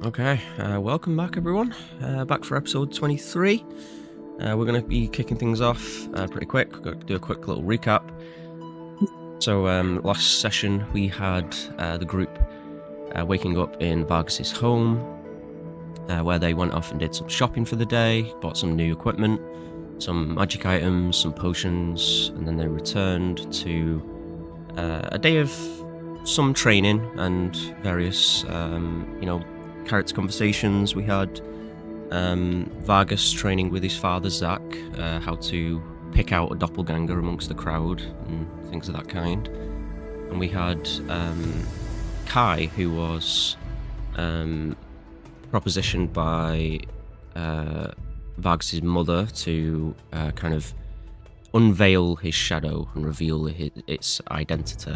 Okay, welcome back everyone. Back for episode 23. We're going to be kicking things off pretty quick. We're going to do a quick little recap. So last session we had the group waking up in Vargas's home, where they went off and did some shopping for the day, bought some new equipment, some magic items, some potions, and then they returned to a day of some training and various, character conversations. We had Vargas training with his father Zach, how to pick out a doppelganger amongst the crowd and things of that kind. And we had Kai, who was propositioned by Vargas's mother to kind of unveil his shadow and reveal its identity,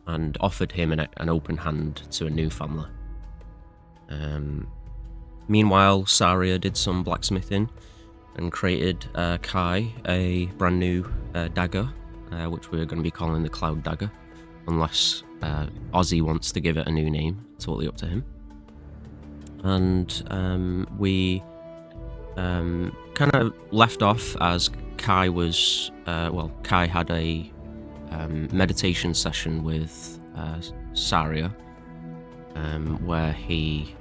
and offered him an open hand to a new family. Meanwhile, Saria did some blacksmithing and created Kai a brand new dagger, which we're going to be calling the Cloud Dagger, unless Ozzy wants to give it a new name. Totally up to him. And we kind of left off as Kai was, Kai had a meditation session with Saria, where he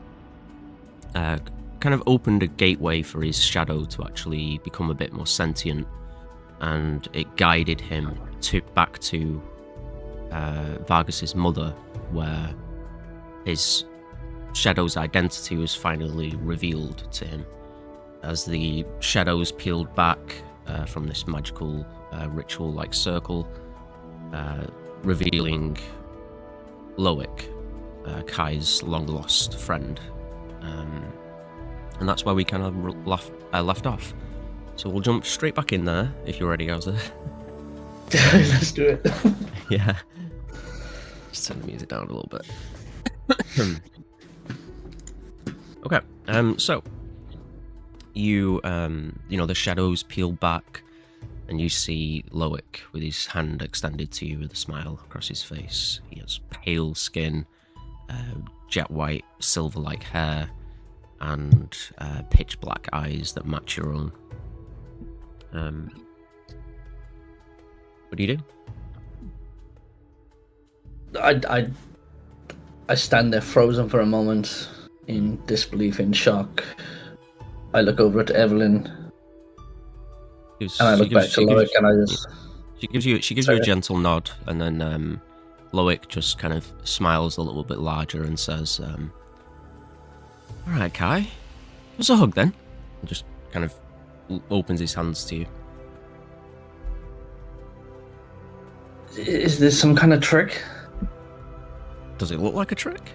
kind of opened a gateway for his shadow to actually become a bit more sentient, and it guided him back to Vargas's mother, where his shadow's identity was finally revealed to him as the shadows peeled back from this magical ritual-like circle, revealing Loic, Kai's long-lost friend. And that's where we kind of left off. So we'll jump straight back in there, if you're ready, Gowser. Let's do it. Yeah. Just turn the music down a little bit. Okay, so you, the shadows peel back, and you see Loic with his hand extended to you with a smile across his face. He has pale skin, jet white, silver-like hair, and pitch black eyes that match your own. What do you do? I stand there frozen for a moment, in disbelief, in shock. I look over at Evelyn, and I look back to Loic, and I just... She gives you a gentle nod, and then Loic just kind of smiles a little bit larger and says, "All right, Kai, what's a hug then?" And just kind of opens his hands to you. Is this some kind of trick? Does it look like a trick?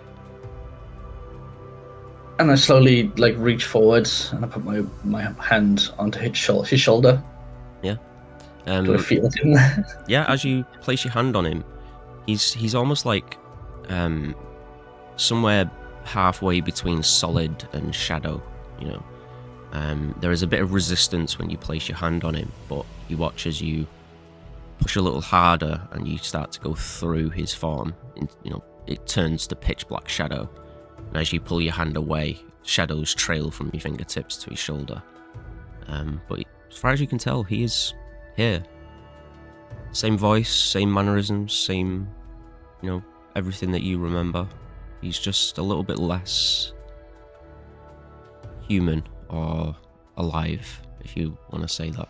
And I slowly reach forwards, and I put my hand onto his shoulder. Yeah. Do I feel it in there? Yeah, as you place your hand on him, he's almost like somewhere halfway between solid and shadow. There is a bit of resistance when you place your hand on him, but you watch as you push a little harder and you start to go through his form. It turns to pitch black shadow, and as you pull your hand away, shadows trail from your fingertips to his shoulder. But as far as you can tell, he is here. Same voice, same mannerisms, same, everything that you remember. He's just a little bit less human or alive, if you want to say that.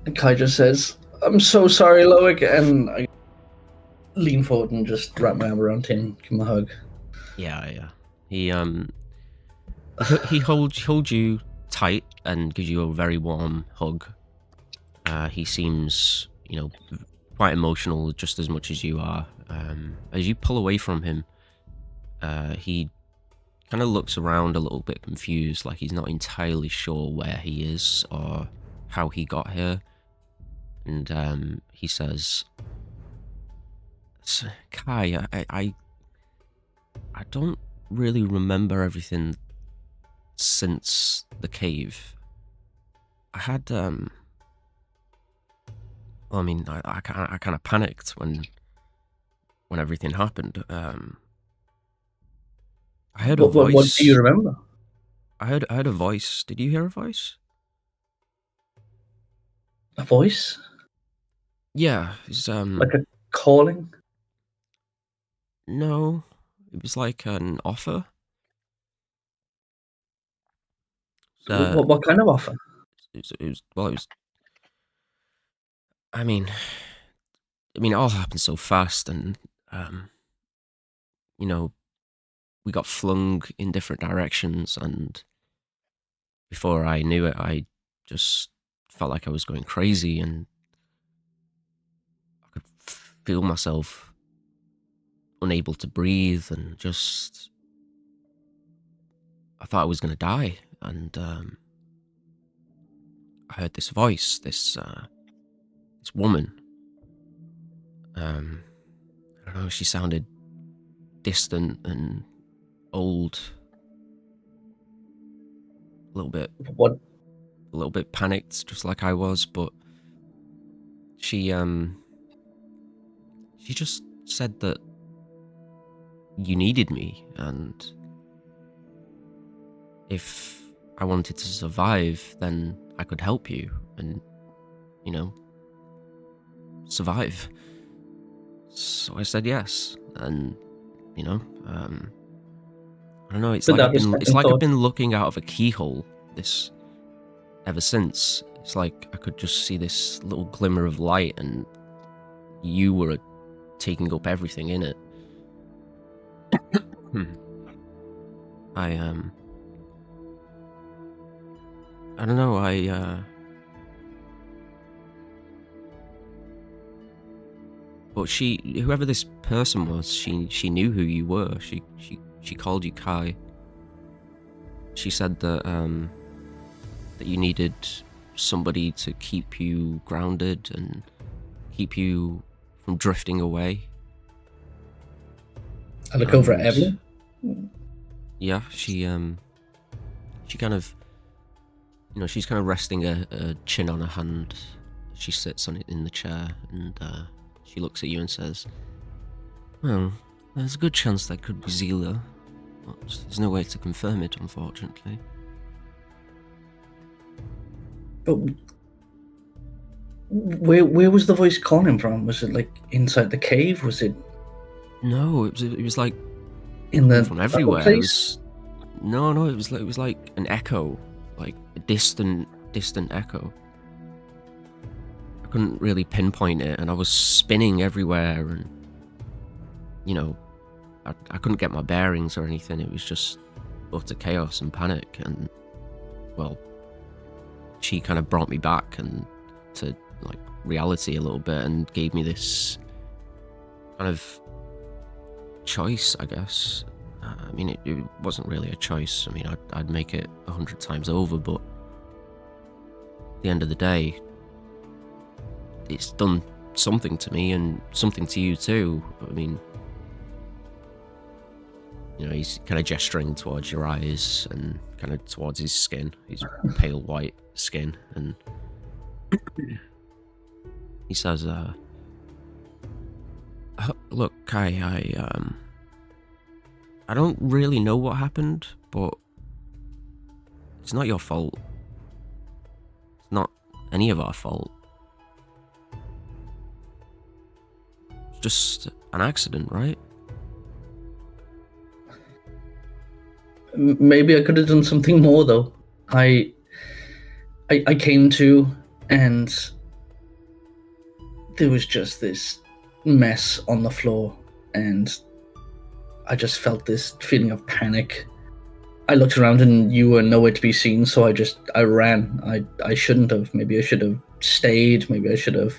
And Kai just says, "I'm so sorry, Loic," and I lean forward and just wrap my arm around him, give him a hug. Yeah. He holds you tight and gives you a very warm hug. He seems, quite emotional just as much as you are. As you pull away from him, he kind of looks around a little bit confused, like he's not entirely sure where he is or how he got here. And he says, "Kai, I don't really remember everything since the cave. I had I kind of panicked when when everything happened. I heard a What do you voice. remember? I heard a voice. Did you hear a voice? A voice? Yeah, it's Like a calling? no, it was like an offer. Uh, What kind of offer? it was. I mean, it all happened so fast, and um, you know, we got flung in different directions, and before I knew it, I just felt like I was going crazy, and I could feel myself unable to breathe, and just I thought I was going to die, and I heard this voice, this woman. I don't know. She sounded distant and old, a little bit, What? a little bit panicked, just like I was. But she just said that you needed me, and if I wanted to survive, then I could help you, and you know, survive. So I said yes, and you know, I don't know. It's But like that was it's second like I've thought. been looking out of a keyhole this ever since. It's like I could just see this little glimmer of light, and you were taking up everything in it. I I don't know. But whoever this person was, she knew who you were. She called you Kai. She said that that you needed somebody to keep you grounded and keep you from drifting away. I look over at Evelyn. Yeah, she kind of, she's kind of resting a chin on her hand. She sits on it in the chair, and she looks at you and says, "Well, there's a good chance that could be Zila, but there's no way to confirm it, unfortunately." But where was the voice calling from? Was it like inside the cave? Was it? No, it was like In the from other everywhere. place? No, it was like an echo, like a distant echo. I couldn't really pinpoint it, and I was spinning everywhere, and I couldn't get my bearings or anything. It was just utter chaos and panic, and well, she kind of brought me back and to like reality a little bit, and gave me this kind of choice, I guess. I mean, it wasn't really a choice. I mean, I'd make it 100 times over, but at the end of the day, it's done something to me and something to you too. I mean, he's kind of gesturing towards your eyes and kind of towards his skin, his pale white skin, and he says, "Look, Kai, I don't really know what happened, but it's not your fault. It's not any of our fault. It's just an accident, right?" Maybe I could have done something more though. I came to, and there was just this mess on the floor, and I just felt this feeling of panic. I looked around and you were nowhere to be seen, so I ran. I shouldn't have. Maybe I should have stayed. Maybe I should have.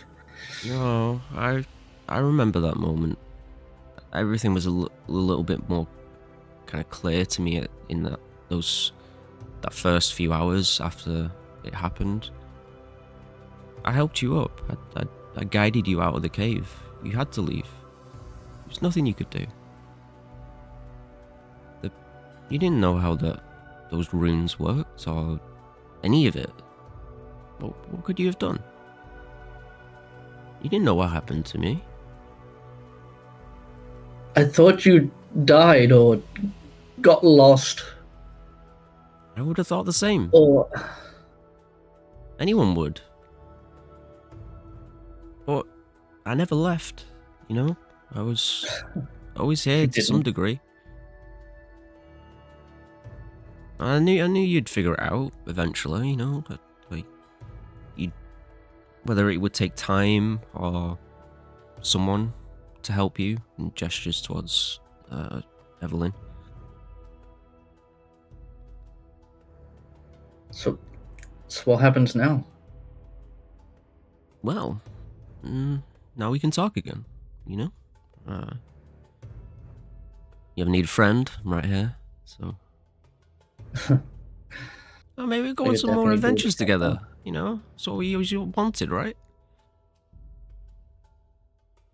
No, I remember that moment. Everything was a little bit more kind of clear to me in that first few hours after it happened. I helped you up. I guided you out of the cave. You had to leave. There's nothing you could do. You didn't know how those runes worked or any of it. What could you have done? You didn't know what happened to me. I thought you died or got lost. I would have thought the same. Or anyone would. But I never left, you know? I was always here to some degree. I knew you'd figure it out eventually, you know? Like, whether it would take time or someone to help you, and gestures towards Evelyn. So what happens now? Well, now we can talk again, you know? You ever need a friend? I'm right here, so... Oh, maybe we'll go on some more adventures together, you know? That's what we always wanted, right?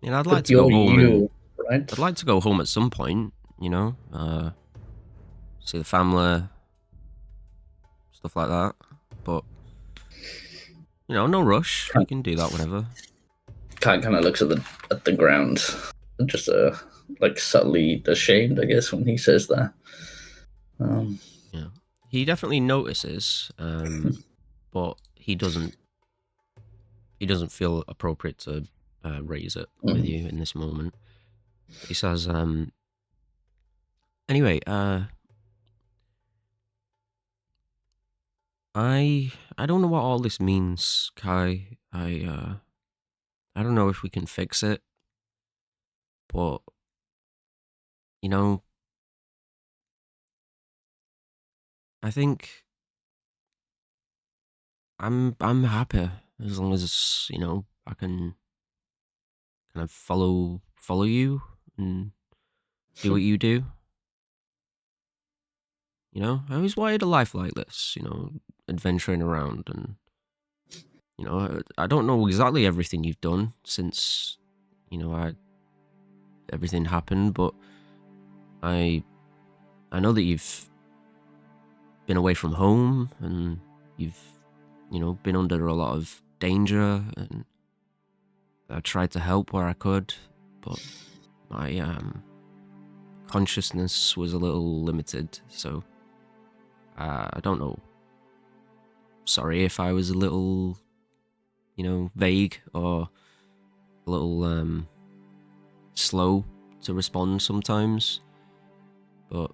You know, I'd like to go home right? I'd like to go home at some point, you know? See the family, stuff like that. But, you know, no rush. We can do that whenever. Kai kind of looks at the ground, just like subtly ashamed, I guess, when he says that. Yeah, he definitely notices, but he doesn't feel appropriate to raise it with you in this moment. He says, anyway, I don't know what all this means, Kai. I don't know if we can fix it, but you know, I think I'm happy as long as, you know, I can kind of follow you and do what you do. You know, I always wanted a life like this, you know, adventuring around, and you know, I don't know exactly everything you've done since, you know, everything happened, but I know that you've been away from home and you've, you know, been under a lot of danger, and I tried to help where I could, but my consciousness was a little limited, so I don't know. Sorry if I was a little, you know, vague or a little slow to respond sometimes, but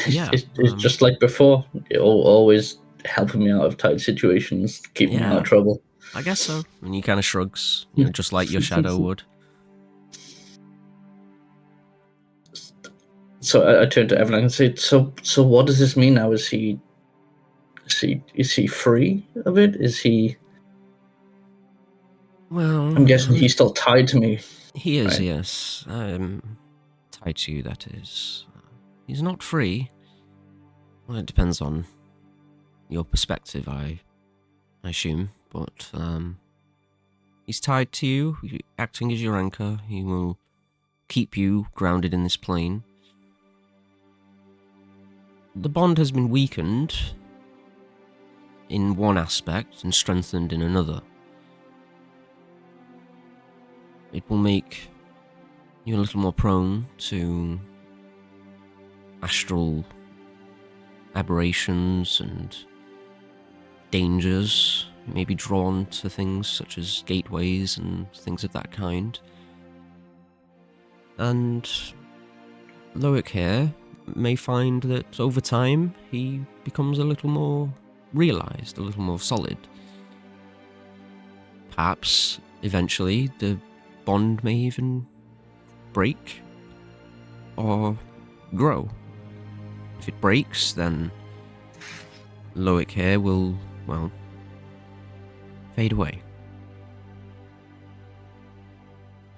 yeah, it's just like before. You're always helping me out of tight situations, keeping me out of trouble. I guess so. And he kind of shrugs, you know, just like your shadow would. So I turned to Evelyn and said, "So what does this mean now? Is he free of it? Is he?" Well, I'm guessing he's still tied to me. He is, right? Yes. Tied to you, that is. He's not free. Well, it depends on your perspective, I assume. But he's tied to you, acting as your anchor. He will keep you grounded in this plane. The bond has been weakened in one aspect and strengthened in another. It will make you a little more prone to astral aberrations and dangers. You may be drawn to things such as gateways and things of that kind. And Loic here may find that over time he becomes a little more realized, a little more solid. Perhaps eventually the bond may even break or grow. If it breaks, then Loic here will, well, fade away.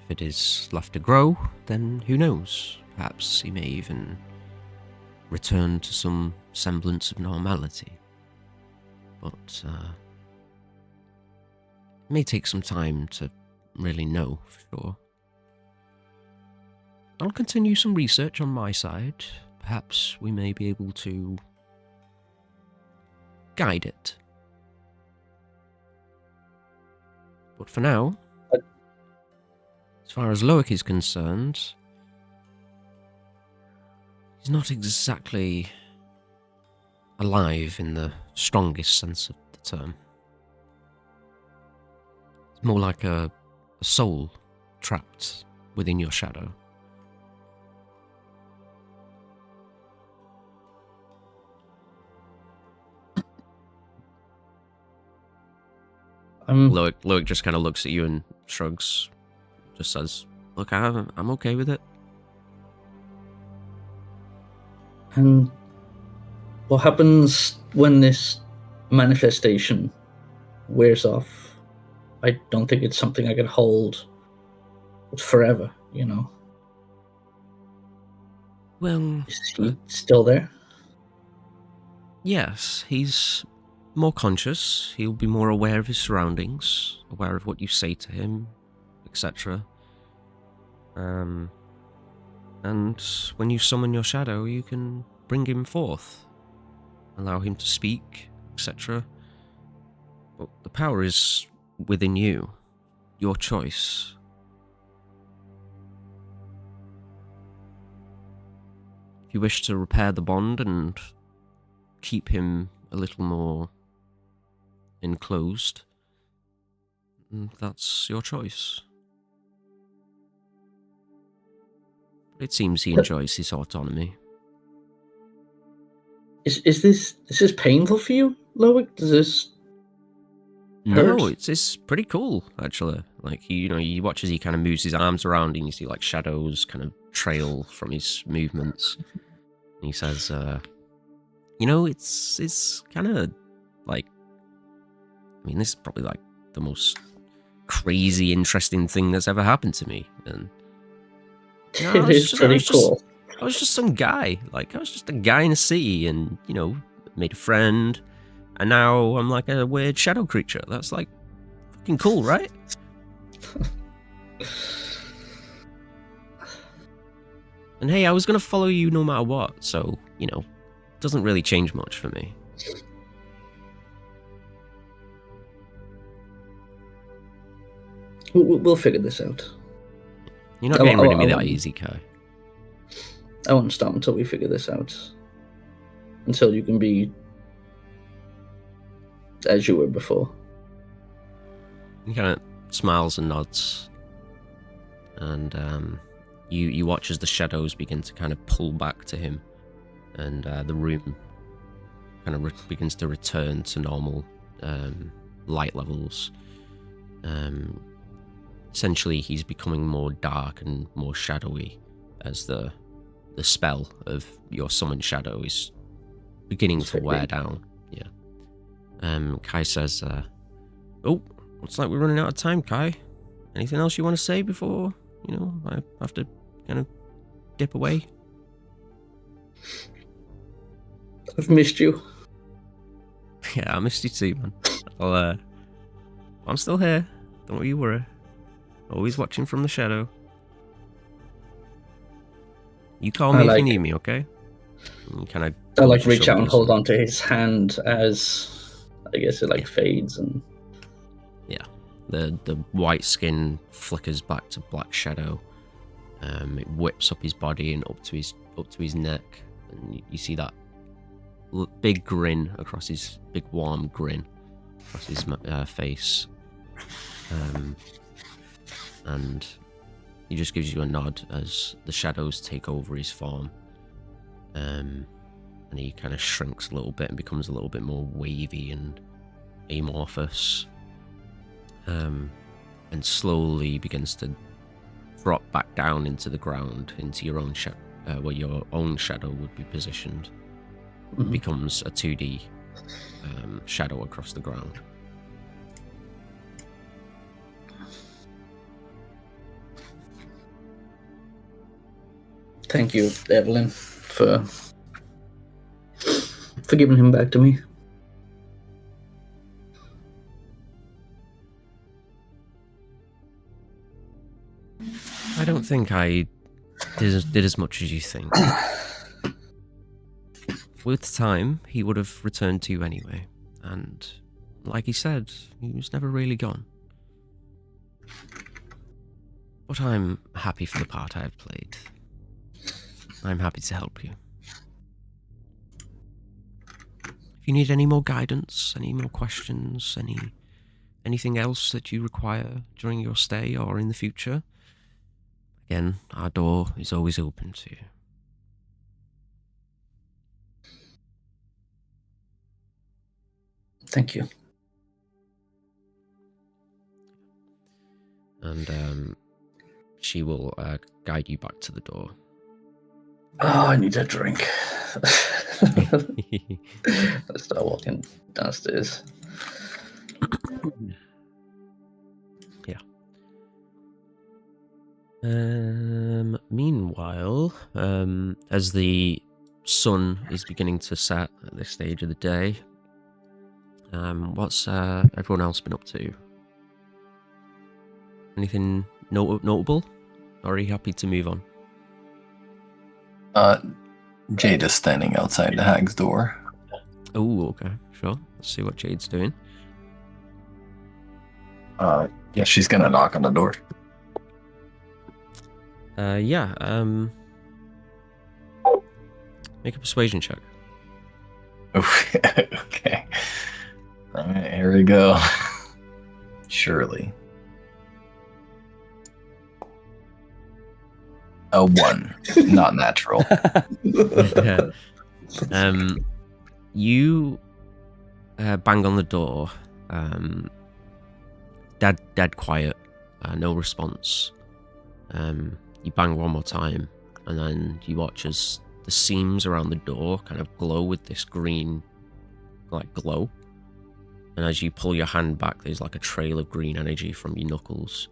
If it is left to grow, then who knows? Perhaps he may even return to some semblance of normality. But it may take some time to really know for sure. I'll continue some research on my side. Perhaps we may be able to guide it. But for now, As far as Loic is concerned, he's not exactly alive in the strongest sense of the term. It's more like a soul trapped within your shadow. Loic just kind of looks at you and shrugs, just says, "Look, I'm okay with it." And what happens when this manifestation wears off? I don't think it's something I can hold forever, you know. Well, is he still there? Yes, he's more conscious. He'll be more aware of his surroundings, aware of what you say to him, etc. And when you summon your shadow, you can bring him forth, allow him to speak, etc. But the power is within you, your choice. If you wish to repair the bond and keep him a little more enclosed, that's your choice. It seems he enjoys his autonomy. Is this painful for you, Loic? Does this hurt? No, it's pretty cool actually. Like you watch as he kind of moves his arms around, and you see like shadows kind of trail from his movements. And he says, it's kind of like, I mean, this is probably like the most crazy, interesting thing that's ever happened to me. And it is pretty cool. I was just some guy. Like, I was just a guy in a city and, made a friend. And now I'm like a weird shadow creature. That's like fucking cool, right? And hey, I was going to follow you no matter what. So, it doesn't really change much for me. We'll figure this out. You're not getting rid of me that easy, Kai. I won't stop until we figure this out. Until you can be as you were before. He kind of smiles and nods. And you watch as the shadows begin to kind of pull back to him. And the room kind of begins to return to normal light levels. Essentially, he's becoming more dark and more shadowy as the spell of your summoned shadow is beginning to wear down. Yeah. Kai says, "Oh, looks like we're running out of time, Kai. Anything else you want to say before, I have to kind of dip away?" I've missed you. Yeah, I missed you too, man. I'm still here. Don't you worry. Always watching from the shadow. You call me if you need me, okay? I reach out and hold on to his hand as I guess it fades and yeah, the white skin flickers back to black shadow. It whips up his body and up to his neck, and you see that big grin across his big warm grin across his face. And he just gives you a nod as the shadows take over his form. And he kind of shrinks a little bit and becomes a little bit more wavy and amorphous. And slowly begins to drop back down into the ground, into your own where your own shadow would be positioned. Mm-hmm. Becomes a 2D shadow across the ground. Thank you, Evelyn, for giving him back to me. I don't think I did as much as you think. With time, he would have returned to you anyway. And like he said, he was never really gone. But I'm happy for the part I've played. I'm happy to help you. If you need any more guidance, any more questions, anything else that you require during your stay or in the future, again, our door is always open to you. Thank you. And she will guide you back to the door. Oh, I need a drink. I start walking downstairs. Yeah. Meanwhile, as the sun is beginning to set at this stage of the day, what's everyone else been up to? Anything notable? Or are you happy to move on? Jade is standing outside the hag's door. Oh, okay, sure. Let's see what Jade's doing. Yeah, she's gonna knock on the door. Yeah, make a persuasion check. Okay. Alright, here we go. Surely. A 1. Not natural. Yeah. You bang on the door. Dead quiet. No response. You bang one more time, and then you watch as the seams around the door kind of glow with this green, like, glow. And as you pull your hand back, there's like a trail of green energy from your knuckles.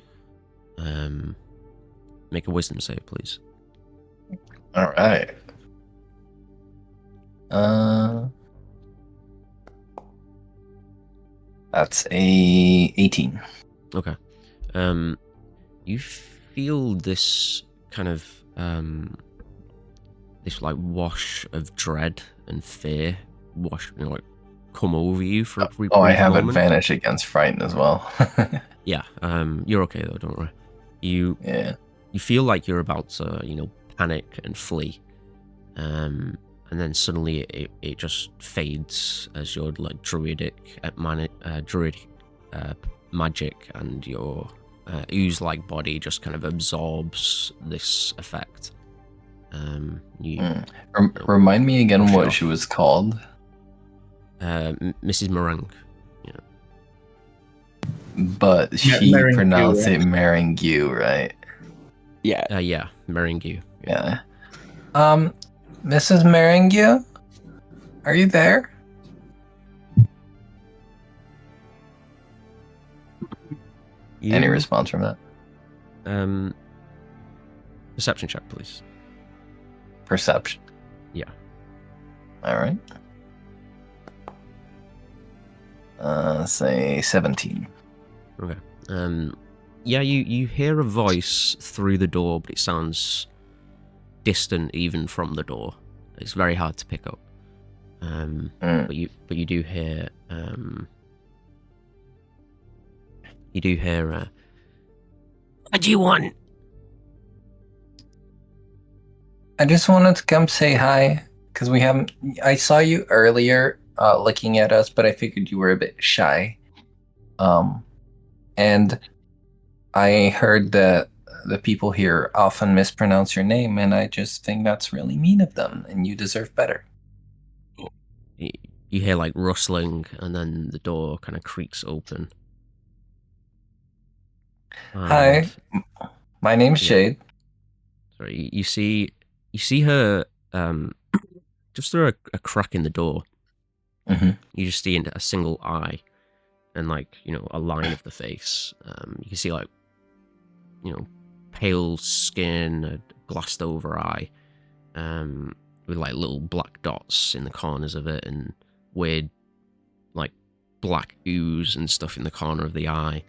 Make a wisdom save, please. All right. That's a 18. Okay. You feel this kind of this like wash of dread and fear like come over you for a brief I have moment. advantage against frighten as well. Yeah. You're okay though, don't worry. You feel like you're about to panic and flee. And then suddenly it just fades as your like druid magic and your ooze-like body just kind of absorbs this effect. Remind me again what she was called. Mrs. Meringue. Yeah. But she pronounced it Meringue, right? Yeah. Yeah, Meringue. Yeah. Mrs. Meringue, are you there? Any response from that? Perception check, please. Perception. Yeah. All right. Say 17. Okay. Yeah, you hear a voice through the door, but it sounds distant even from the door. It's very hard to pick up. But you do hear what do you want? I just wanted to come say hi because I saw you earlier looking at us, but I figured you were a bit shy. And I heard that the people here often mispronounce your name, and I just think that's really mean of them, and you deserve better. You hear like rustling, and then the door kind of creaks open. Hi, my name's Jade. Sorry, you see her just through a crack in the door. Mm-hmm. You just see a single eye, and a line of the face. You can see pale skin, a glassed over eye, with like little black dots in the corners of it, and weird like black ooze and stuff in the corner of the eye.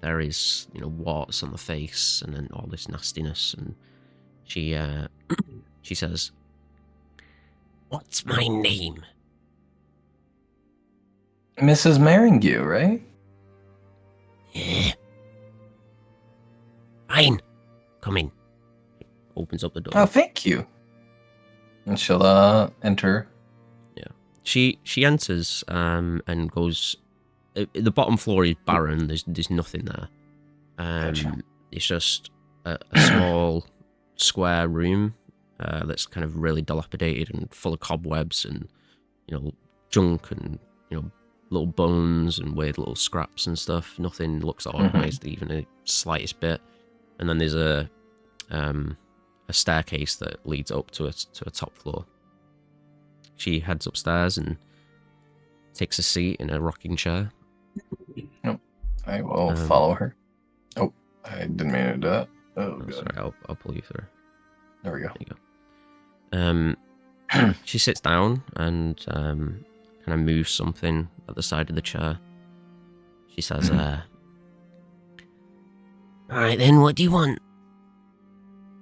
There is warts on the face, and then all this nastiness. And she says, "What's my name?" Mrs. Meringue, right? Yeah. Fine. Come in. Opens up the door. Oh, thank you. And she'll enter. Yeah. She enters and goes. The bottom floor is barren. There's nothing there. Gotcha. It's just a small square room that's kind of really dilapidated and full of cobwebs and junk and little bones and weird little scraps and stuff. Nothing looks organized even the slightest bit. And then there's a staircase that leads up to a top floor. She heads upstairs and takes a seat in a rocking chair. Nope. I will follow her. Oh, I didn't mean to do that. Oh, God. Sorry, I'll pull you through. There we go. There you go. She sits down and kind of moves something at the side of the chair. She says, "All right, then, what do you want?"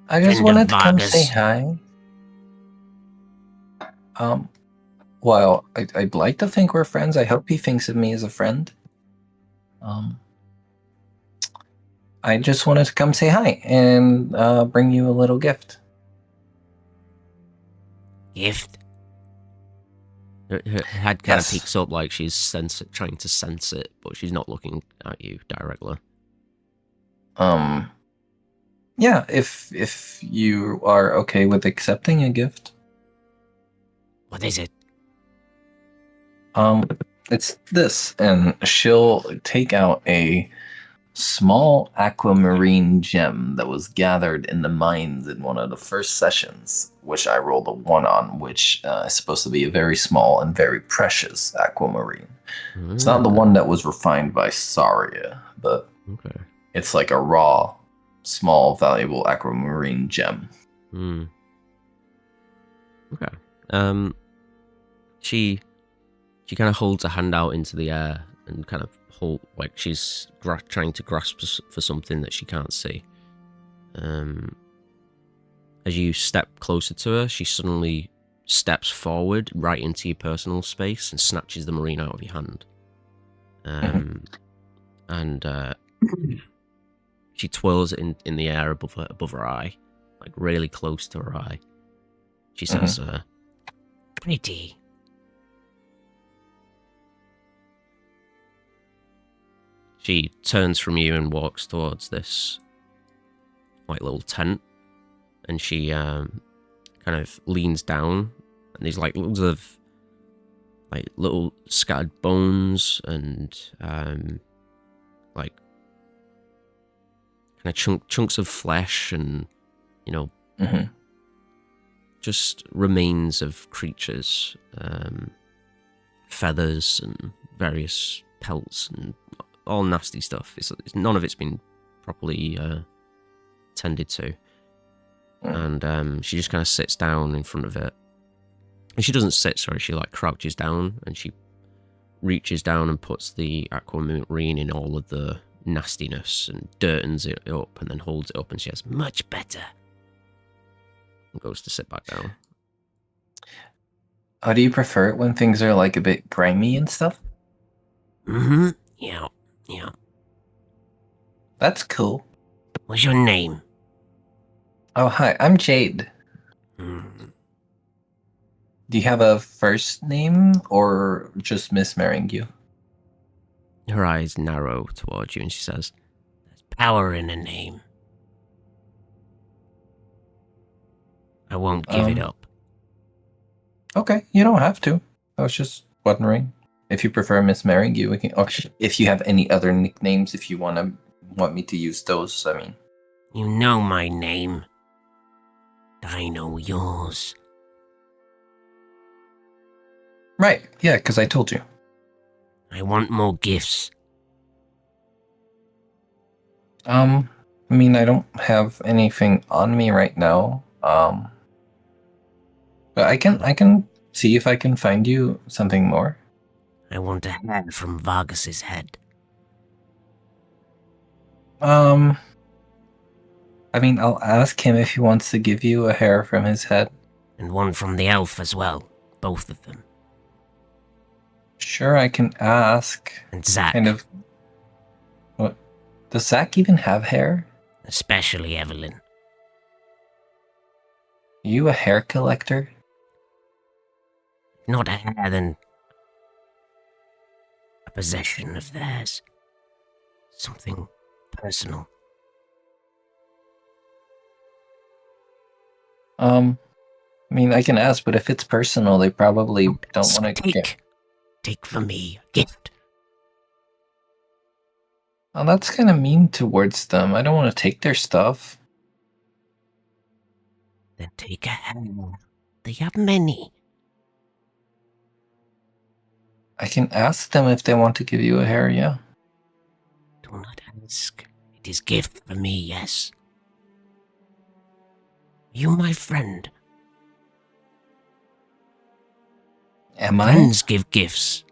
I just wanted to come say hi. Well, I'd like to think we're friends. I hope he thinks of me as a friend. I just wanted to come say hi and bring you a little gift. Gift? Her head kind of peeks up like she's trying to sense it, but she's not looking at you directly. Yeah, if you are okay with accepting a gift. What is it? It's this, and she'll take out a small aquamarine gem that was gathered in the mines in one of the first sessions, which I rolled a 1 on, which is supposed to be a very small and very precious aquamarine. It's not the one that was refined by Saria, but it's like a raw, small, valuable aquamarine gem. Okay. She kind of holds a hand out into the air and kind of like she's trying to grasp for something that she can't see. As you step closer to her, she suddenly steps forward right into your personal space and snatches the marine out of your hand. And she twirls it in the air above her eye, like really close to her eye. She says, "Pretty." She turns from you and walks towards this like little tent, and she kind of leans down, and there's like loads of like little scattered bones and like kind of chunks of flesh and just remains of creatures, feathers and various pelts and all nasty stuff. It's none of it's been properly tended to. And she just kind of sits down in front of it. And she doesn't sit, sorry, she like crouches down and she reaches down and puts the aquamarine in all of the nastiness and dirtens it up and then holds it up and she says, "Much better." And goes to sit back down. How do you prefer it when things are like a bit grimy and stuff? Yeah. That's cool. What's your name? Oh, hi, I'm Jade. Do you have a first name or just Miss Meringue? Her eyes narrow towards you and she says, "There's power in a name. I won't give it up." Okay, you don't have to. I was just wondering. If you prefer Miss Meringue, we can. Or if you have any other nicknames, if you want me to use those, I mean. You know my name. I know yours. Right, yeah, because I told you. I want more gifts. I mean, I don't have anything on me right now. But I can see if I can find you something more. I want a head from Vargas's head. I mean, I'll ask him if he wants to give you a hair from his head. And one from the elf as well. Both of them. Sure, I can ask. And Zach. Kind of. What? Does Zach even have hair? Especially Evelyn. You a hair collector? Not a hair, then a possession of theirs. Something personal. I mean, I can ask, but if it's personal, they probably don't want to get... Take from me a gift. Oh, that's kind of mean towards them. I don't want to take their stuff. Then take a hair. They have many. I can ask them if they want to give you a hair, yeah. Do not ask. It is gift for me, yes. You my friend. Am I? Friends give gifts.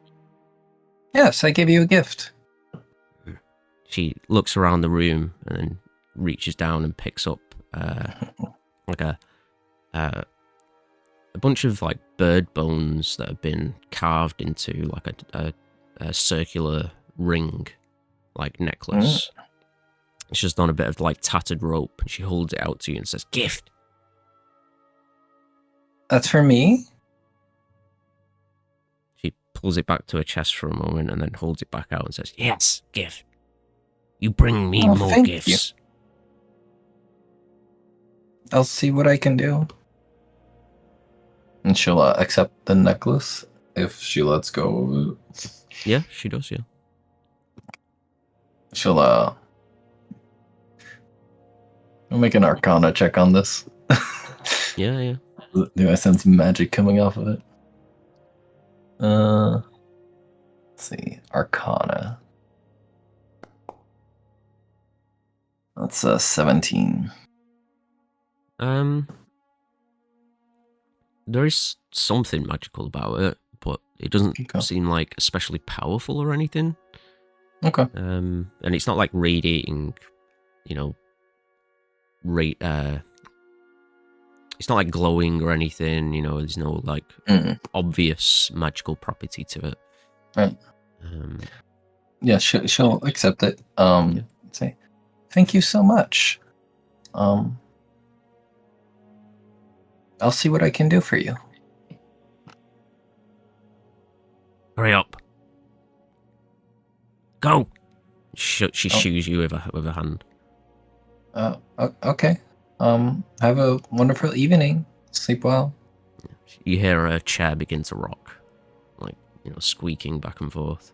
Yes, I give you a gift. She looks around the room and then reaches down and picks up like a bunch of like bird bones that have been carved into like a circular ring, like necklace. It's just on a bit of like tattered rope, and she holds it out to you and says, "Gift." That's for me? She pulls it back to her chest for a moment and then holds it back out and says, Yes, gift. You bring me more thank gifts. you. I'll see what I can do. And she'll accept the necklace if she lets go of it. Yeah, she does, yeah. She'll I'll make an Arcana check on this. Yeah. Do I sense magic coming off of it? Let's see. Arcana. That's 17. There is something magical about it, but it doesn't seem like especially powerful or anything. Okay. And it's not like radiating, you know, it's not like glowing or anything, you know, there's no like obvious magical property to it. Right. Yeah, she'll accept it. Say, thank you so much. I'll see what I can do for you. Hurry up. Go. She shoos you with a hand. Okay. Have a wonderful evening. Sleep well. You hear a chair begin to rock, like, you know, squeaking back and forth.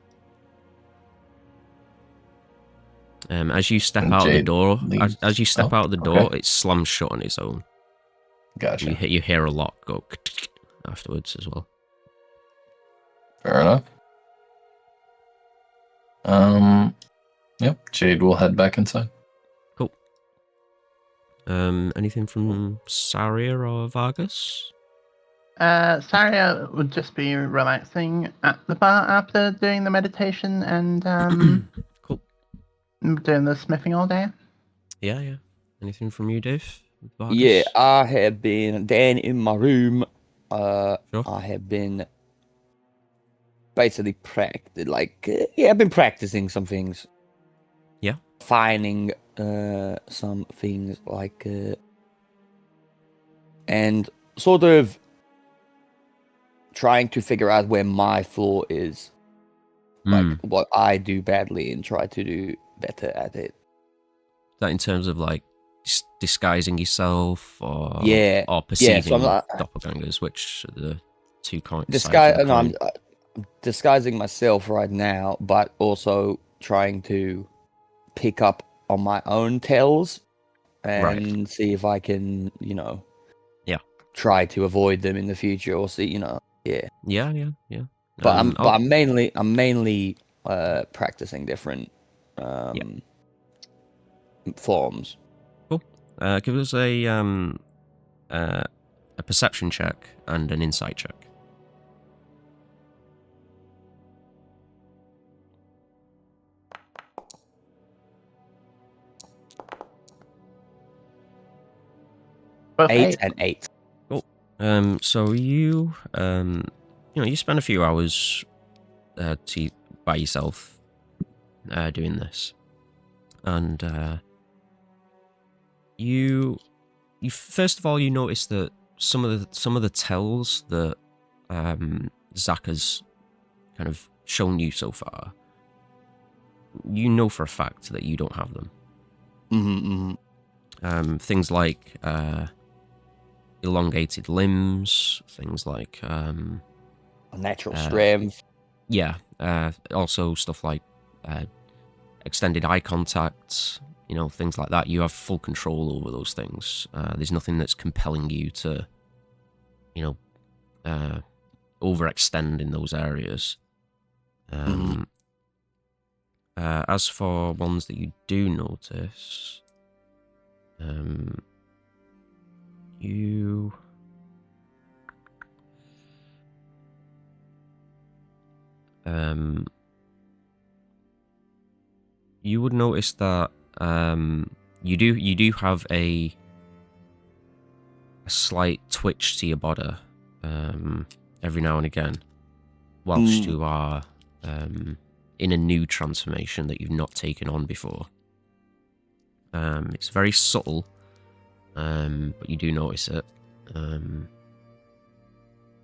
As you step out the door, as you step out the door, it slams shut on its own. Gotcha. You hear a lock go afterwards as well. Fair enough. Yep. Jade will head back inside. Cool. Anything from Saria or Vargas? Saria would just be relaxing at the bar after doing the meditation and cool. Doing the smithing all day. Yeah. Anything from you, Dave? Vargas? Yeah, I have been down in my room. Sure. I have been basically I've been practicing some things. Yeah. Finding some things and sort of trying to figure out where my flaw is. Like what I do badly and try to do better at it. That in terms of like disguising yourself or perceiving doppelgangers, which are the two sides of the coin. I'm disguising myself right now, but also trying to pick up on my own tells and see if I can, try to avoid them in the future or see, Yeah. But I'm mainly practicing different forms. Cool. Give us a perception check and an insight check. Eight and 8. Cool. So you you spend a few hours by yourself doing this, and you first of all, you notice that some of the tells that Zach has kind of shown you so far, you know for a fact that you don't have them. Things like elongated limbs, things like natural strength. Yeah. Also stuff like extended eye contact, things like that. You have full control over those things. There's nothing that's compelling you to, overextend in those areas. As for ones that you do notice, you would notice that you do have a slight twitch to your body every now and again whilst you are in a new transformation that you've not taken on before. It's very subtle, but you do notice it.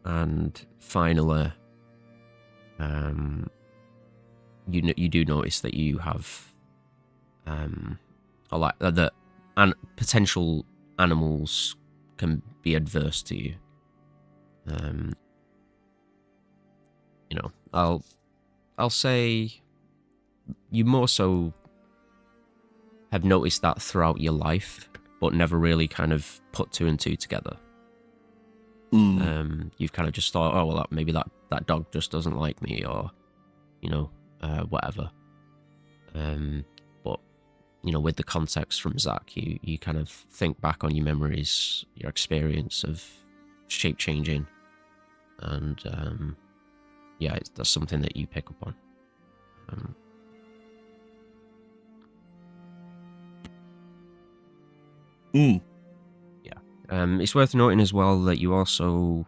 And finally, you do notice that you have a lot that potential animals can be adverse to you. I'll say you more so have noticed that throughout your life, but never really kind of put two and two together. You've kind of just thought, oh well, maybe that dog just doesn't like me, or whatever. But with the context from Zach, you kind of think back on your memories, your experience of shape changing, and that's something that you pick up on. It's worth noting as well that you also,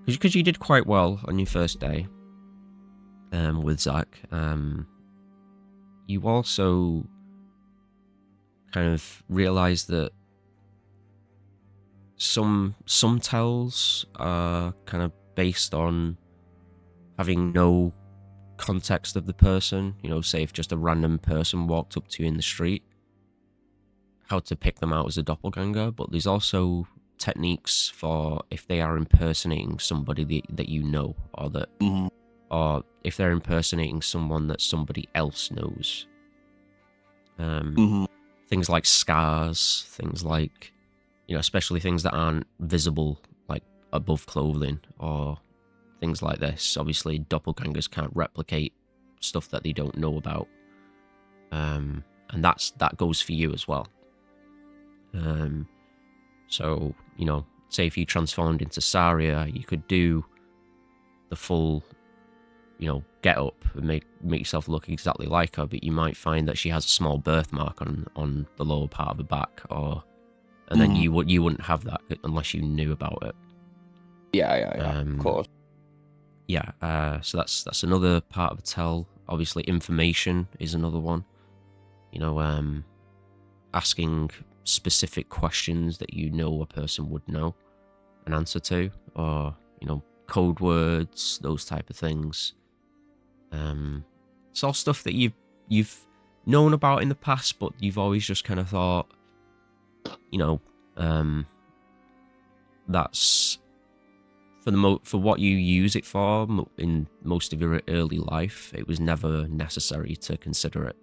because you did quite well on your first day with Zach, you also kind of realised that some tells are kind of based on having no context of the person. Say if just a random person walked up to you in the street, how to pick them out as a doppelganger. But there's also techniques for if they are impersonating somebody that you know, or that, or if they're impersonating someone that somebody else knows. Things like scars, things like, especially things that aren't visible, like above clothing, or things like this. Obviously, doppelgangers can't replicate stuff that they don't know about, and that goes for you as well. So say if you transformed into Saria, you could do the full, get up and make yourself look exactly like her, but you might find that she has a small birthmark on the lower part of her back, and then you wouldn't have that unless you knew about it. Yeah, of course. So that's another part of a tell. Obviously, information is another one. Asking specific questions that a person would know an answer to, or code words, those type of things. It's all stuff that you've known about in the past, but you've always just kind of thought, that's for what you use it for in most of your early life. It was never necessary to consider it.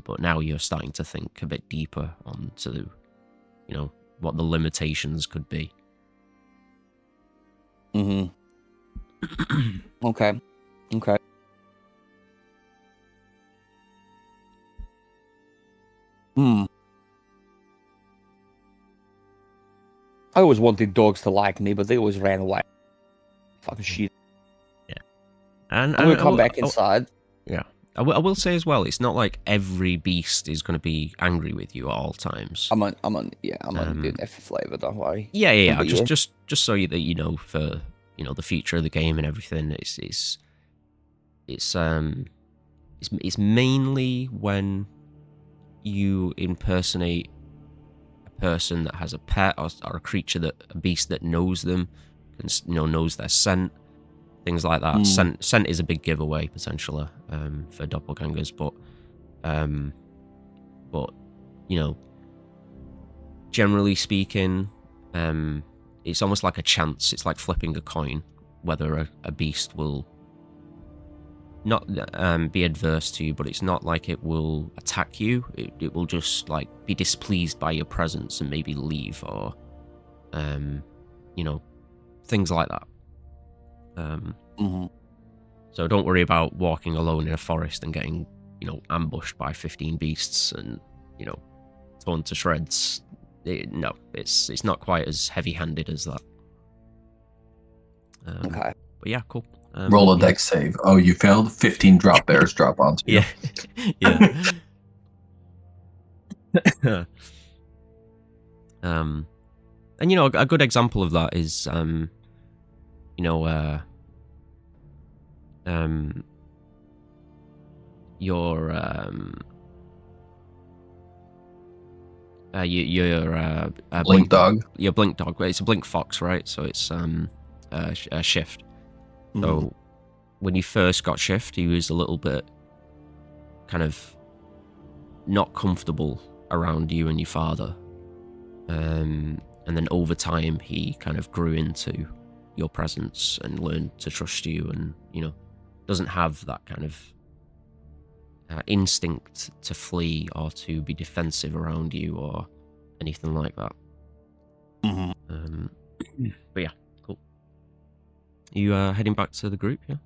But now you're starting to think a bit deeper onto, what the limitations could be. Okay. I always wanted dogs to like me, but they always ran away. Fucking shit. Yeah. And I'm gonna come back inside. Yeah. I will say as well, it's not like every beast is going to be angry with you at all times. I'm on doing that for flavor. Don't worry. Yeah. Just so that for the future of the game and everything. It's mainly when you impersonate person that has a pet or a creature a beast that knows them, and knows their scent, things like that. Scent is a big giveaway potentially for doppelgangers, but generally speaking, it's almost like a chance. It's like flipping a coin, whether a beast will not be adverse to you, but it's not like it will attack you. It will just like be displeased by your presence and maybe leave, or things like that. So don't worry about walking alone in a forest and getting ambushed by 15 beasts and torn to shreds. No, it's not quite as heavy-handed as that. Okay. But yeah, cool. Roll a dex save. Oh, you failed. 15 drop bears drop onto you. Yeah. And a good example of that is your blink dog. Your blink dog. It's a blink fox, right? So it's a shift. So when you first got shift, he was a little bit kind of not comfortable around you and your father, and then over time he kind of grew into your presence and learned to trust you, and doesn't have that kind of instinct to flee or to be defensive around you or anything like that. But yeah, cool. You heading back to the group? Yeah.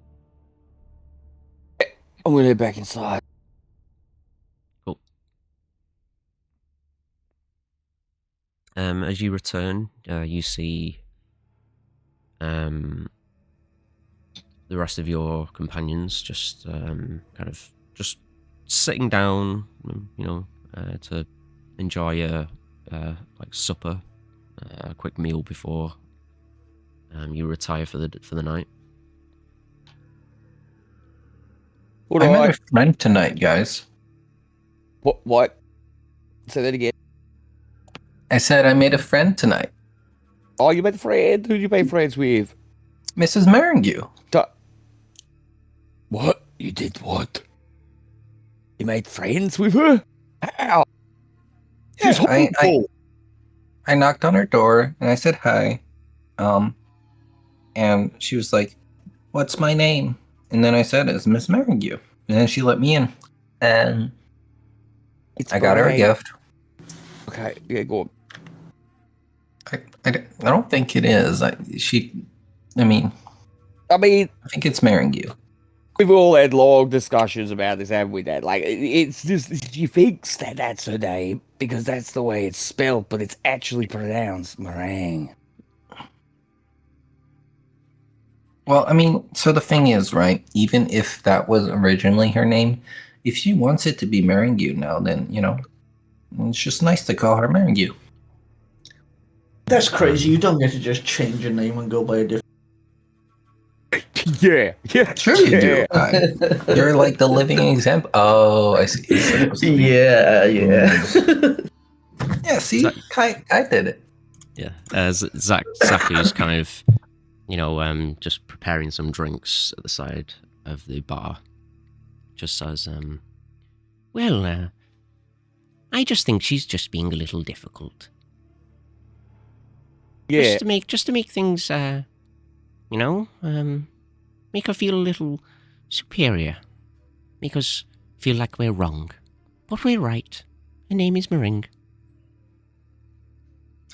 I'm gonna head back inside. Cool. As you return, you see the rest of your companions just kind of just sitting down, to enjoy a like supper, a quick meal before you retire for the night. I met a friend tonight, guys. What? Say that again. I said I made a friend tonight. Oh, you made a friend? Who did you make friends with? Mrs. Meringue. What? You did what? You made friends with her? How? She's horrible. I knocked on her door and I said hi. And she was like, "What's my name?" And then I said, "It's Miss Meringue." And then she let me in. And I got her a gift. Okay, yeah, go on. I don't think it is. I think it's Meringue. We've all had long discussions about this, haven't we, Dad? Like, it's just, she thinks that that's her name because that's the way it's spelled, but it's actually pronounced meringue. Well, so the thing is, right, even if that was originally her name, if she wants it to be Meringue now, then, it's just nice to call her Meringue. That's crazy. You don't get to just change your name and go by a different... Yeah. Sure you do. You're like the living example. Oh, I see. Yeah. Yeah, see? I did it. Yeah. Zaku's kind of, just preparing some drinks at the side of the bar. Just says, well, I just think she's just being a little difficult. Yeah. Just to make things, make her feel a little superior. Make us feel like we're wrong. But we're right. Her name is Meringue.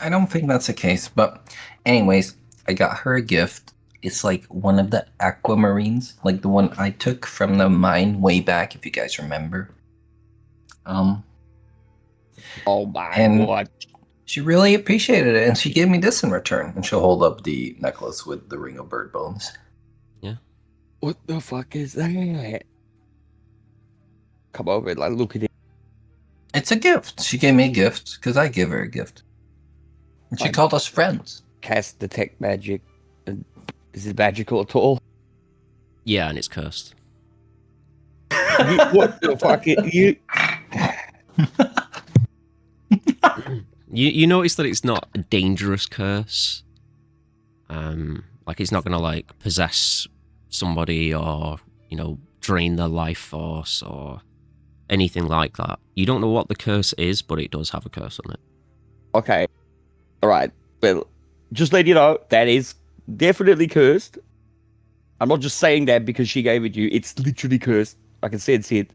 I don't think that's the case, but anyways, I got her a gift. It's like one of the aquamarines, like the one I took from the mine way back, if you guys remember. Oh my God. She really appreciated it, and she gave me this in return. And she'll hold up the necklace with the ring of bird bones. Yeah. What the fuck is that? Come over and look at it. It's a gift. She gave me a gift because I give her a gift. And she called us friends. Cast detect magic. Is it magical at all? yeah, and it's cursed. What the fuck? You notice that it's not a dangerous curse. Like it's not gonna like possess somebody or drain their life force or anything like that. You don't know what the curse is, but it does have a curse on it. Okay. All right. Well, just let you know, that is definitely cursed. I'm not just saying that because she gave it you. It's literally cursed. I can sense it.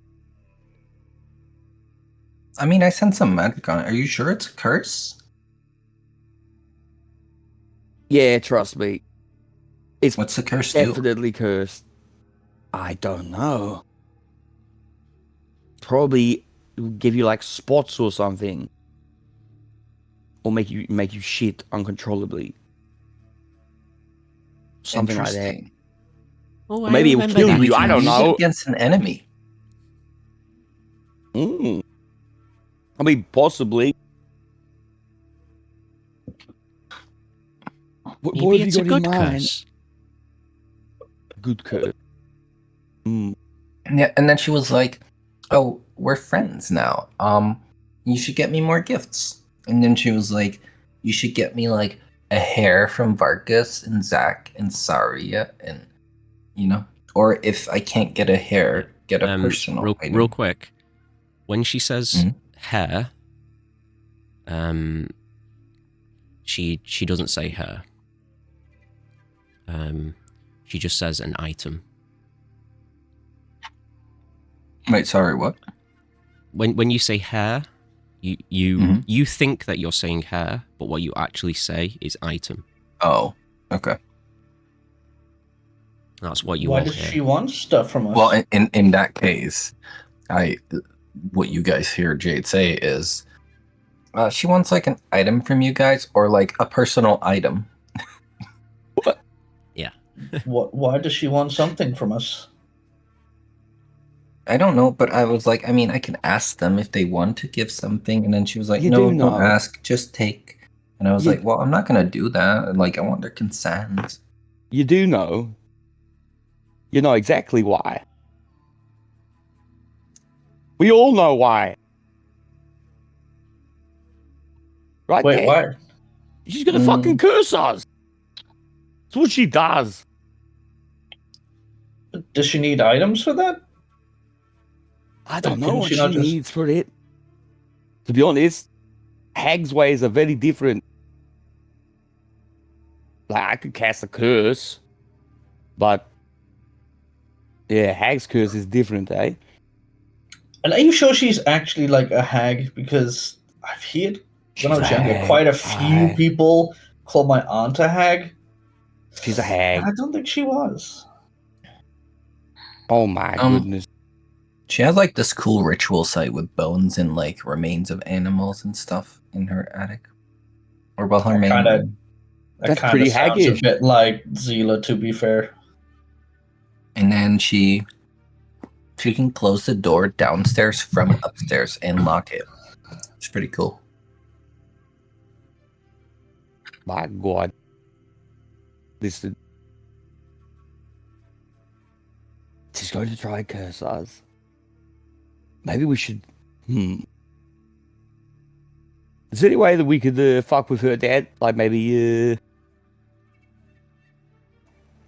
I mean, I sense some magic on it. Are you sure it's a curse? Yeah, trust me. It's What's the curse do? definitely cursed. I don't know. Probably give you like spots or something. Or make you shit uncontrollably. Something like that. Interesting. Oh, Or maybe it will kill We you. I can don't use it know. against an enemy. I mean, possibly. What Maybe have it's you a got in good mind? curse. Good curse. Yeah, and then she was like, "Oh, we're friends now. You should get me more gifts." And then she was like, "You should get me like a hair from Vargas and Zach and Saria, and or if I can't get a hair, get a personal item." Real quick, when she says hair, she doesn't say hair. She just says an item. Wait, sorry, what? When you say hair, you think that you're saying hair, but what you actually say is item. Oh, okay. That's what you Why want does here. she want stuff from us? Well, in that case, what you guys hear Jade say is, she wants like an item from you guys, or like a personal item. What? Yeah. Why does she want something from us? I don't know, but I was like, I mean, I can ask them if they want to give something, and then she was like, You "No, do don't know. ask, just take." And I was like, "Well, I'm not gonna do that. And, like, I want their consent." You do know. You know exactly why. We all know why. Right? Wait, Dad? why? She's gonna fucking curse us. That's what she does. Does she need items for that? I don't know Couldn't what she she not just- needs for it. To be honest, Hag's ways are very different. Like, I could cast a curse, but yeah, Hag's curse is different, eh? And are you sure she's actually like a hag? Because I've heard when I was younger, hag. quite a few Aye. people call my aunt a hag. She's a hag. I don't think she was. Oh my goodness. She has like this cool ritual site with bones and like remains of animals and stuff in her attic, or well, her main room. That's That pretty kind of sounds haggish. a bit like Zila, to be fair. And then she can close the door downstairs from upstairs and lock it. It's pretty cool. My God. She's going to try and curse us. Maybe we should... Is there any way that we could fuck with her dad? Like maybe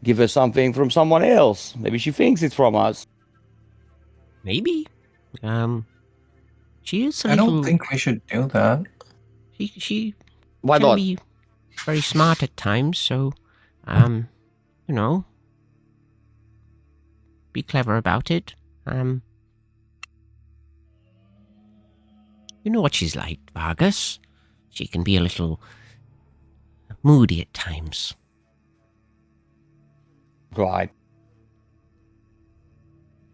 give her something from someone else? Maybe she thinks it's from us. Maybe. She is a I little... don't think we should do that. She Why can not? be very smart at times, so, be clever about it. You know what she's like, Vargas. She can be a little moody at times. Right.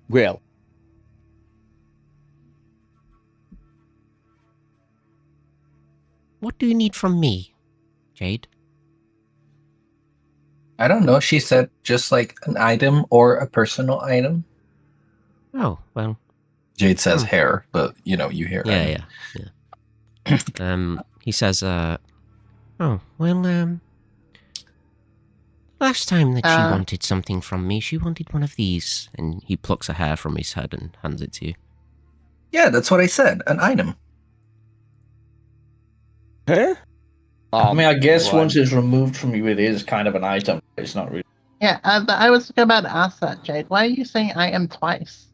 Well. What do you need from me, Jade? I don't know. She said just like an item or a personal item. Oh, well. Jade says hair, but you hear. Yeah. He says, Last time that she wanted something from me, she wanted one of these. and he plucks a hair from his head and hands it to you. Yeah, that's what I said. An item. Huh? I mean, I guess Right. once it's removed from you, it is kind of an item. It's not really. Yeah, I was about to ask that, Jade. Why are you saying item twice?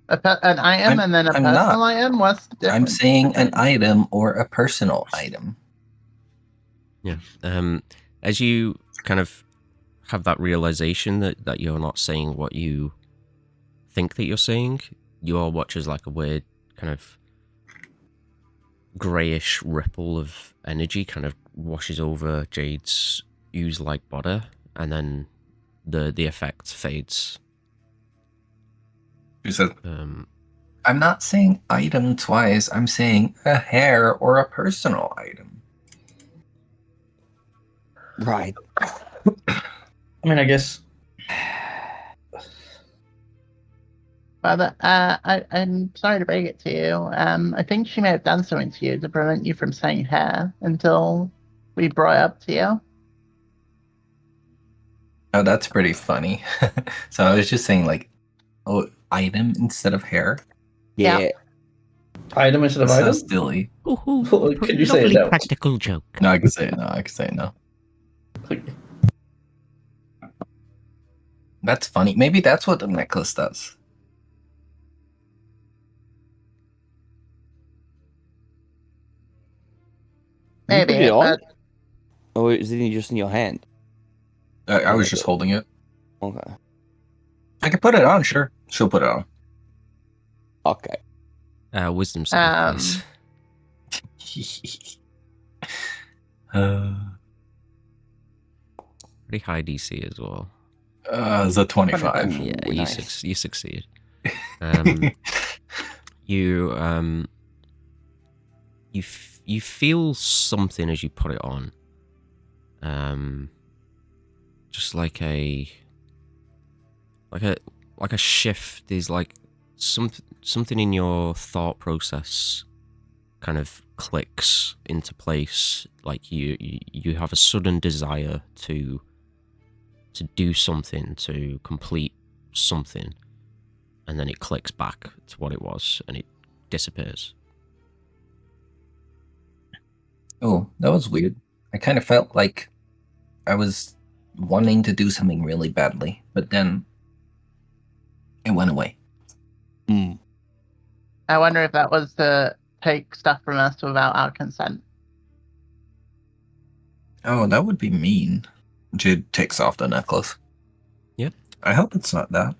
An item and then a I'm personal not. item? What's the difference? I'm saying an item or a personal item. Yeah. As you kind of have that realization that you're not saying what you think that you're saying, you all watch as like a weird kind of greyish ripple of energy kind of washes over Jade's ooze-like body, and then the effect fades. She said, I'm not saying item twice. I'm saying a hair or a personal item. Right. I mean, I guess. But I'm sorry to break it to you. I think she may have done something to you to prevent you from saying hair until we brought it up to you. Oh, that's pretty funny. So I was just saying, like, item instead of hair. Yeah. Item instead of So item? silly. Oh, Can you say it Lovely now? practical joke. No, I can say it now. I can say it now. That's funny. Maybe that's what the necklace does. You put maybe, it on? but Or is it just in your hand? I was just holding it. Okay. I can put it on, sure. She'll put it on. Okay. Wisdom save, please. Pretty high DC as well. It's a 25. Yeah, Ooh, you nice. you succeed. You you feel something as you put it on. Just like a shift. There's like something in your thought process kind of clicks into place. Like you have a sudden desire to do something, to complete something, and then it clicks back to what it was and it disappears. Oh, that was weird. I kind of felt like I was wanting to do something really badly, but then it went away. I wonder if that was to take stuff from us without our consent. Oh, that would be mean. Jid takes off the necklace. Yep. I hope it's not that.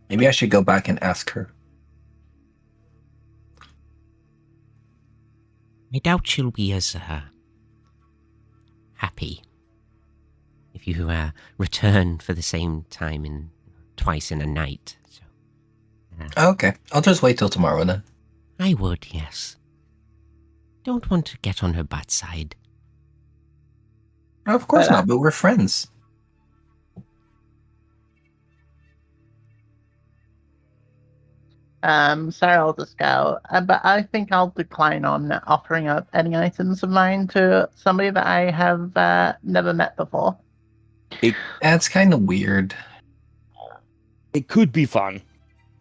Maybe I should go back and ask her. I doubt she'll be as happy if you return for the same time twice in a night. So, Okay, I'll just wait till tomorrow then. I would, yes. Don't want to get on her bad side. Of course not, but we're friends. Sorry, I'll just go. But I think I'll decline on offering up any items of mine to somebody that I have never met before. That's kind of weird. It could be fun.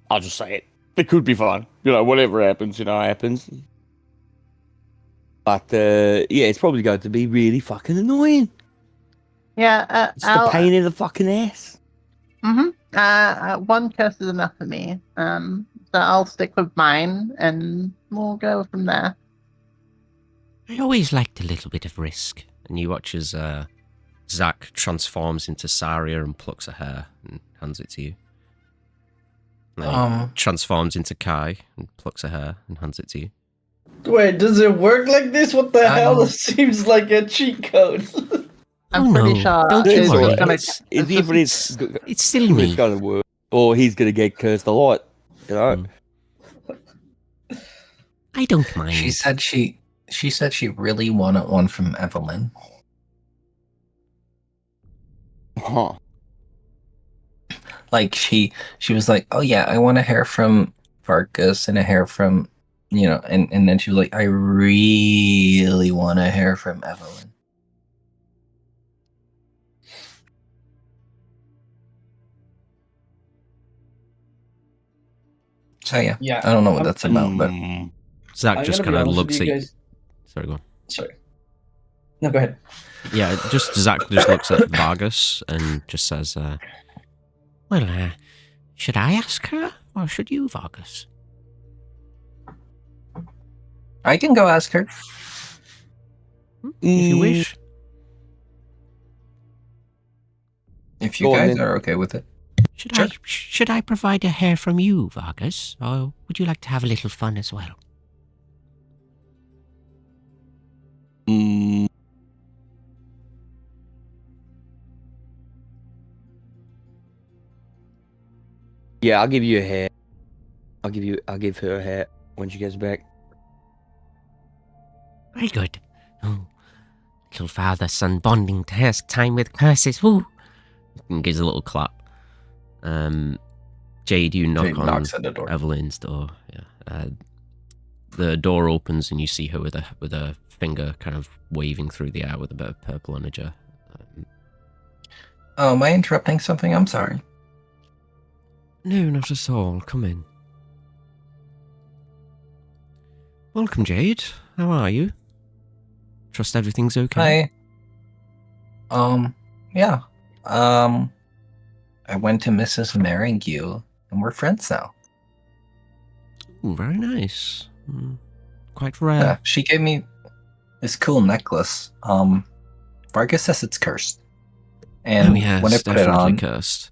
I'll just say it. It could be fun. Whatever happens, happens. But, yeah, it's probably going to be really fucking annoying. Yeah, It's the pain in the fucking ass. One curse is enough for me. So I'll stick with mine, and we'll go from there. I always liked a little bit of risk. And you watch as Zach transforms into Saria and plucks her hair and hands it to you. And he transforms into Kai and plucks her hair and hands it to you. Wait, does it work like this? What the hell? This seems like a cheat code. I'm pretty sure. Don't you worry. It's still me. It's going to work. Or he's going to get cursed a lot. I don't mind. She said she really wanted one from Evelyn. Huh. Like she was like, oh yeah, I want a hair from Farkas and a hair from, and then she was like, I really want a hair from Evelyn. So yeah, Yeah, I don't know what that's about, but Zach I'm just gonna be kind of honest with looks you at you. guys. Sorry, go on. Sorry. No, go ahead. Yeah, just Zach just looks at Vargas and just says, Well, should I ask her, or should you, Vargas? I can go ask her. if you wish. If you Go on, guys then. are okay with it. Should Sure. I provide a hair from you, Vargas, or would you like to have a little fun as well? Yeah, I'll give you a hair. I'll give her a hair when she gets back. Very good. Oh, little father-son bonding time with curses. Ooh. And gives a little clap. Jade, you knock Jade on knocks at the door. Evelyn's door. Yeah. The door opens and you see her with a finger kind of waving through the air with a bit of purple energy. Oh, am I interrupting something? I'm sorry. No, not at all. Come in. Welcome, Jade. How are you? Trust everything's okay? Hi. Yeah. I went to Mrs. Meringue, and we're friends now. Ooh, very nice. Quite rare. Yeah, she gave me this cool necklace. Vargas says it's cursed. And Oh, yeah, when I it's put it definitely on, cursed.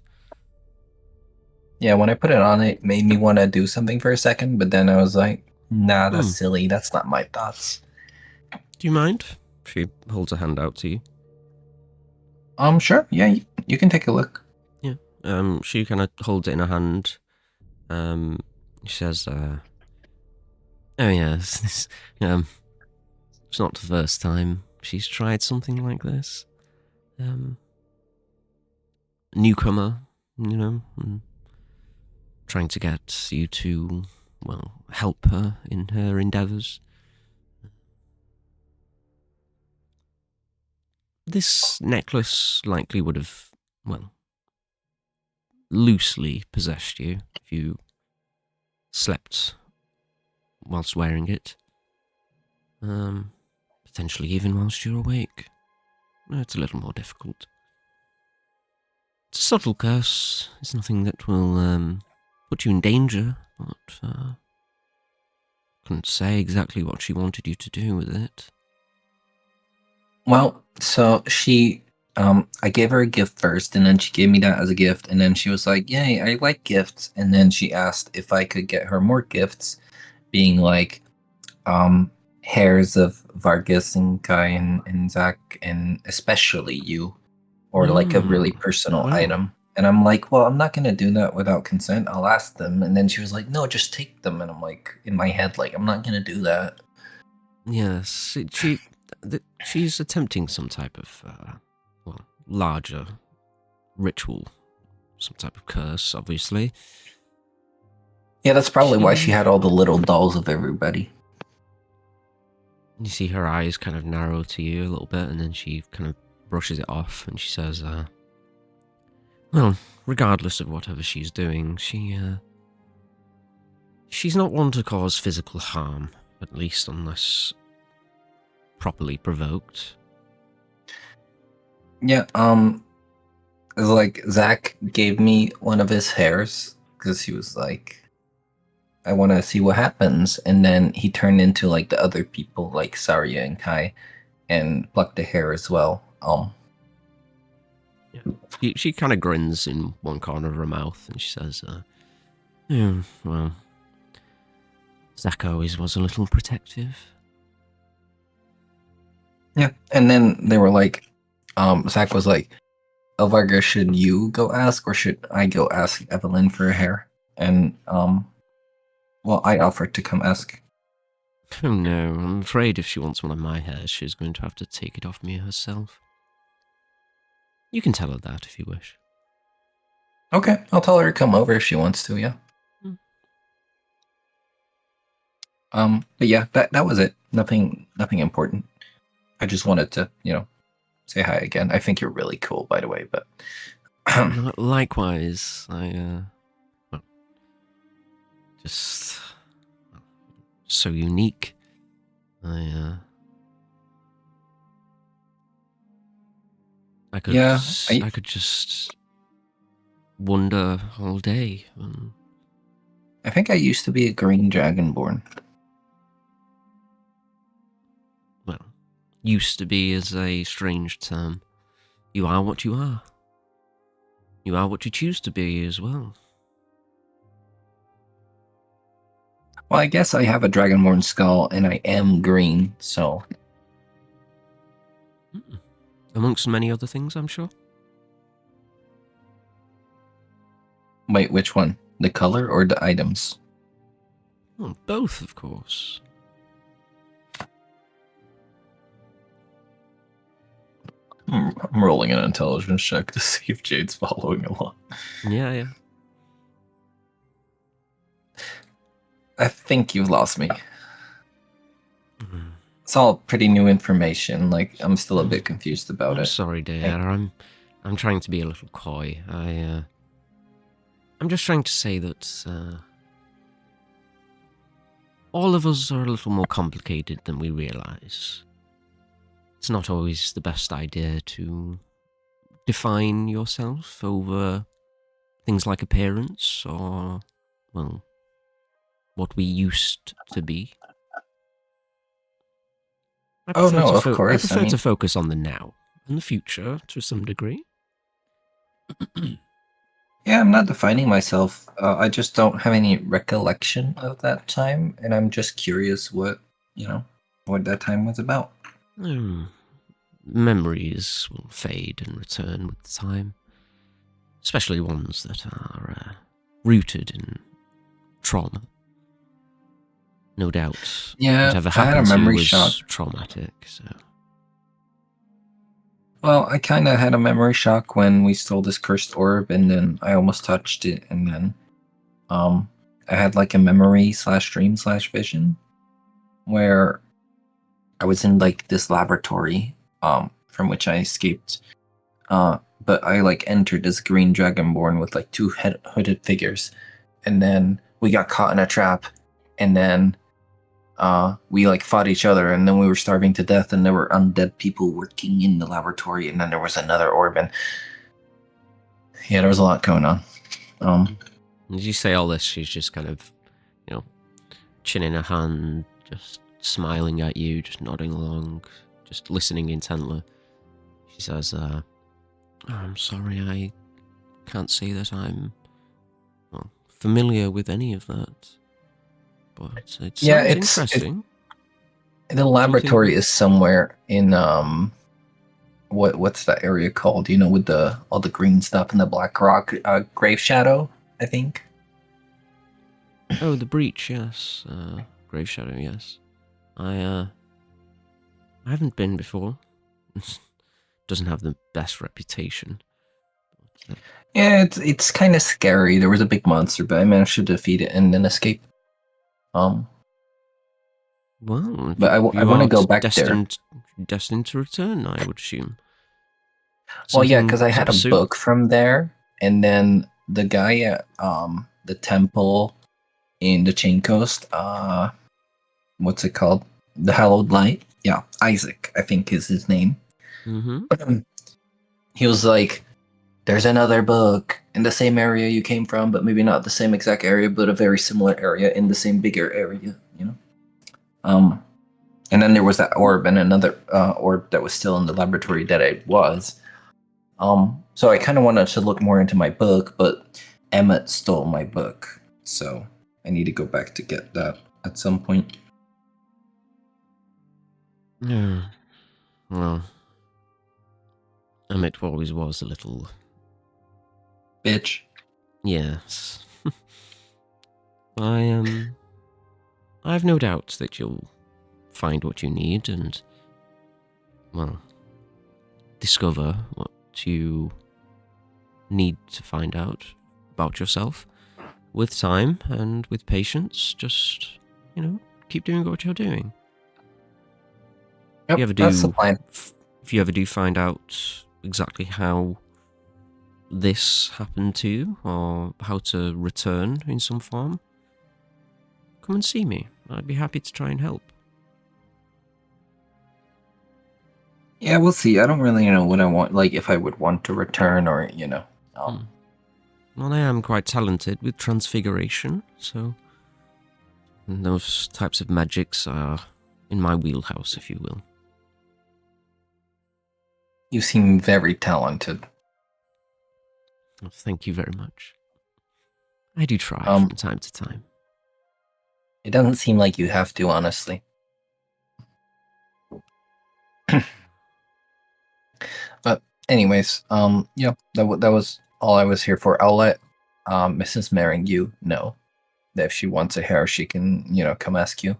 yeah, when I put it on, it made me want to do something for a second, but then I was like, nah, that's silly. That's not my thoughts. Do you mind? She holds a hand out to you. Sure. Yeah, you can take a look. Yeah. She kind of holds it in her hand. She says, "Oh yes, it's not the first time she's tried something like this. Newcomer, and trying to get you to, well, help her in her endeavors. This necklace likely would have, well, loosely possessed you if you slept whilst wearing it. Potentially even whilst you're awake. It's a little more difficult. It's a subtle curse. It's nothing that will put you in danger, but couldn't say exactly what she wanted you to do with it. Well, so she, I gave her a gift first, and then she gave me that as a gift, and then she was like, yay, I like gifts, and then she asked if I could get her more gifts, being like, hairs of Vargas and Kai and Zach, and especially you, or like a really personal item. And I'm like, well, I'm not going to do that without consent. I'll ask them. And then she was like, no, just take them. And I'm like, in my head, like, I'm not going to do that. Yes, she's attempting some type of, larger ritual, some type of curse, obviously. Yeah, that's probably why she had all the little dolls of everybody. You see her eyes kind of narrow to you a little bit, and then she kind of brushes it off, and she says, well, regardless of whatever she's doing, she's not one to cause physical harm, at least unless properly provoked. Yeah, like Zach gave me one of his hairs because he was like, I want to see what happens. And then he turned into like the other people, like Saria and Kai, and plucked the hair as well. Yeah. She kind of grins in one corner of her mouth, and she says, yeah, well, Zach always was a little protective. Yeah, and then they were like, Zach was like, Vargas, should you go ask, or should I go ask Evelyn for her hair? And, well, I offered to come ask. Oh no, I'm afraid if she wants one of my hairs, she's going to have to take it off me herself. You can tell her that if you wish. Okay, I'll tell her to come over if she wants to, yeah. But yeah, that was it. Nothing important. I just wanted to, say hi again. I think you're really cool, by the way, but... Likewise, just so unique. I could just wonder all day. I think I used to be a green dragonborn. Well, used to be is a strange term. You are what you are. You are what you choose to be as well. Well, I guess I have a dragonborn skull, and I am green, so... Amongst many other things, I'm sure. Wait, which one? The color or the items? Well, both, of course. I'm rolling an intelligence check to see if Jade's following along. Yeah. I think you've lost me. Mm-hmm. It's all pretty new information. Like, I'm still a bit confused about it. I'm sorry, dear. I'm trying to be a little coy. I'm just trying to say that all of us are a little more complicated than we realize. It's not always the best idea to define yourself over things like appearance or, well, what we used to be. Of course. I prefer to focus on the now and the future to some degree. Yeah, I'm not defining myself. I just don't have any recollection of that time, and I'm just curious what that time was about. Memories will fade and return with time, especially ones that are rooted in trauma. No doubt, whatever happened to you was traumatic. So, well, I kind of had a memory shock when we stole this cursed orb, and then I almost touched it, and then, I had like a memory /dream/vision, where I was in like this laboratory, from which I escaped, but I like entered this green dragonborn with like two hooded figures, and then we got caught in a trap, and then we like fought each other, and then we were starving to death, and there were undead people working in the laboratory, and then there was another orb, and yeah, there was a lot going on. As you say all this, she's just kind of, chin in her hand, just smiling at you, just nodding along, just listening intently. She says, I'm sorry, I can't say that I'm familiar with any of that. But it's interesting. The laboratory is somewhere in what's that area called? With all the green stuff and the black rock, Grave Shadow, I think. Oh, the breach, yes. Grave Shadow, yes. I haven't been before. Doesn't have the best reputation. Yeah, it's kind of scary. There was a big monster, but I managed to defeat it and then escape. Well, but I want to go back there. Destined to return, I would assume. Well, yeah, because I had a book from there, and then the guy at the temple in the Chain Coast, what's it called? The Hallowed Light. Yeah, Isaac, I think is his name. Mm-hmm. He was like, there's another book in the same area you came from, but maybe not the same exact area, but a very similar area in the same bigger area, And then there was that orb and another orb that was still in the laboratory that I was. So I kind of wanted to look more into my book, but Emmett stole my book. So I need to go back to get that at some point. Yeah. Well, Emmett always was a little... bitch. Yes. I've no doubt that you'll find what you need and, well, discover what you need to find out about yourself with time and with patience. Just, keep doing what you're doing. Yep, that's the plan. If you ever do find out exactly how this happened to you, or how to return in some form, come and see me. I'd be happy to try and help. Yeah, we'll see. I don't really know what I want, like if I would want to return or, Well, I am quite talented with transfiguration, so those types of magics are in my wheelhouse, if you will. You seem very talented. Well, thank you very much. I do try from time to time. It doesn't seem like you have to, honestly. But anyways, yeah, that was all I was here for. I'll let Mrs. Meringue know that if she wants a hair, she can, come ask you.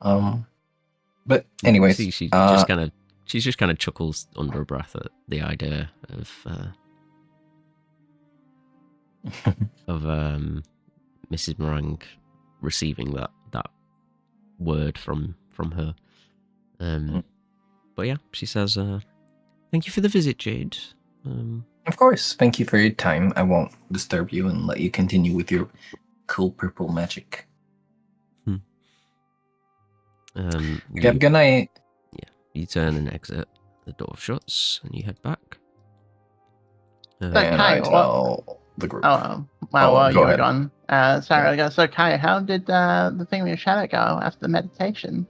But anyways, she just kind of chuckles under her breath at the idea of Mrs. Meringue receiving that word from her. But yeah, she says, "Thank you for the visit, Jade." Of course, thank you for your time. I won't disturb you and let you continue with your cool purple magic. Have a good night. Yeah, you turn and exit. The door shuts, and you head back. And I tell the group. Oh, well, you were ahead. gone. Sorry, yeah. So Kai, how did the thing with your shadow go after the meditation?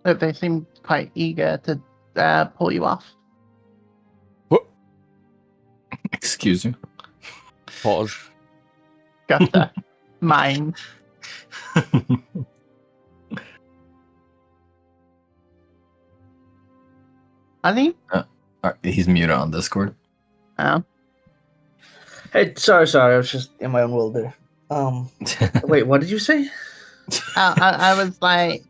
They seemed quite eager to pull you off. What? Excuse me. Pause. Gotcha. Mine. I think he's muted on Discord. Oh. Hey, sorry, I was just in my own world there. Wait, what did you say? I was like,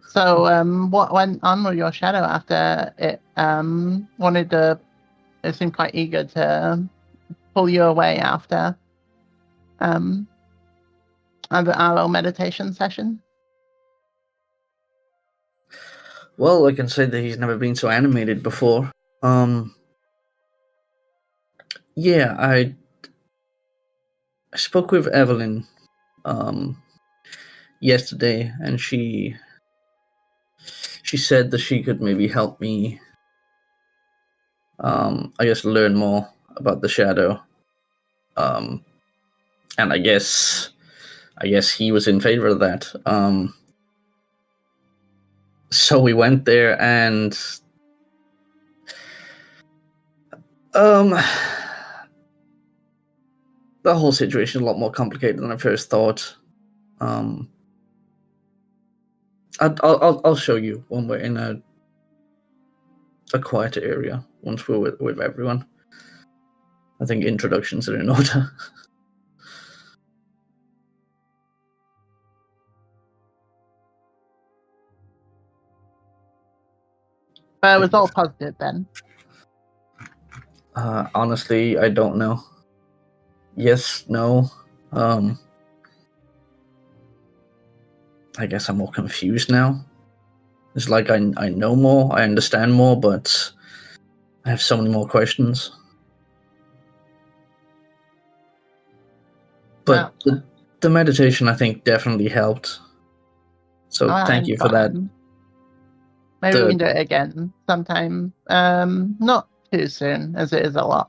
so what went on with your shadow after it it seemed quite eager to pull you away after our little meditation session? Well, I can say that he's never been so animated before. Yeah, I spoke with Evelyn yesterday, and she said that she could maybe help me I guess learn more about the shadow. And I guess he was in favor of that. So we went there, and the whole situation is a lot more complicated than I first thought. I'll show you when we're in a quieter area, once we're with everyone. I think introductions are in order. But it was all positive then. Honestly, I don't know. Yes, no. I guess I'm more confused now. It's like I know more, I understand more, but I have so many more questions. But the meditation, I think, definitely helped. So thank you for that. Maybe we can do it again sometime. Not too soon, as it is a lot,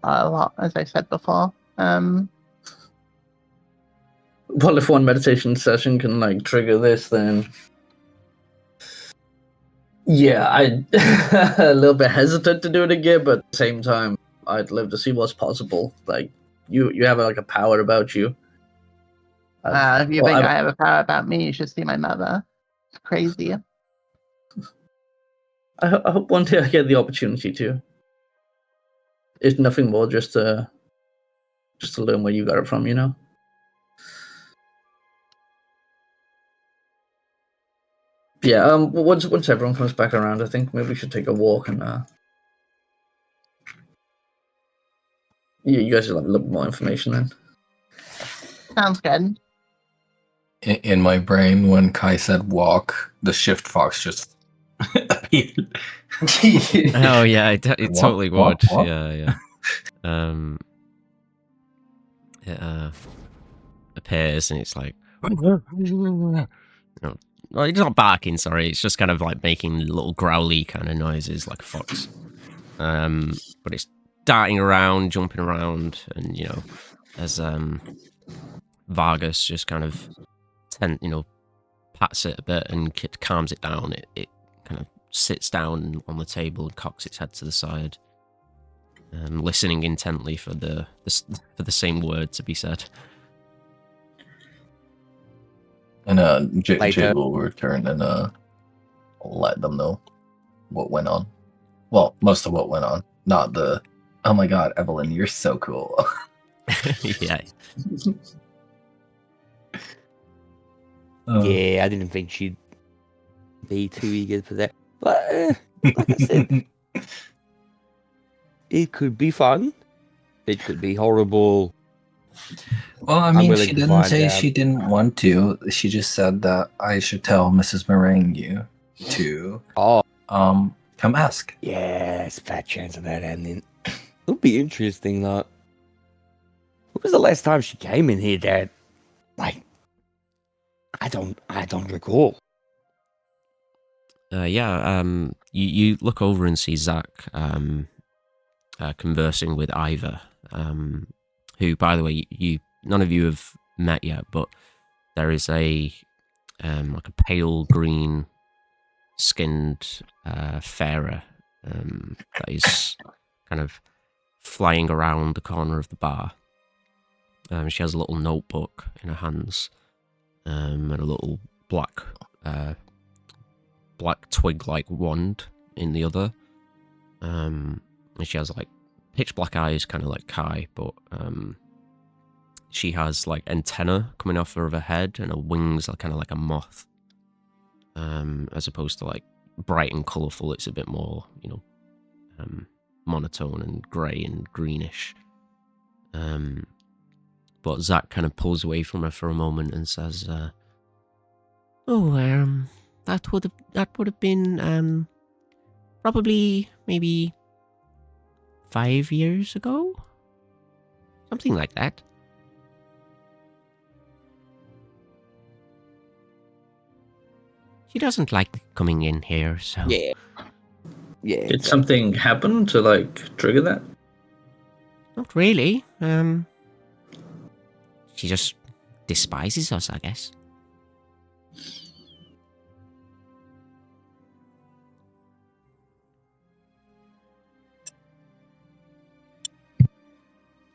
as I said before. Well, if one meditation session can trigger this, then yeah, I'm a little bit hesitant to do it again, but at the same time, I'd love to see what's possible. Like you have a power about you. If you think I have a power about me, you should see my mother. It's crazy. I hope one day I get the opportunity to. It's nothing more, just to learn where you got it from, Yeah. Once everyone comes back around, I think maybe we should take a walk and you guys will have a little bit more information then. Sounds good. In my brain, when Kai said walk, the shift fox just appeared. Oh yeah, it totally would. Walk. Yeah. it appears, and it's like, no, well, it's not barking. Sorry, it's just kind of like making little growly kind of noises like a fox. But it's darting around, jumping around, and as Vargas just kind of pats it a bit and calms it down. It kind of sits down on the table and cocks its head to the side, listening intently for the same word to be said. And Jade will return and let them know what went on. Well, most of what went on, not the, oh my god, Evelyn, you're so cool. Yeah. Yeah, I didn't think she'd be too eager for that. But like I said, it could be fun. It could be horrible. Well, I mean, she didn't say she didn't want to. She just said that I should tell Mrs. Meringue to come ask. Yeah, it's a fat chance of that ending. It'll be interesting, though. When was the last time she came in here, Dad? Like, I don't recall. You look over and see Zach conversing with Ivor, who, by the way, none of you have met yet, but there is a like a pale green skinned fairer that is kind of flying around the corner of the bar. She has a little notebook in her hands, and a little black twig-like wand in the other. And she has like pitch black eyes, kind of like Kai, but she has like antenna coming off of her head, and her wings are kind of like a moth. As opposed to like bright and colourful, it's a bit more, monotone and grey and greenish. But Zach kind of pulls away from her for a moment and says, that would have been probably maybe 5 years ago, something like that. She doesn't like coming in here, so yeah. Did something happen to like trigger that? Not really. She just despises us, I guess.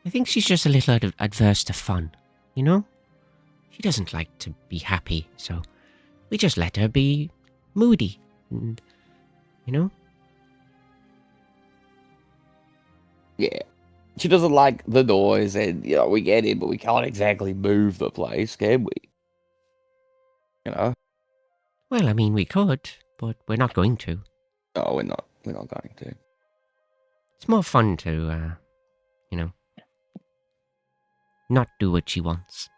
I think she's just a little adverse to fun, you know? She doesn't like to be happy, so we just let her be moody, and, you know? Yeah. She doesn't like the noise, and, we get it, but we can't exactly move the place, can we? Well, I mean, we could, but we're not going to. No, we're not. We're not going to. It's more fun to, not do what she wants.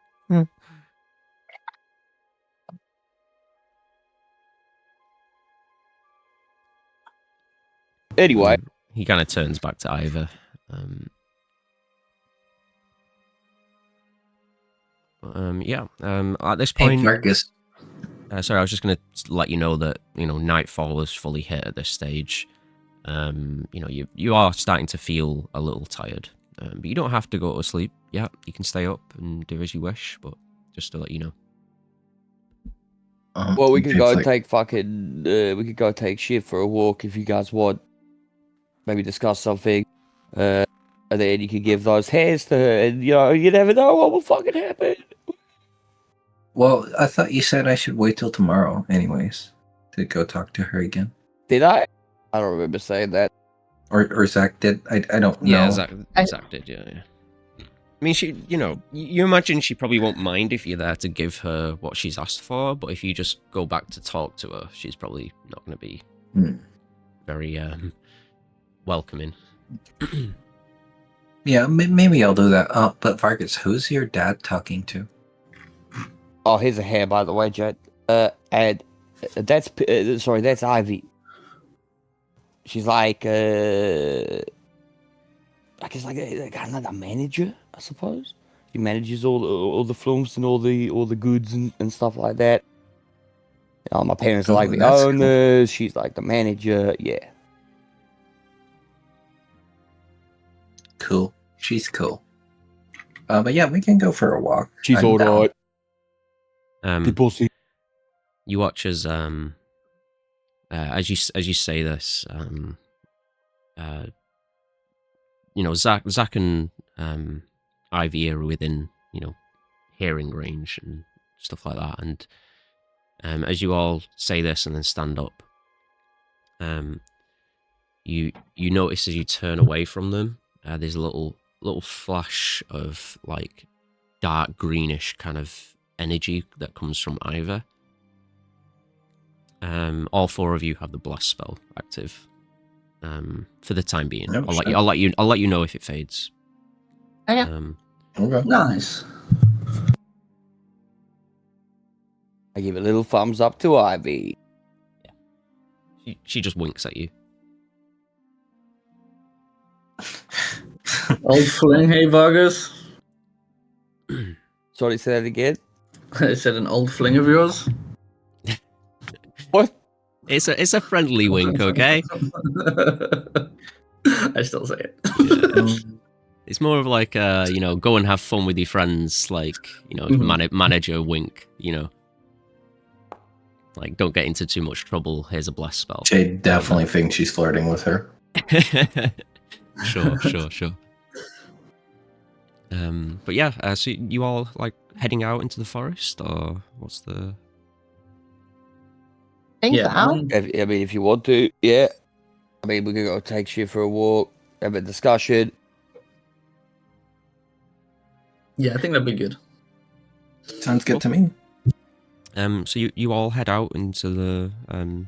Anyway. He kind of turns back to Ivor. At this point... Hey, Marcus. Sorry, I was just going to let you know that, nightfall is fully hit at this stage. You are starting to feel a little tired. But you don't have to go to sleep. Yeah, you can stay up and do as you wish, but just to let you know. Well, we could go take we could go take shit for a walk if you guys want. Maybe discuss something. And then you could give those hairs to her, and, you never know what will fucking happen. Well, I thought you said I should wait till tomorrow, anyways, to go talk to her again. Did I? I don't remember saying that. Or Zach did. I don't know. Yeah, Zach did. Yeah. I mean, she, you imagine she probably won't mind if you're there to give her what she's asked for, but if you just go back to talk to her, she's probably not going to be very welcoming. Yeah, maybe I'll do that. But Vargas, who's your dad talking to? Oh, here's a hair, by the way, Jet. And that's Ivy. She's like, I guess like another manager, I suppose. She manages all the films and all the goods and stuff like that. My parents are like the owners. She's like the manager. Yeah. Cool. She's cool. But yeah, we can go for a walk. She's all right. You watch as you say this, Zach and Ivy are within hearing range and stuff like that, and as you all say this and then stand up, you notice as you turn away from them, there's a little flash of like dark greenish kind of energy that comes from Ivy. All four of you have the blast spell active. For the time being, No, I'll let you know if it fades. Okay. Okay. Nice. I give a little thumbs up to Ivy. She just winks at you. Old fling, hey Vargas. Sorry, say that again. I said an old fling of yours. What? It's a friendly wink, okay? I still say it. Yeah. It's more of like go and have fun with your friends, like manager wink, like don't get into too much trouble. Here's a blast spell. Jade definitely thinks she's flirting with her. Sure. But yeah, so you all like heading out into the forest, or what's the? Think Yeah, so. I mean, if you want to, yeah. I mean, we could go take you for a walk, have a discussion. Yeah, I think that'd be good. Sounds good to me. So you all head out into the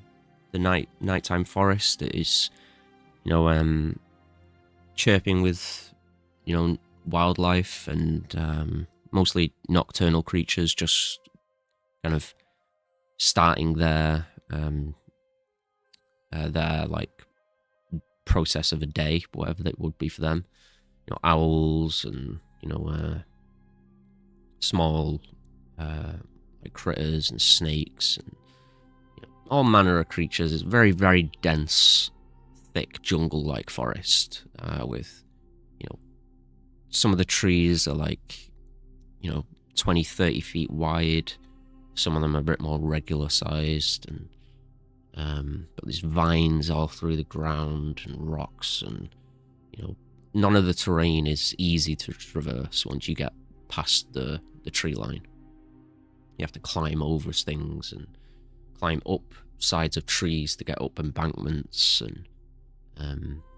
nighttime forest. It is, chirping with, wildlife and mostly nocturnal creatures, just kind of starting their like process of a day, whatever that would be for them. Owls and small like critters and snakes and all manner of creatures. It's very, very dense, thick jungle-like forest with some of the trees are like 20, 30 feet wide. Some of them are a bit more regular sized, and but there's vines all through the ground and rocks, and none of the terrain is easy to traverse once you get past the tree line. You have to climb over things and climb up sides of trees to get up embankments, and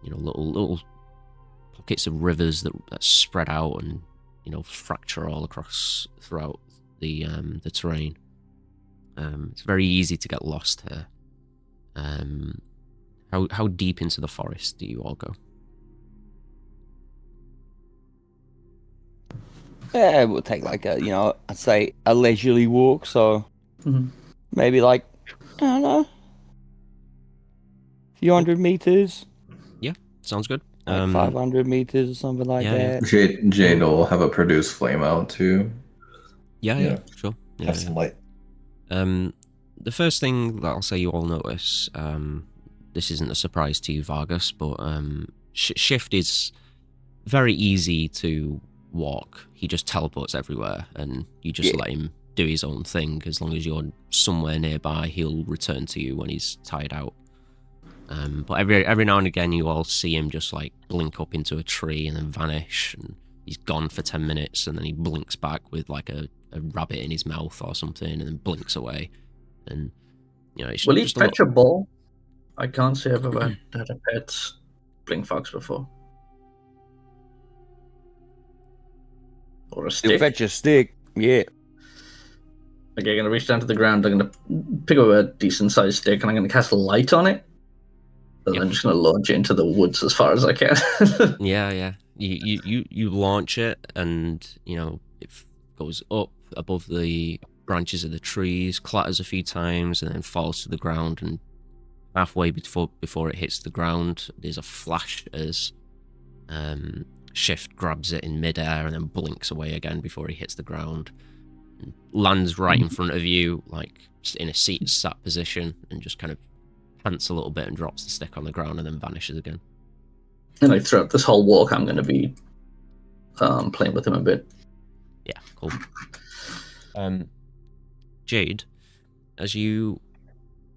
little pockets of rivers that spread out and fracture all throughout the terrain. It's very easy to get lost here. How deep into the forest do you all go? Yeah, we'll take like I'd say a leisurely walk. So maybe like, I don't know, a few hundred meters. Yeah, sounds good. Like 500 meters or something like that. Jade will have a produce flame out too. Yeah, sure. Have some light. The first thing that I'll say you all notice, this isn't a surprise to you, Vargas, but Shift is very easy to walk. He just teleports everywhere, and you just let him do his own thing. As long as you're somewhere nearby, he'll return to you when he's tired out. But every now and again, you all see him just like blink up into a tree and then vanish, and he's gone for 10 minutes, and then he blinks back with like a rabbit in his mouth or something, and then blinks away. And it's Will he just fetch a ball? I can't say I've ever had a pet blink fox before. Or a stick. He'll fetch a stick, yeah. Okay, I'm gonna reach down to the ground. I'm gonna pick up a decent sized stick, and I'm gonna cast a light on it. And I'm just gonna launch it into the woods as far as I can. Yeah. You launch it, and it goes up above the branches of the trees, clatters a few times, and then falls to the ground. And halfway before it hits the ground, there's a flash as Shift grabs it in midair and then blinks away again before he hits the ground. And lands right in front of you, like in a sat position, and just kind of pants a little bit and drops the stick on the ground and then vanishes again. And like throughout this whole walk, I'm going to be playing with him a bit. Yeah, cool. Jade, as you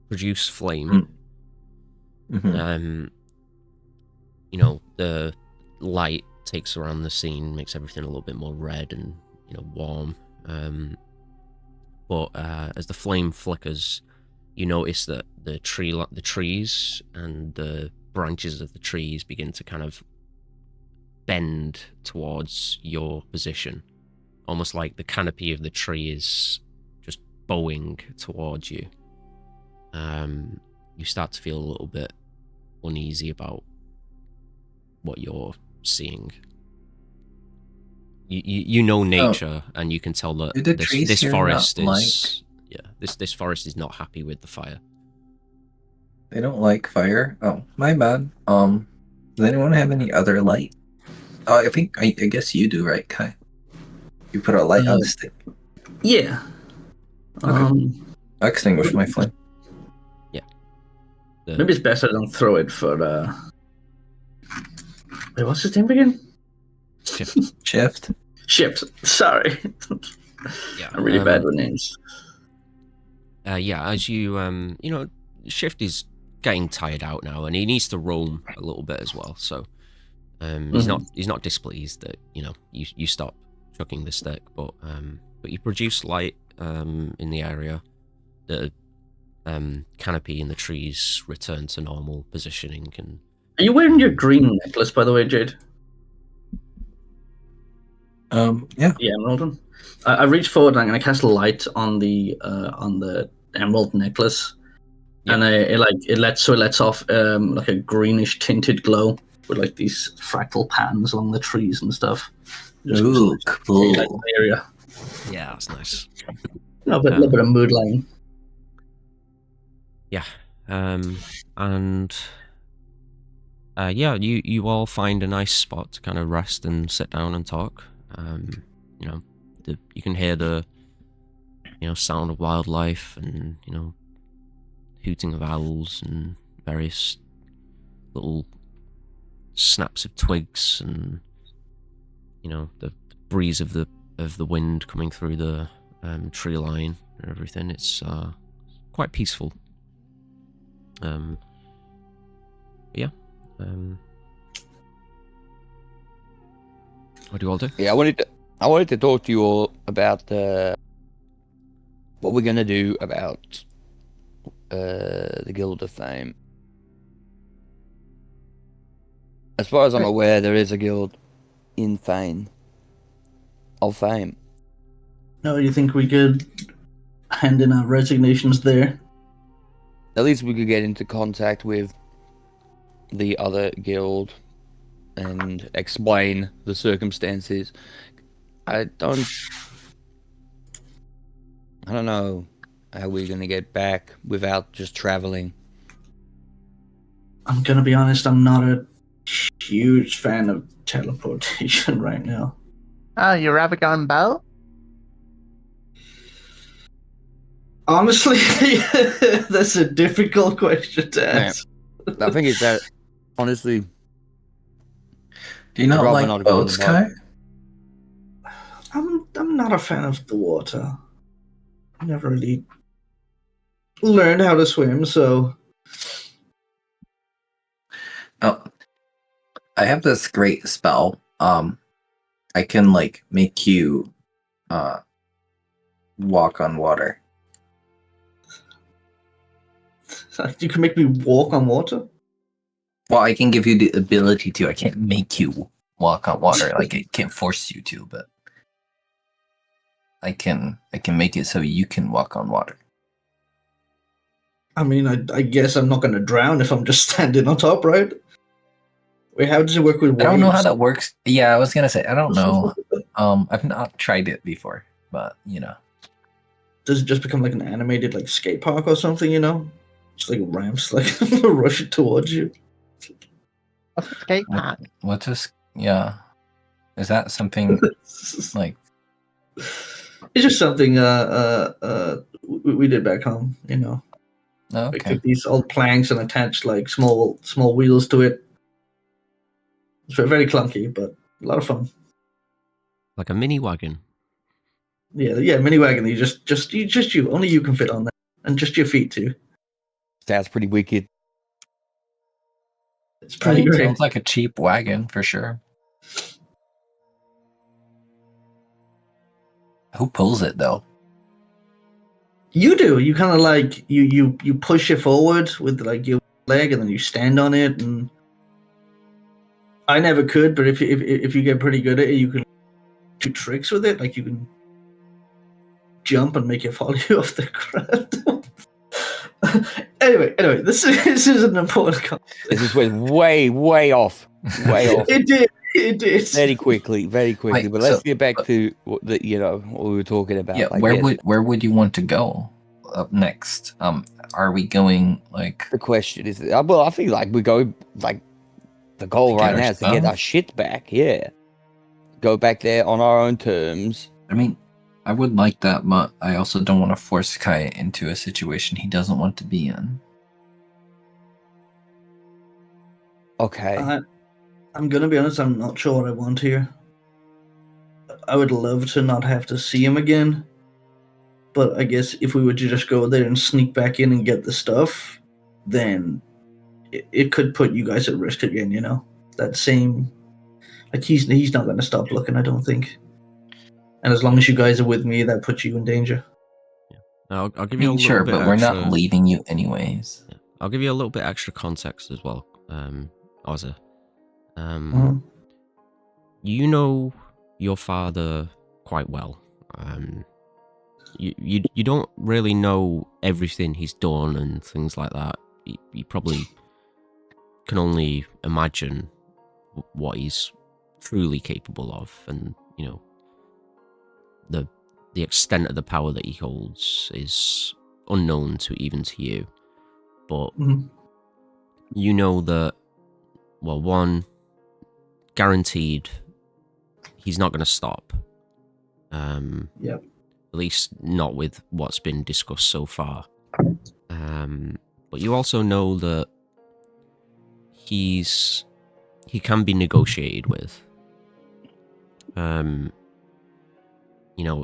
produce flame, you know, the light takes around the scene, makes everything a little bit more red and, you know, warm. But as the flame flickers, you notice that the trees and the branches of the trees begin to kind of bend towards your position, almost like the canopy of the tree is just bowing towards you. You start to feel a little bit uneasy about what you're seeing. You know nature, and you can tell that this forest is this forest is not happy with the fire. They don't like fire. Oh, my bad. Does anyone have any other light? Oh, I guess you do, right, Kai? You put a light on the stick. Yeah. Okay. I extinguish my flame. Yeah. Maybe it's better I don't throw it for Wait, what's his name again? Shift. Sorry. Yeah. I'm really bad with names. Yeah, as you you know, Shift is getting tired out now, and he needs to roam a little bit as well. So he's not displeased that, you know, you stop chucking the stick, but you produce light in the area. The canopy in the trees return to normal positioning. And are you wearing your green necklace, by the way, Jade? Yeah. Yeah, emerald. I reach forward and I'm gonna cast light on the emerald necklace, and it lets off like a greenish tinted glow with like these fractal patterns along the trees and stuff. Ooh, cool. Area. yeah, that's nice. A little bit of mood lighting. Yeah, and yeah, you all find a nice spot to kind of rest and sit down and talk. You know, you can hear the, you know, sound of wildlife and, you know, hooting of owls and various little snaps of twigs and, you know, the breeze of the wind coming through the tree line and everything. It's quite peaceful. Yeah. What do you all do? Yeah, I wanted to talk to you all about what we're gonna do about the Guild of Fame. As far as I'm aware, there is a guild in Fame. Of Fame. No, you think we could hand in our resignations there? At least we could get into contact with the other guild and explain the circumstances. I don't know how we're gonna get back without just traveling. I'm gonna be honest, I'm not a huge fan of teleportation right now. Oh, you rather go on boat? Honestly, that's a difficult question to answer. I think it's that, honestly. Do you not like boats, Kai? I'm not a fan of the water. I never really learned how to swim, so. Oh, I have this great spell. I can like make you walk on water. You can make me walk on water? Well, I can give you the ability to. I can't make you walk on water. Like I can't force you to, but I can make it so you can walk on water. I mean, I guess I'm not going to drown if I'm just standing on top, right? Wait, how does it work with waves? I don't know how that works. Yeah, I was gonna say I don't know. I've not tried it before, but you know. Does it just become like an animated like skate park or something? You know, just like ramps, like rush it towards you. What's a skate park? What's this? Yeah. Is that something like? It's just something we did back home. Oh, We okay. took these old planks and attached like small wheels to it. It's very clunky, but a lot of fun. Like a mini wagon. Yeah, mini wagon. You only you can fit on that, and just your feet too. Sounds pretty wicked. It's pretty great. Sounds like a cheap wagon for sure. Who pulls it though? You do. You kind of like you push it forward with like your leg, and then you stand on it. And I never could, but if you get pretty good at it, you can do tricks with it. Like you can jump and make it follow you off the ground. Anyway, this is an important concept. This went way off. Way off. It did. Very quickly. Wait, But let's get back to what we were talking about. Yeah, where would you want to go up next? Are we going like? The question is, well, I feel like we go like the goal right now is to get our shit back. Yeah, go back there on our own terms. I mean, I would like that, but I also don't want to force Kai into a situation he doesn't want to be in. Okay. I'm gonna be honest, I'm not sure what I want here. I would love to not have to see him again, but I guess if we were to just go there and sneak back in and get the stuff, then it could put you guys at risk again, That same... Like, he's not gonna stop looking, I don't think. And as long as you guys are with me, that puts you in danger. Yeah. I'll give you a little sure, bit but extra... we're not leaving you anyways. Yeah. I'll give you a little bit extra context as well, Ozza. You know your father quite well. You don't really know everything he's done and things like that. You probably can only imagine what he's truly capable of, and the extent of the power that he holds is unknown to you. But you know that, well, one, guaranteed he's not going to stop. Yep. At least not with what's been discussed so far. But you also know that he can be negotiated with.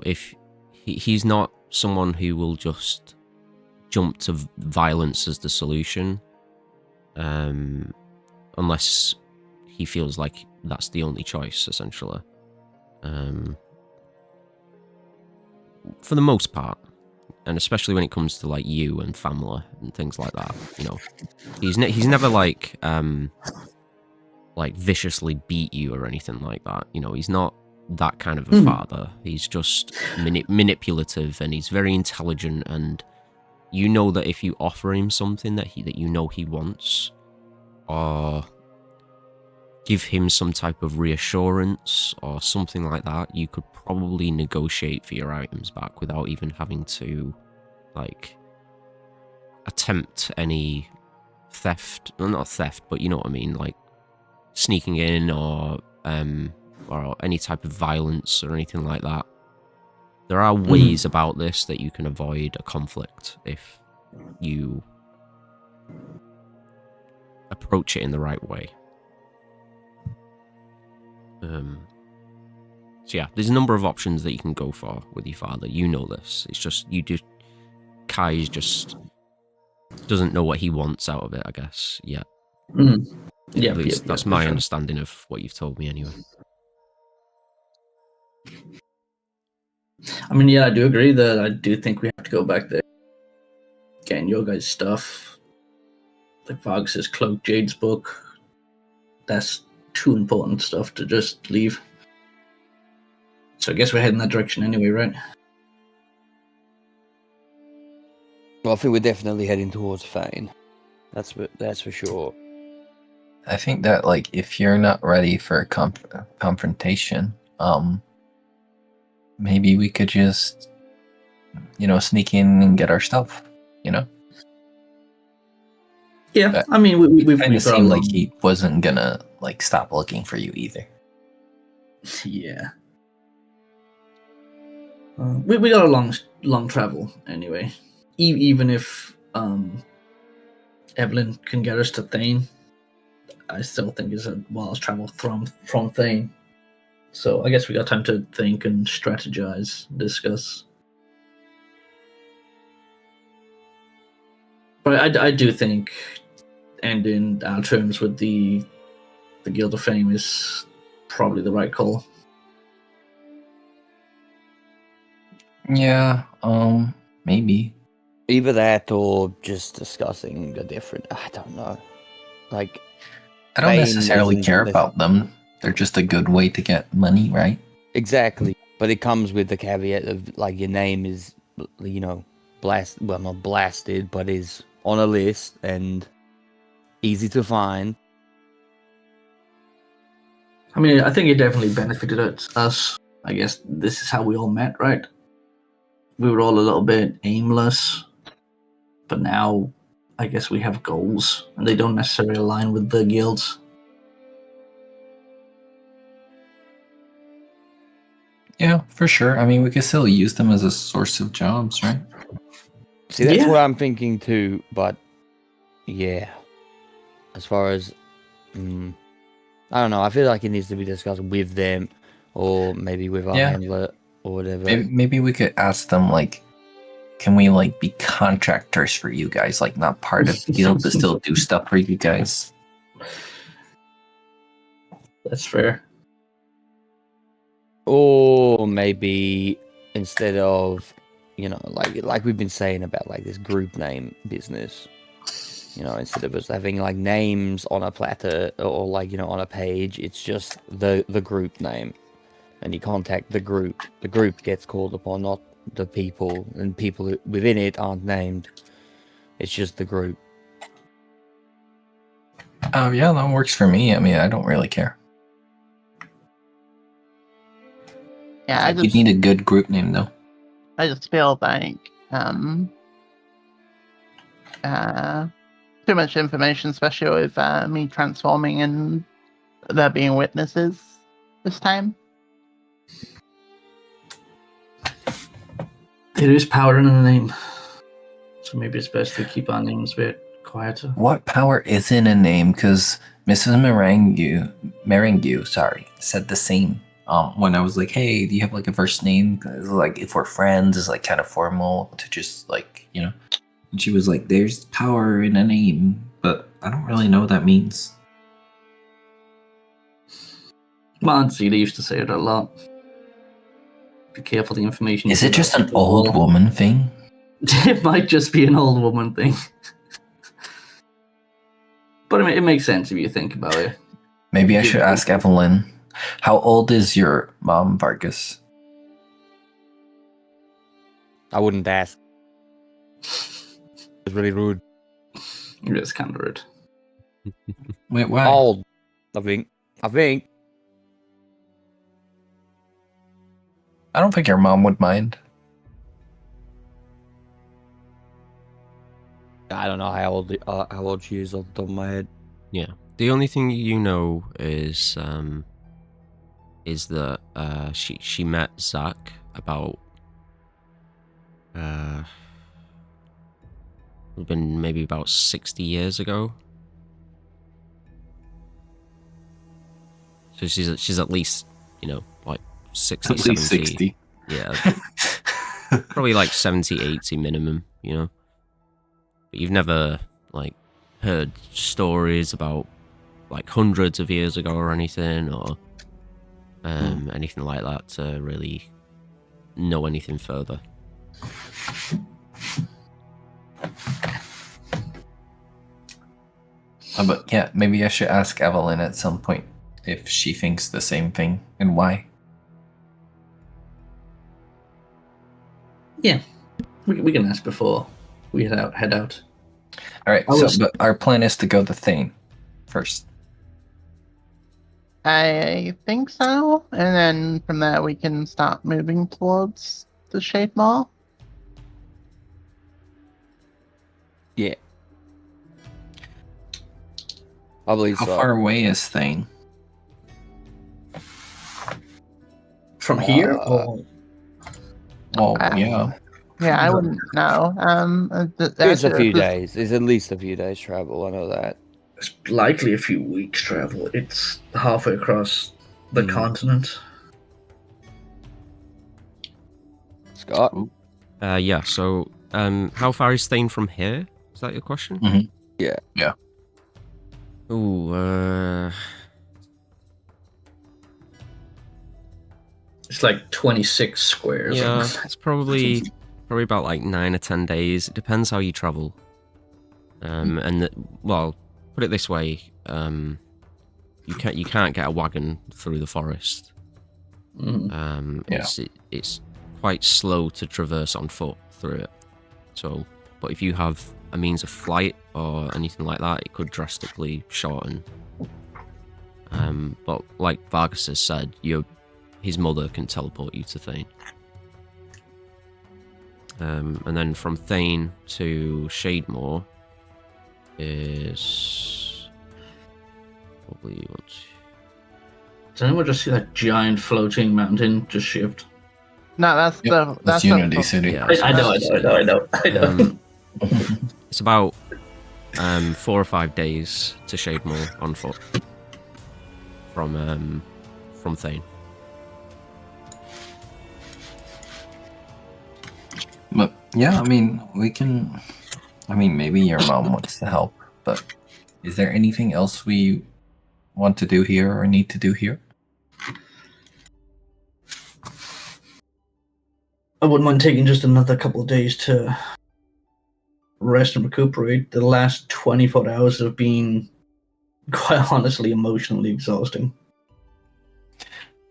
If he's not someone who will just jump to violence as the solution, unless he feels like that's the only choice, essentially. For the most part, and especially when it comes to like you and family and things like that, he's never like viciously beat you or anything like that. He's not that kind of a father. He's just manipulative, and he's very intelligent, and you know that if you offer him something that he wants, or give him some type of reassurance or something like that, you could probably negotiate for your items back without even having to attempt any theft. Well, not theft, but you know what I mean, like sneaking in or any type of violence or anything like that. There are ways about this that you can avoid a conflict if you approach it in the right way. So yeah, there's a number of options that you can go for with your father. You know this. It's just Kai just doesn't know what he wants out of it, I guess. Yeah. Yeah, at least that's my understanding of what you've told me anyway. I mean, yeah, I do agree that I do think we have to go back there, getting your guys' stuff, like Vargas's cloak, Jade's book. That's too important stuff to just leave. So I guess we're heading that direction anyway, right? Well, I think we're definitely heading towards Fane. That's for sure. I think that if you're not ready for a confrontation, maybe we could just, sneak in and get our stuff, Yeah, but I mean, we've kind of seemed like he wasn't gonna stop looking for you either. Yeah. We got a long travel anyway. Even if Evelyn can get us to Thane, I still think it's a while's travel from Thane. So I guess we got time to think and strategize, discuss. But I do think ending our terms with the Guild of Fame is probably the right call. Yeah, maybe. Either that or just discussing a different. I don't know. Like, I don't Fame necessarily isn't care nec- about them. They're just a good way to get money, right? exactly, but it comes with the caveat of like your name is, you know, not blasted, but is on a list and easy to find. I mean, I think it definitely benefited us. I guess this is how we all met, right? We were all a little bit aimless, but now I guess we have goals, and they don't necessarily align with the guilds. Yeah, for sure. I mean, we could still use them as a source of jobs, right? See, that's Yeah. what I'm thinking too. But yeah, as far as I don't know, I feel like it needs to be discussed with them, or maybe with our handler or whatever. Maybe we could ask them, like, can we, like, be contractors for you guys? Like, not part of the guild, but still do stuff for you guys. That's fair. Or maybe instead of, you know, like we've been saying about like this group name business, you know, instead of us having like names on a platter or like, you know, on a page, it's just the group name, and you contact the group. The group gets called upon, not the people, and people within it aren't named. It's just the group. Yeah, that works for me. I mean, I don't really care. Yeah, You need a good group name, though. I just feel like too much information, especially with me transforming and there being witnesses this time. There is power in the name, so maybe it's best to keep our names a bit quieter. What power is in a name? Because Mrs. Merengue, said the same. When I was like, hey, do you have like a first name? 'Cause, like, if we're friends, it's like kind of formal to just like, you know. And she was like, there's power in a name, but I don't really know what that means. Monty, they used to say it a lot. Be careful the information. Is it just an old woman thing? It might just be an old woman thing. But I mean, it makes sense if you think about it. Maybe I should ask Evelyn. How old is your mom, Vargas? I wouldn't ask. It's really rude. It's kind of rude. Wait, why? Old, I think. I don't think your mom would mind. I don't know how old she is off the top of my head. Yeah. The only thing you know is that she met Zach about been maybe about 60 years ago. So she's at least, you know, like 60, At least 70. 60. Yeah. Probably like 70, 80 minimum, you know. But you've never like heard stories about like hundreds of years ago or anything, or anything like that to really know anything further. But yeah, maybe I should ask Evelyn at some point if she thinks the same thing and why. Yeah, we can ask before we head out. All right, but our plan is to go to Thane first. I think so, and then from there we can start moving towards the Shade Mall. Yeah. I believe How so. far away is Thane? From here? Or... Well, yeah. Yeah, I wouldn't know. It's a few days. It's at least a few days travel. I know that. It's likely a few weeks travel. It's halfway across the continent. Scott? Yeah, so how far is Thane from here? Is that your question? Mm-hmm. Yeah. Ooh, It's like 26 squares. yeah, it's probably about like 9 or 10 days. It depends how you travel. Well, put it this way, you can't get a wagon through the forest. It's quite slow to traverse on foot through it. So, but if you have a means of flight or anything like that, it could drastically shorten. But like Vargas has said, his mother can teleport you to Thane. And then from Thane to Shademore is probably Does anyone just see that giant floating mountain just shift? No, that's Unity City. Yeah, I know. it's about 4 or 5 days to Shademore on foot from Thane. But yeah, I mean, we can. I mean, maybe your mom wants to help, but is there anything else we want to do here or need to do here? I wouldn't mind taking just another couple of days to rest and recuperate. The last 24 hours have been, quite honestly, emotionally exhausting.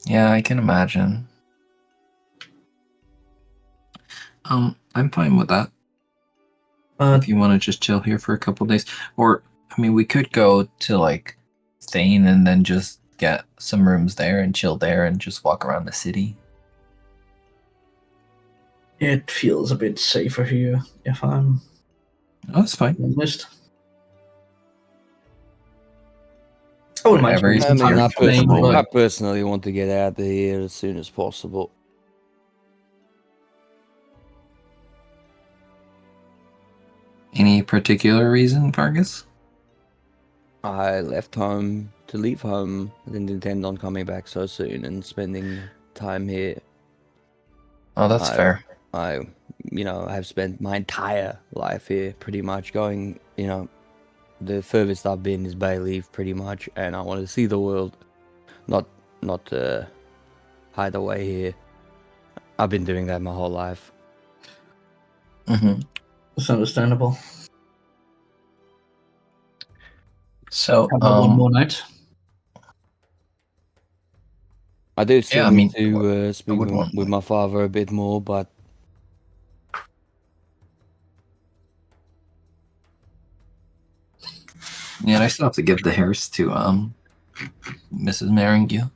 Yeah, I can imagine. I'm fine with that. If you want to just chill here for a couple days, or I mean, we could go to like Thane and then just get some rooms there and chill there and just walk around the city. It feels a bit safer here, if I'm that's fine. honest. I wouldn't mind Whatever. spending some time I in Thane, I but personally want to get out of here as soon as possible. Any particular reason, Vargas? I left home to leave home. I didn't intend on coming back so soon and spending time here. Oh, that's fair. I have spent my entire life here, pretty much going, the furthest I've been is Bayleaf, pretty much, and I want to see the world, not hide away here. I've been doing that my whole life. Mm-hmm. it's understandable. So, How about one more night? I do still Yeah, I need mean, to speak with my father a bit more, but yeah, I still have to give the hairs to Mrs. Maringue.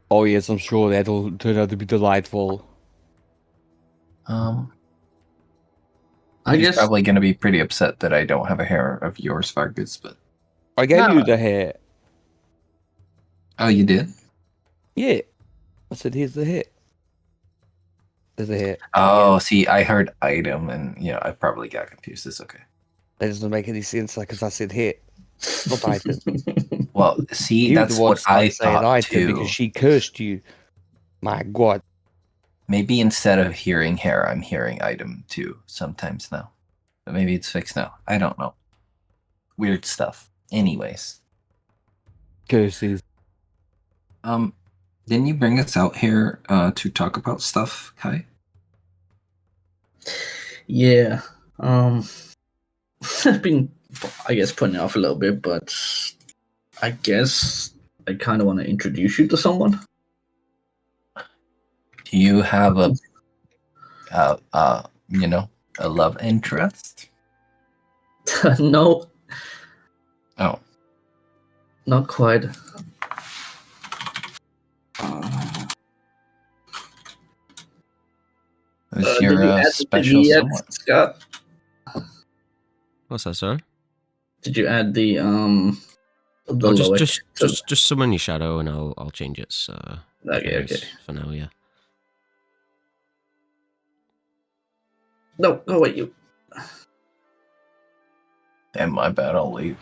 oh yes, I'm sure that'll turn out to be delightful. I He's guess probably going to be pretty upset that I don't have a hair of yours, Vargas, but... I gave No. you the hair. Oh, you did? Yeah. I said, here's the hair. There's a hair. Oh, see, I heard item, and, I probably got confused. It's okay. That doesn't make any sense, because I said hair. Not item. Well, see, You that's the one what I started saying thought, item too. because she cursed you. My God. Maybe instead of hearing hair, I'm hearing item, too, sometimes now. But maybe it's fixed now. I don't know. Weird stuff. Anyways. Curses. Didn't you bring us out here to talk about stuff, Kai? Yeah. I've been, I guess, putting it off a little bit, but I guess I kind of want to introduce you to someone. Do you have a love interest? No, Oh. not quite. Is your add the special thingy yet, someone? Scott? What's that, sir? Did you add the Oh, lower? just summon your shadow and I'll change its Okay. For now, yeah. No, go away, you. Damn, my bad. I'll leave.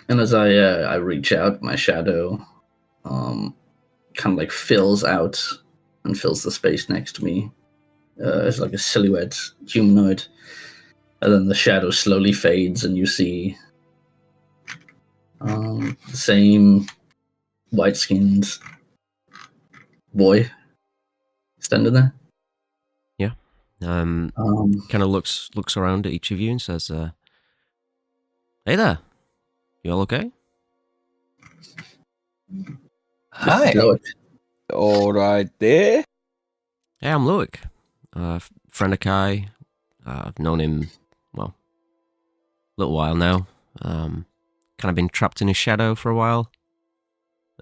And as I reach out, my shadow kind of like fills out and fills the space next to me. It's like a silhouette, humanoid. And then the shadow slowly fades, and you see the same white-skinned boy standing there. Yeah. Kind of looks around at each of you and says, "Hey there, you all okay?" Hi. All right there. Hey, I'm Loic, friend of Kai. I've known him, well, a little while now. Kind of been trapped in his shadow for a while.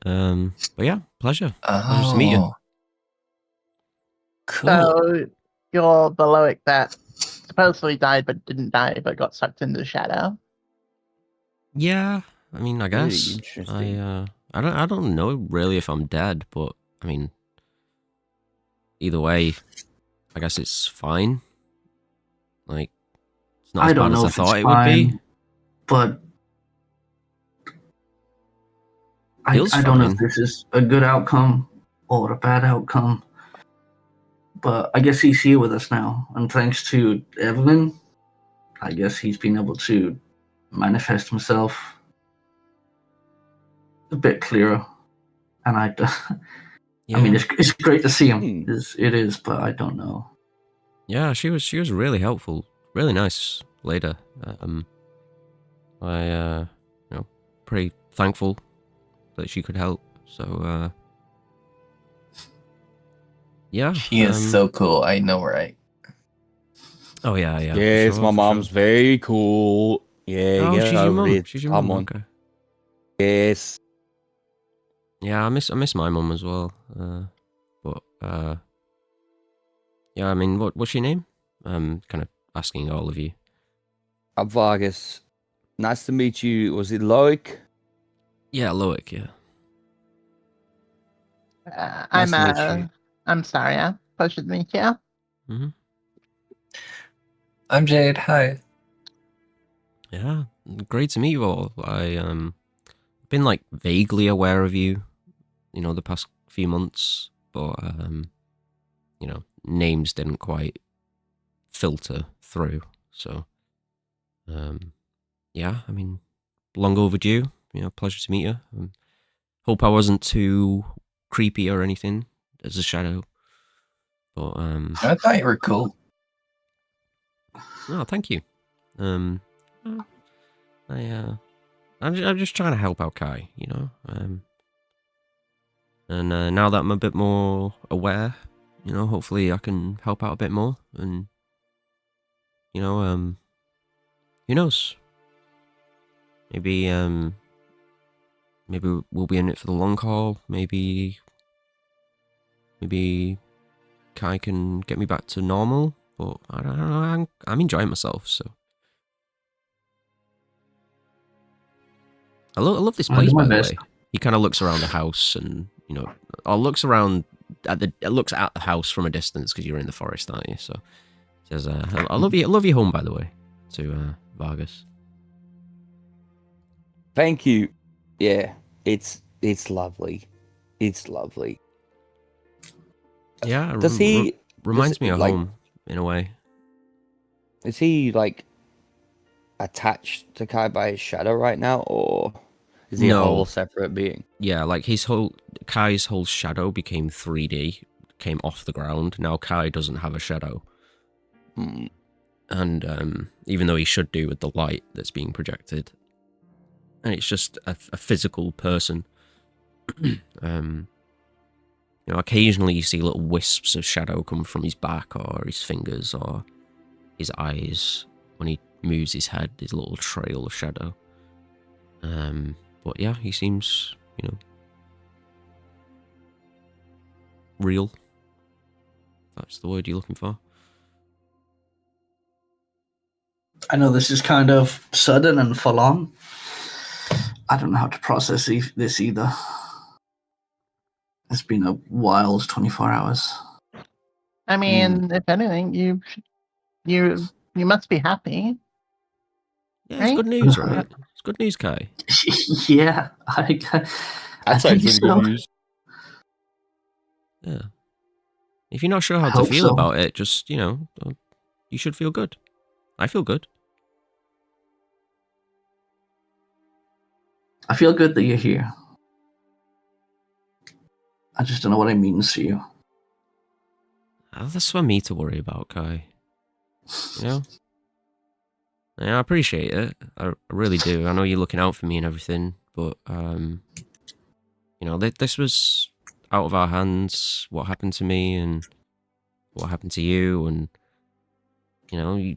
But yeah, pleasure. Pleasure to meet you. Cool. So you're the Loic that supposedly died but didn't die but got sucked into the shadow. Yeah, I mean, I Really guess interesting. I don't know really if I'm dead, but I mean, either way, I guess it's fine. Like, it's not as bad as I thought it would be. But I Feels don't know if fine. this is a good outcome or a bad outcome. But I guess he's here with us now, and thanks to Evelyn, I guess he's been able to manifest himself a bit clearer. And I mean, it's great to see him. It is, but I don't know. Yeah, she was really helpful, really nice later. I pretty thankful that she could help. So yeah, She is so cool. I know, right? Oh yeah. Yes, for my sure, mom's very cool. Yeah, Oh, get she's your over mum. it. She's your Come mum. on. Okay. Yes. Yeah, I miss my mum as well. But yeah, I mean, what's your name? Kind of asking all of you. I'm Vargas. Nice to meet you. Was it Loic? Yeah, Loic. Yeah. Nice to meet you. I'm sorry. Pleasure to meet you. Mm-hmm. I'm Jade. Hi. Yeah, great to meet you all. I been like vaguely aware of you, the past few months, but names didn't quite filter through. So, yeah, I mean, long overdue. Pleasure to meet you. Hope I wasn't too creepy or anything as a shadow. But I thought you were cool. Oh, thank you. I'm just trying to help out Kai, and now that I'm a bit more aware, hopefully I can help out a bit more, and who knows? Maybe we'll be in it for the long haul. Maybe Kai can get me back to normal, but I don't know. I'm enjoying myself, so. I love this place, by the way. He kind of looks around the house and, or looks at the house from a distance because you're in the forest, aren't you? So he says, I love your home, by the way, to Vargas. Thank you. Yeah, it's lovely. It's lovely. Yeah, reminds me of home in a way. Is he like attached to Kai by his shadow right now, or is he a whole separate being? Yeah, like Kai's whole shadow became 3D, came off the ground. Now Kai doesn't have a shadow. And even though he should do with the light that's being projected, and it's just a physical person. Occasionally you see little wisps of shadow come from his back or his fingers or his eyes. When he moves his head, there's a little trail of shadow. But yeah, he seems, real. That's the word you're looking for. I know this is kind of sudden and full on, I don't know how to process this either. It's been a wild 24 hours. I mean, if anything, you must be happy. Yeah, right? it's good news, right? It's good news, Kai. Yeah, I That sounds think pretty so. good news. Yeah. If you're not sure how I to hope feel so. about it, just, you should feel good. I feel good. I feel good that you're here. I just don't know what it means to you. That's for me to worry about, Kai. You know? Yeah, I appreciate it. I really do. I know you're looking out for me and everything, but, this was out of our hands, what happened to me and what happened to you, and, you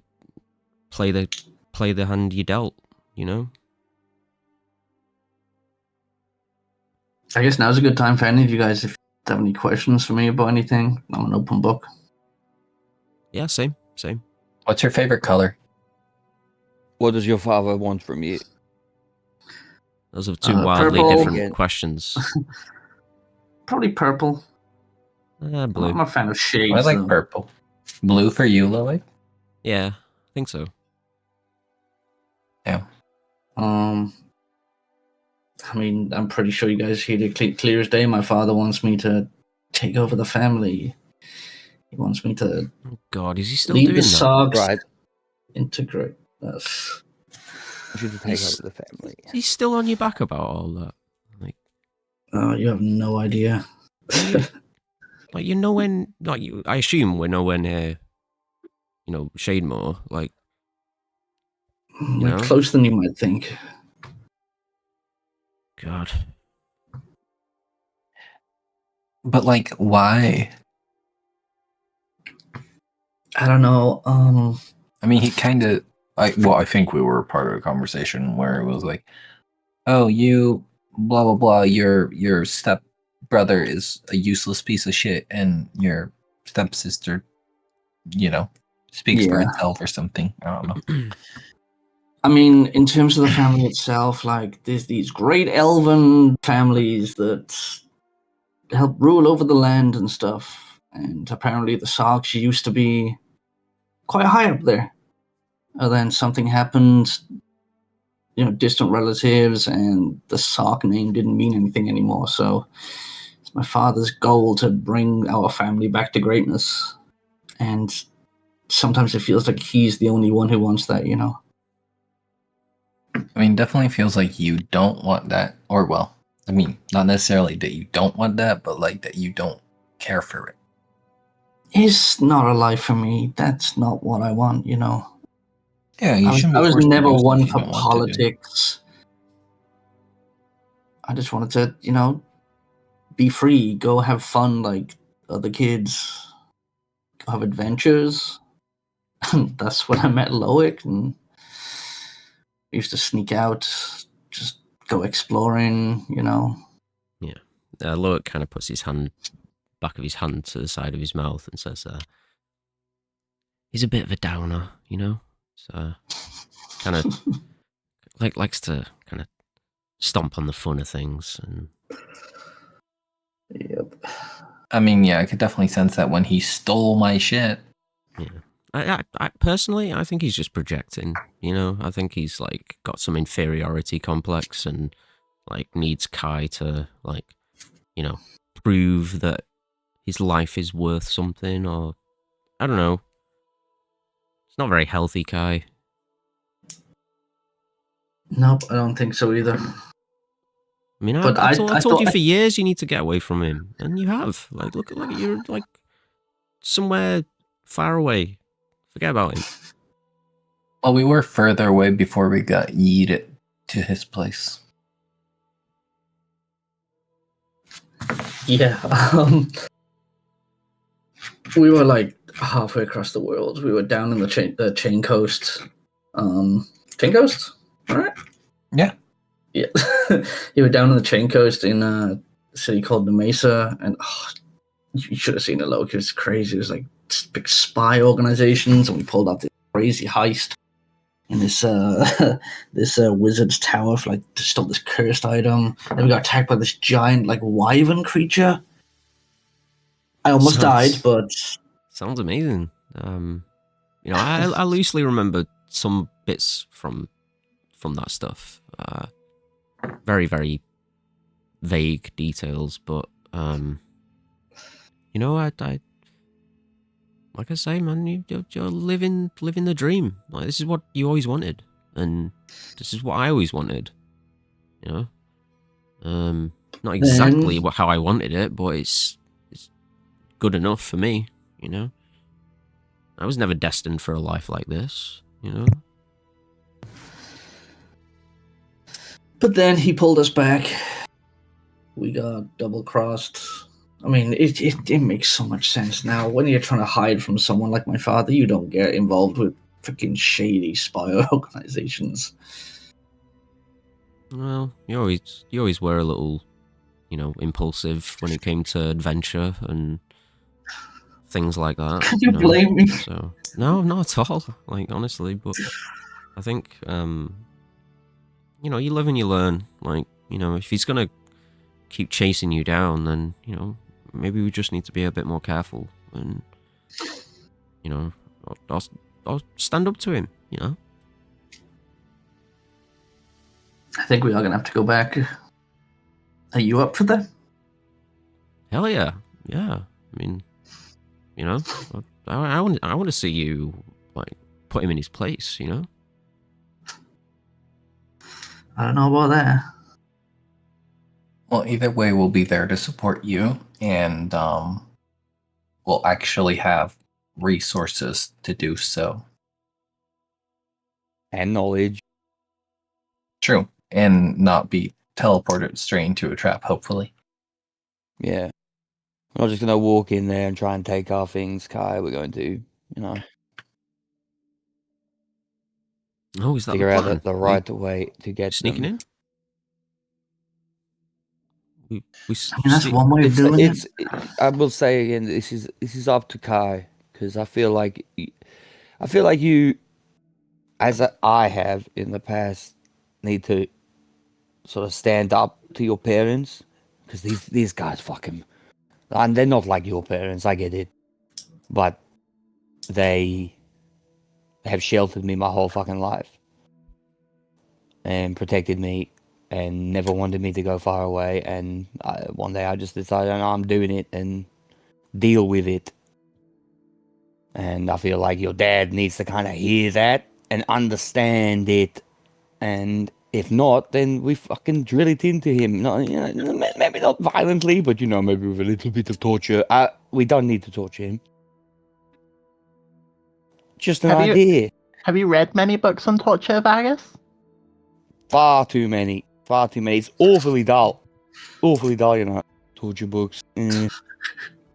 play the hand you dealt, I guess now's a good time for any of you guys if you have any questions for me about anything. I'm an open book. Yeah, same. What's your favorite color? What does your father want from you? Those are two wildly purple. different questions. Probably purple. Blue. I'm a fan of shades. I like though. purple. Blue for you, Lily? Yeah, I think so. Yeah. I mean, I'm pretty sure you guys hear it clear as day. My father wants me to take over the family. He wants me to Oh God, is he still lead doing the that? Sogs, Right. integrate us. You should take over the family. He's still on your back about all that. You have no idea. Like you're nowhere. Like you, I assume we're nowhere near. Shademore. Like We're closer than you might think. God. But like, why? I don't know. I mean, he kind of. I think we were part of a conversation where it was like, "Oh, you, blah blah blah. Your step brother is a useless piece of shit, and your stepsister, speaks for itself or something." I don't know. I mean, in terms of the family itself, like there's these great elven families that help rule over the land and stuff. And apparently, the Sogs used to be quite high up there. And then something happened, distant relatives, and the Sark name didn't mean anything anymore. So it's my father's goal to bring our family back to greatness. And sometimes it feels like he's the only one who wants that, I mean, definitely feels like you don't want that, or well, I mean, not necessarily that you don't want that, but like that you don't care for it. It's not a life for me. That's not what I want, Yeah, you shouldn't I be was forced to never do stuff one you for don't want to do. politics. I just wanted to, be free, go have fun like other kids, go have adventures. That's when I met Loic, and we used to sneak out, just go exploring, Yeah. Loic kind of puts his back of his hand to the side of his mouth and says, he's a bit of a downer, So kind of likes to kind of stomp on the fun of things. And Yep. I mean, yeah, I could definitely sense that when he stole my shit. Yeah. I personally, I think he's just projecting, I think he's like got some inferiority complex and like needs Kai to like, prove that his life is worth something, or I don't know. It's not very healthy, Kai. Nope, I don't think so either. I mean, But I've I told you thought- for years you need to get away from him, and you have. Like, look, you're like somewhere far away. Forget about him. Well, we were further away before we got yeeted to his place. Yeah, we were like halfway across the world. We were down in the Chain Coast. Chain Coast? All right. Yeah. Yeah. You were down in the Chain Coast in a city called the Mesa, and you should have seen it, Loki. It was crazy. It was like big spy organizations, and we pulled off this crazy heist. in this this wizard's tower for like to stop this cursed item. Then we got attacked by this giant like wyvern creature. I almost died, but sounds amazing. I loosely remember some bits from that stuff. Very, very vague details, but I like I say, man, you're living the dream. Like, this is what you always wanted, and this is what I always wanted. Not exactly how I wanted it, but it's good enough for me. I was never destined for a life like this. But then he pulled us back. We got double-crossed. I mean, it makes so much sense now. When you're trying to hide from someone like my father, you don't get involved with freaking shady spy organizations. Well, you always were a little, impulsive when it came to adventure and things like that. Can you blame me? So no, not at all. Like, honestly, but I think you live and you learn. Like, if he's gonna keep chasing you down, then maybe we just need to be a bit more careful, and I'll stand up to him. I think we are gonna have to go back. Are you up for that? Hell yeah, yeah. I mean, I want to see you like put him in his place. I don't know about that. Well, either way, we'll be there to support you, and we'll actually have resources to do so. And knowledge. True. And not be teleported straight into a trap, hopefully. Yeah. We're not just going to walk in there and try and take our things, Kai. We're going to, Oh, is that figure the plan? out the right way to get sneaking them. in? That's one way of doing it. I will say again, this is up to Kai, because I feel like you, as I have in the past, need to sort of stand up to your parents, because these guys fucking, and they're not like your parents. I get it, but they have sheltered me my whole fucking life and protected me and never wanted me to go far away. And one day I just decided, no, I'm doing it and deal with it. And I feel like your dad needs to kind of hear that and understand it. And if not, then we fucking drill it into him. No, maybe not violently, but maybe with a little bit of torture. We don't need to torture him. Just an idea. Have you read many books on torture, Vargas? Far too many. It's awfully dull. Torture books. I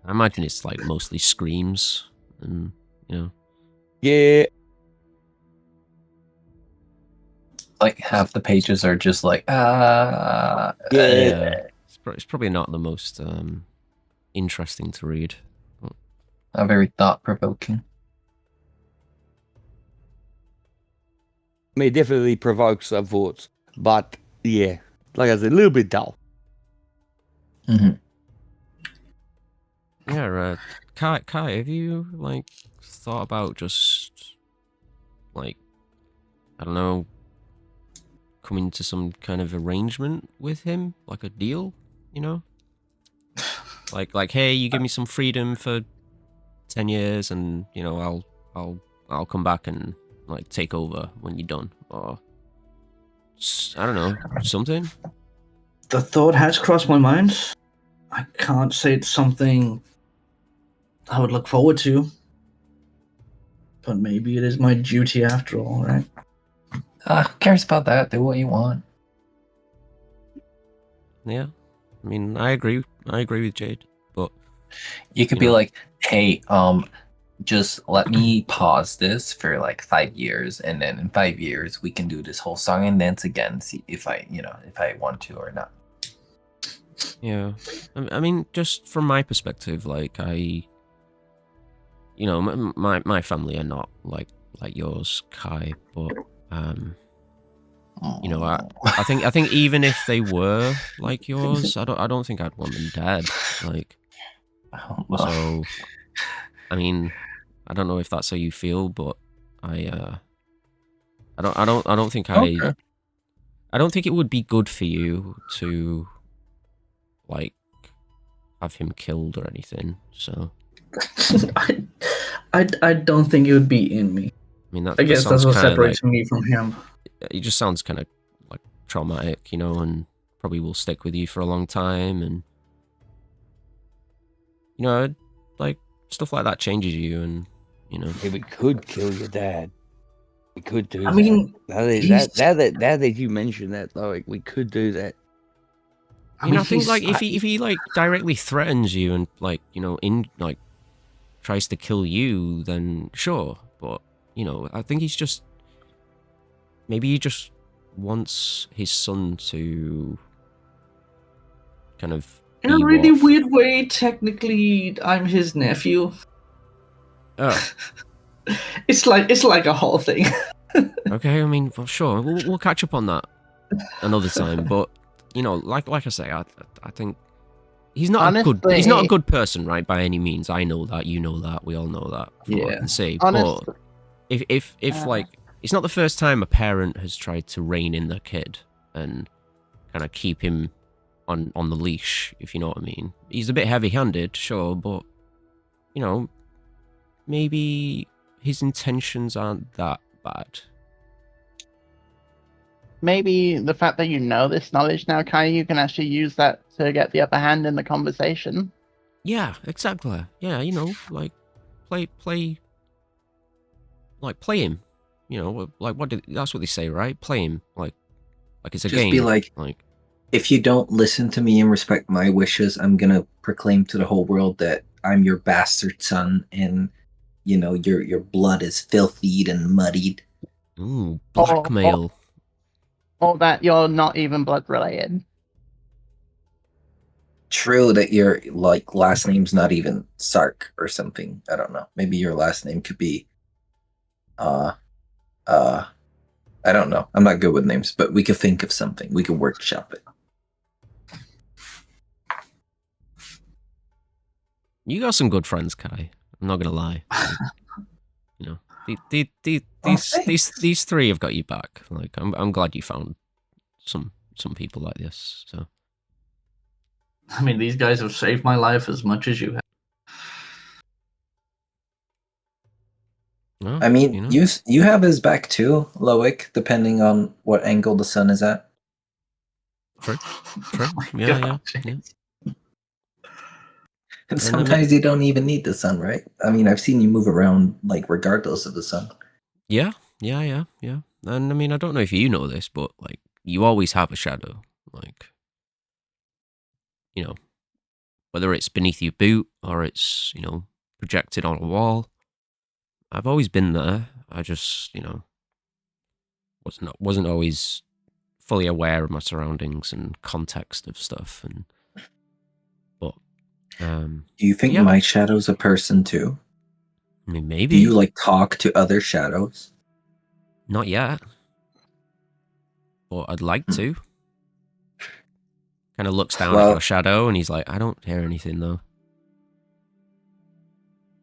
imagine it's like mostly screams and, Yeah. Like half the pages are just like, Yeah. It's probably not the most interesting to read. very thought-provoking. I mean, it definitely provokes some thoughts. But, yeah, like I said, a little bit dull. Mm-hmm. Yeah, Kai, have you, thought about just, I don't know, coming to some kind of arrangement with him? Like a deal, Like, hey, you give me some freedom for 10 years and, I'll come back and, take over when you're done. Or, I don't know, something? The thought has crossed my mind. I can't say it's something I would look forward to. But maybe it is my duty after all, right? Who cares about that? Do what you want. Yeah. I mean, I agree with Jade, but... You could be like, hey, just let me pause this for 5 years, and then in 5 years we can do this whole song and dance again, see if I want to or not. Yeah. I mean, just from my perspective, my family are not like yours, Kai, but You know, I think even if they were like yours, I don't think I'd want them dead. Like, so, I mean, I don't know if that's how you feel, but I don't think Okay. I don't think it would be good for you to, like, have him killed or anything. So, I don't think it would be in me. I mean, I guess that's what separates like, me from him. it just sounds kind of like traumatic, you know, and probably will stick with you for a long time. And, you know, like, stuff like that changes you, and, you know. Hey, we could kill your dad. We could do that. I mean, now that you mention that, though, like, we could do that. I mean, I think, like, if he like directly threatens you and, like, you know, tries to kill you, then sure. But, you know, I think maybe he just wants his son to kind of in a really weird way, technically, I'm his nephew. Oh. It's like a whole thing. Okay, I mean, well, sure, we'll catch up on that another time. But, you know, like I say, I think he's not a good person, right? By any means, I know that, you know that, we all know that. From what I can see. But if like, it's not the first time a parent has tried to rein in their kid and kind of keep him on the leash, if you know what I mean. He's a bit heavy-handed, sure, but, you know, maybe his intentions aren't that bad. Maybe the fact that you know this knowledge now, Kai, you can actually use that to get the upper hand in the conversation. Yeah, exactly. Yeah, you know, like, play him. You know, like, that's what they say, right? Play him, like it's a game. Just be like, if you don't listen to me and respect my wishes, I'm gonna proclaim to the whole world that I'm your bastard son, and, you know, your blood is filthied and muddied. Ooh, blackmail. Or that you're not even blood related. True that your, like, last name's not even Sark or something. I don't know. Maybe your last name could be I don't know. I'm not good with names, but we could think of something. We could workshop it. You got some good friends, Kai. I'm not gonna lie. You know, these three have got you back. Like, I'm glad you found some people like this. So, I mean, these guys have saved my life as much as you have. Well, I mean, you know. you have his back too, Loic, depending on what angle the sun is at. True. Oh my Yeah. God, Yeah. And sometimes you don't even need the sun, right? I mean, I've seen you move around, like, regardless of the sun. Yeah. And I mean, I don't know if you know this, but, like, you always have a shadow. Like, you know, whether it's beneath your boot or it's, you know, projected on a wall. I've always been there. I just, you know, wasn't always fully aware of my surroundings and context of stuff. But do you think my shadow's a person too? I mean, maybe. Do you, like, talk to other shadows? Not yet, but I'd like to. Kind of looks down at your shadow, and he's like, "I don't hear anything though."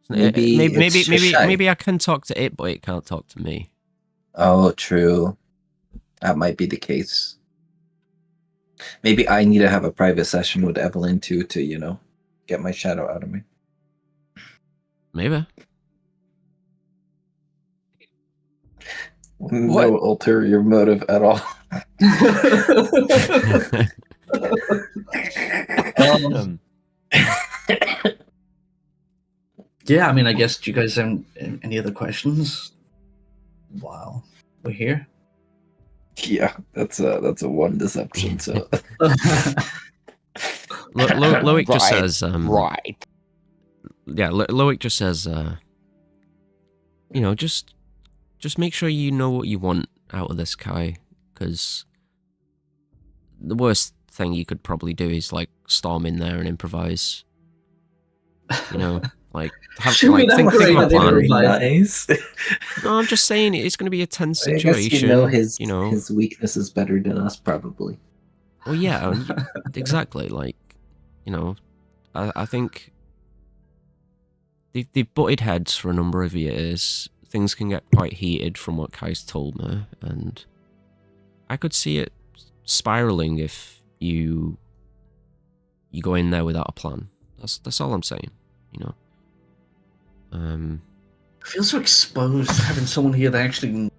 Maybe I can talk to it, but it can't talk to me. Oh, true. That might be the case. Maybe I need to have a private session with Evelyn too to, you know, get my shadow out of me. Maybe. No ulterior motive at all. Yeah, I mean, I guess, do you guys have any other questions? Wow, we're here. Yeah, that's a one deception. So, Loic just says, right. Yeah, Loic just says, you know, just make sure you know what you want out of this, Kai, because the worst thing you could probably do is, like, storm in there and improvise. You know, Like, Should think of a plan. Nice. No, I'm just saying it's going to be a tense I situation. guess his weakness is better than us, probably. Well, yeah, exactly. Like, I think they've butted heads for a number of years. Things can get quite heated from what Kai's told me, and I could see it spiraling if you go in there without a plan. That's all I'm saying, I feel so exposed having someone here that actually.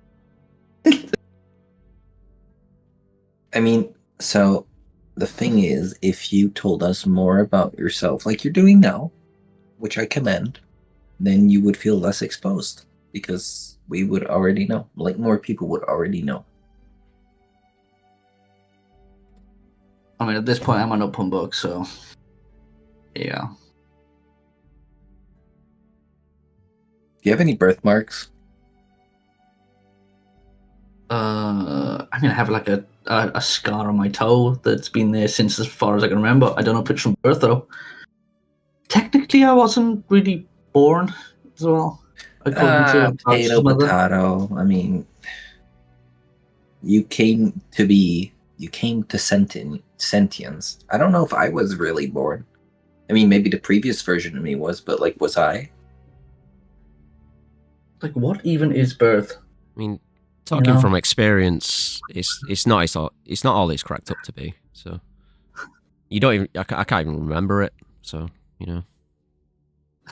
I mean, so the thing is, if you told us more about yourself, like you're doing now, which I commend, then you would feel less exposed because we would already know. Like more people would already know. I mean, at this point, I'm an open book, so yeah. Do you have any birthmarks? I mean, I have like a scar on my toe that's been there since as far as I can remember. I don't know picture from birth though. Technically, I wasn't really born as well. According to potato, potato. I mean, you came to sentience. I don't know if I was really born. I mean, maybe the previous version of me was, but like, was I? Like, what even is birth? I mean, talking from experience, it's not all it's cracked up to be. So you don't even I can't even remember it. So I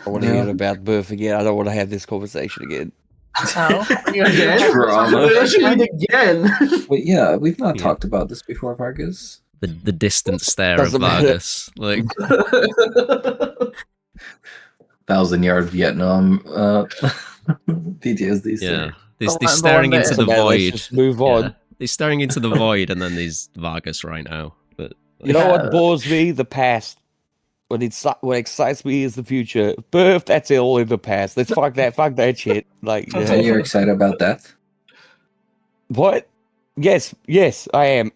want to hear about birth again. I don't want to have this conversation again. Again? Wait, yeah, we've not talked about this before, Vargas. The distant stare of Vargas, like 1,000-yard Vietnam PTSD. Yeah, they're staring into the void. Just move on. Yeah. They're staring into the void, and then there's Vargas right now. But you know what bores me? The past. What excites me is the future. Birth, that's all in the past. Let's fuck that shit. Like, So you're excited about death? What? Yes, I am.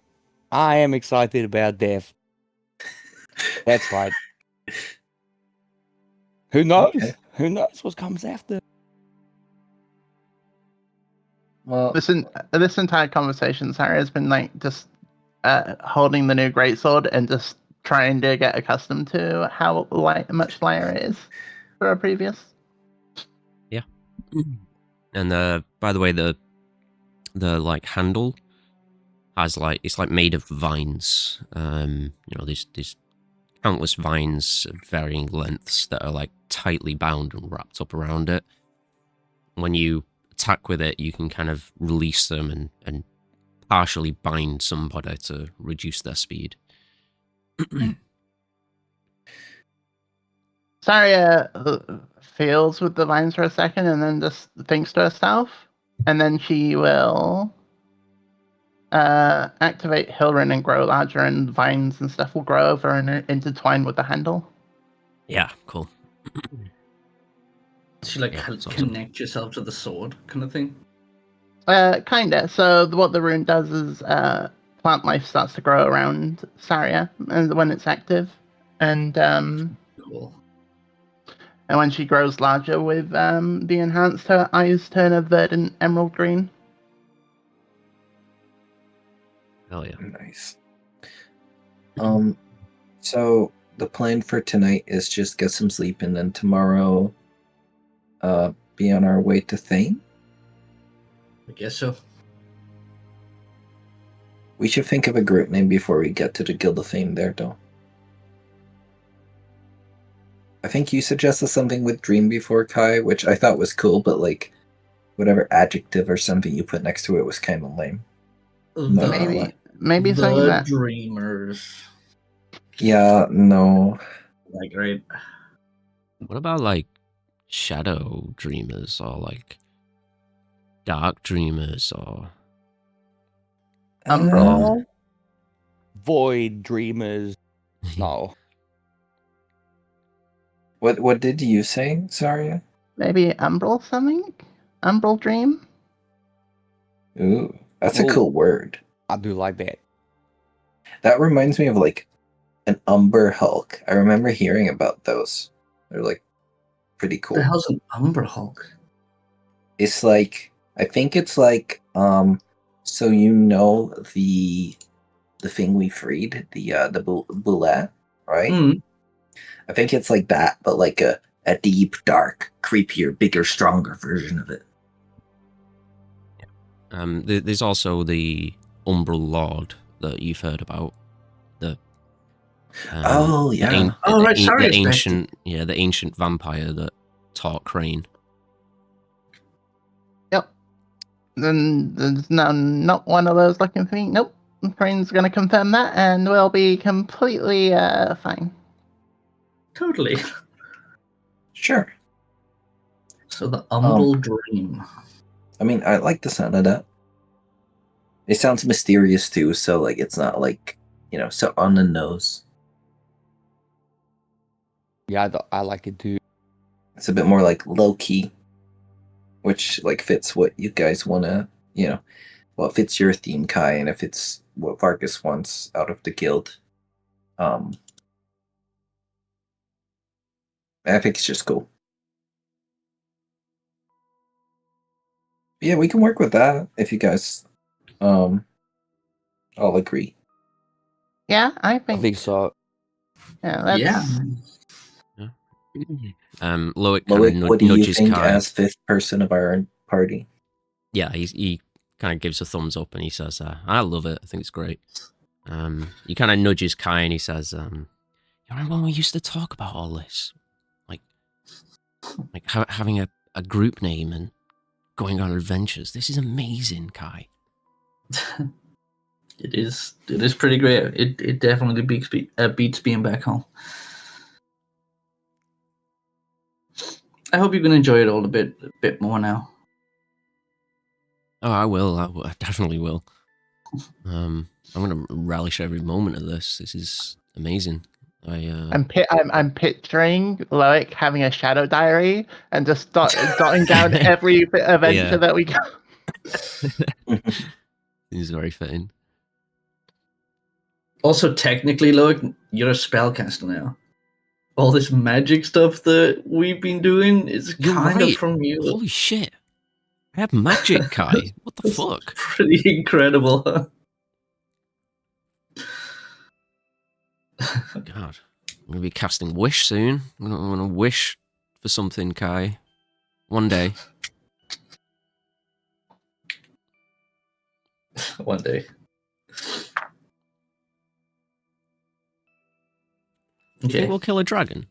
I am excited about death. That's right. Who knows? Okay. Who knows what comes after? Well, this entire conversation, Sarah has been like just holding the new greatsword and just trying to get accustomed to how much lighter it is for a previous. Yeah. And by the way, the like handle has it's made of vines. There's countless vines of varying lengths that are like tightly bound and wrapped up around it. When you attack with it, you can kind of release them and partially bind somebody to reduce their speed. Saria feels with the vines for a second and then just thinks to herself, and then she will activate Hilrin and grow larger, and vines and stuff will grow over and intertwine with the handle. Yeah, cool. She connect yourself to the sword kind of thing? Kinda. So what the rune does is plant life starts to grow around Saria and when it's active, and cool. And when she grows larger with the enhanced, her eyes turn a verdant emerald green. Hell yeah. Nice. So the plan for tonight is just get some sleep and then tomorrow be on our way to Thane? I guess so. We should think of a group name before we get to the Guild of Fame there, though. I think you suggested something with Dream before, Kai, which I thought was cool, but like whatever adjective or something you put next to it was kind of lame. Maybe the something that Dreamers. Yeah, no. Like, right. What about like Shadow Dreamers or like Dark Dreamers or Void Dreamers? No. What did you say, Saria? Maybe Umbral something? Umbral Dream? Ooh, that's a cool word. I do like that. That reminds me of like an Umber Hulk. I remember hearing about those. They're like pretty cool. The hell's an Umber Hulk? It's like, I think it's like, so the thing we freed, the bullet, right? Mm. I think it's like that, but like a deep, dark, creepier, bigger, stronger version of it. There's also the Umbral Lord that you've heard about. The the ancient vampire that taught Crane. Yep. Then there's not one of those looking for me. Nope. Crane's gonna confirm that, and we'll be completely fine. Totally. Sure. So the Umbral Dream. I mean, I like the sound of that. It sounds mysterious too, so like it's not like, so on the nose. Yeah, I like it too. It's a bit more like low key, which like fits what you guys want to, what fits your theme, Kai, and if it's what Vargas wants out of the guild. I think it's just cool. Yeah, we can work with that if you guys all agree. Yeah, I think so. Yeah, that's... Loic what do you nudges think Kai. as fifth person of our party? Yeah, he kind of gives a thumbs up and he says, I love it. I think it's great. He kind of nudges Kai and he says, you remember when we used to talk about all this? Like having a group name and going on adventures. This is amazing, Kai. It is pretty great. It definitely beats being back home. I hope you can enjoy it all a bit more now. Oh, I will. I definitely will. I'm going to relish every moment of this. This is amazing. I'm picturing Loic having a shadow diary and just jotting down every adventure that we go. This is very fitting. Also, technically, Loic, you're a spellcaster now. All this magic stuff that we've been doing is kind of from you. Holy shit. I have magic, Kai. What the fuck? Pretty incredible, huh? God. I'm going to be casting Wish soon. I'm going to wish for something, Kai. One day. One day. Do you think we'll kill a dragon?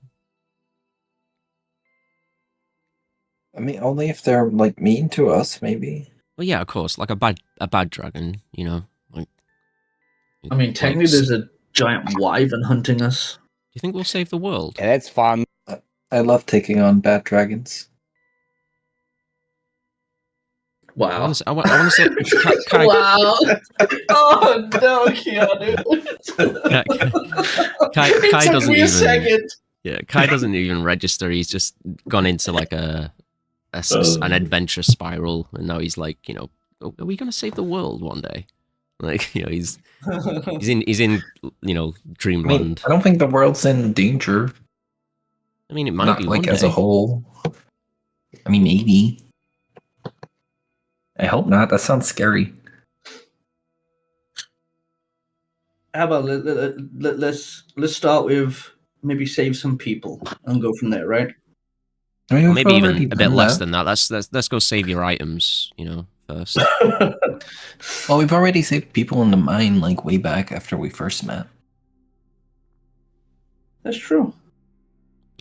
I mean, only if they're like mean to us, maybe. Well, yeah, of course. Like a bad dragon, Like. I mean, technically, there's a giant wyvern hunting us. Do you think we'll save the world? Yeah, that's fun. I love taking on bad dragons. Wow. I want to say... Kai, wow. Oh, no, Keanu. Kai doesn't even... Second. Yeah, Kai doesn't even register. He's just gone into like an adventure spiral. And now he's like, are we going to save the world one day? Like, he's in dreamland. I don't think the world's in danger. I mean, it might Not be like one as day. a whole. I mean, maybe. I hope not. That sounds scary. How about let's start with maybe save some people and go from there, right? I mean, maybe even a bit less than that. Let's go save your items, first. Well, we've already saved people in the mine, like way back after we first met. That's true.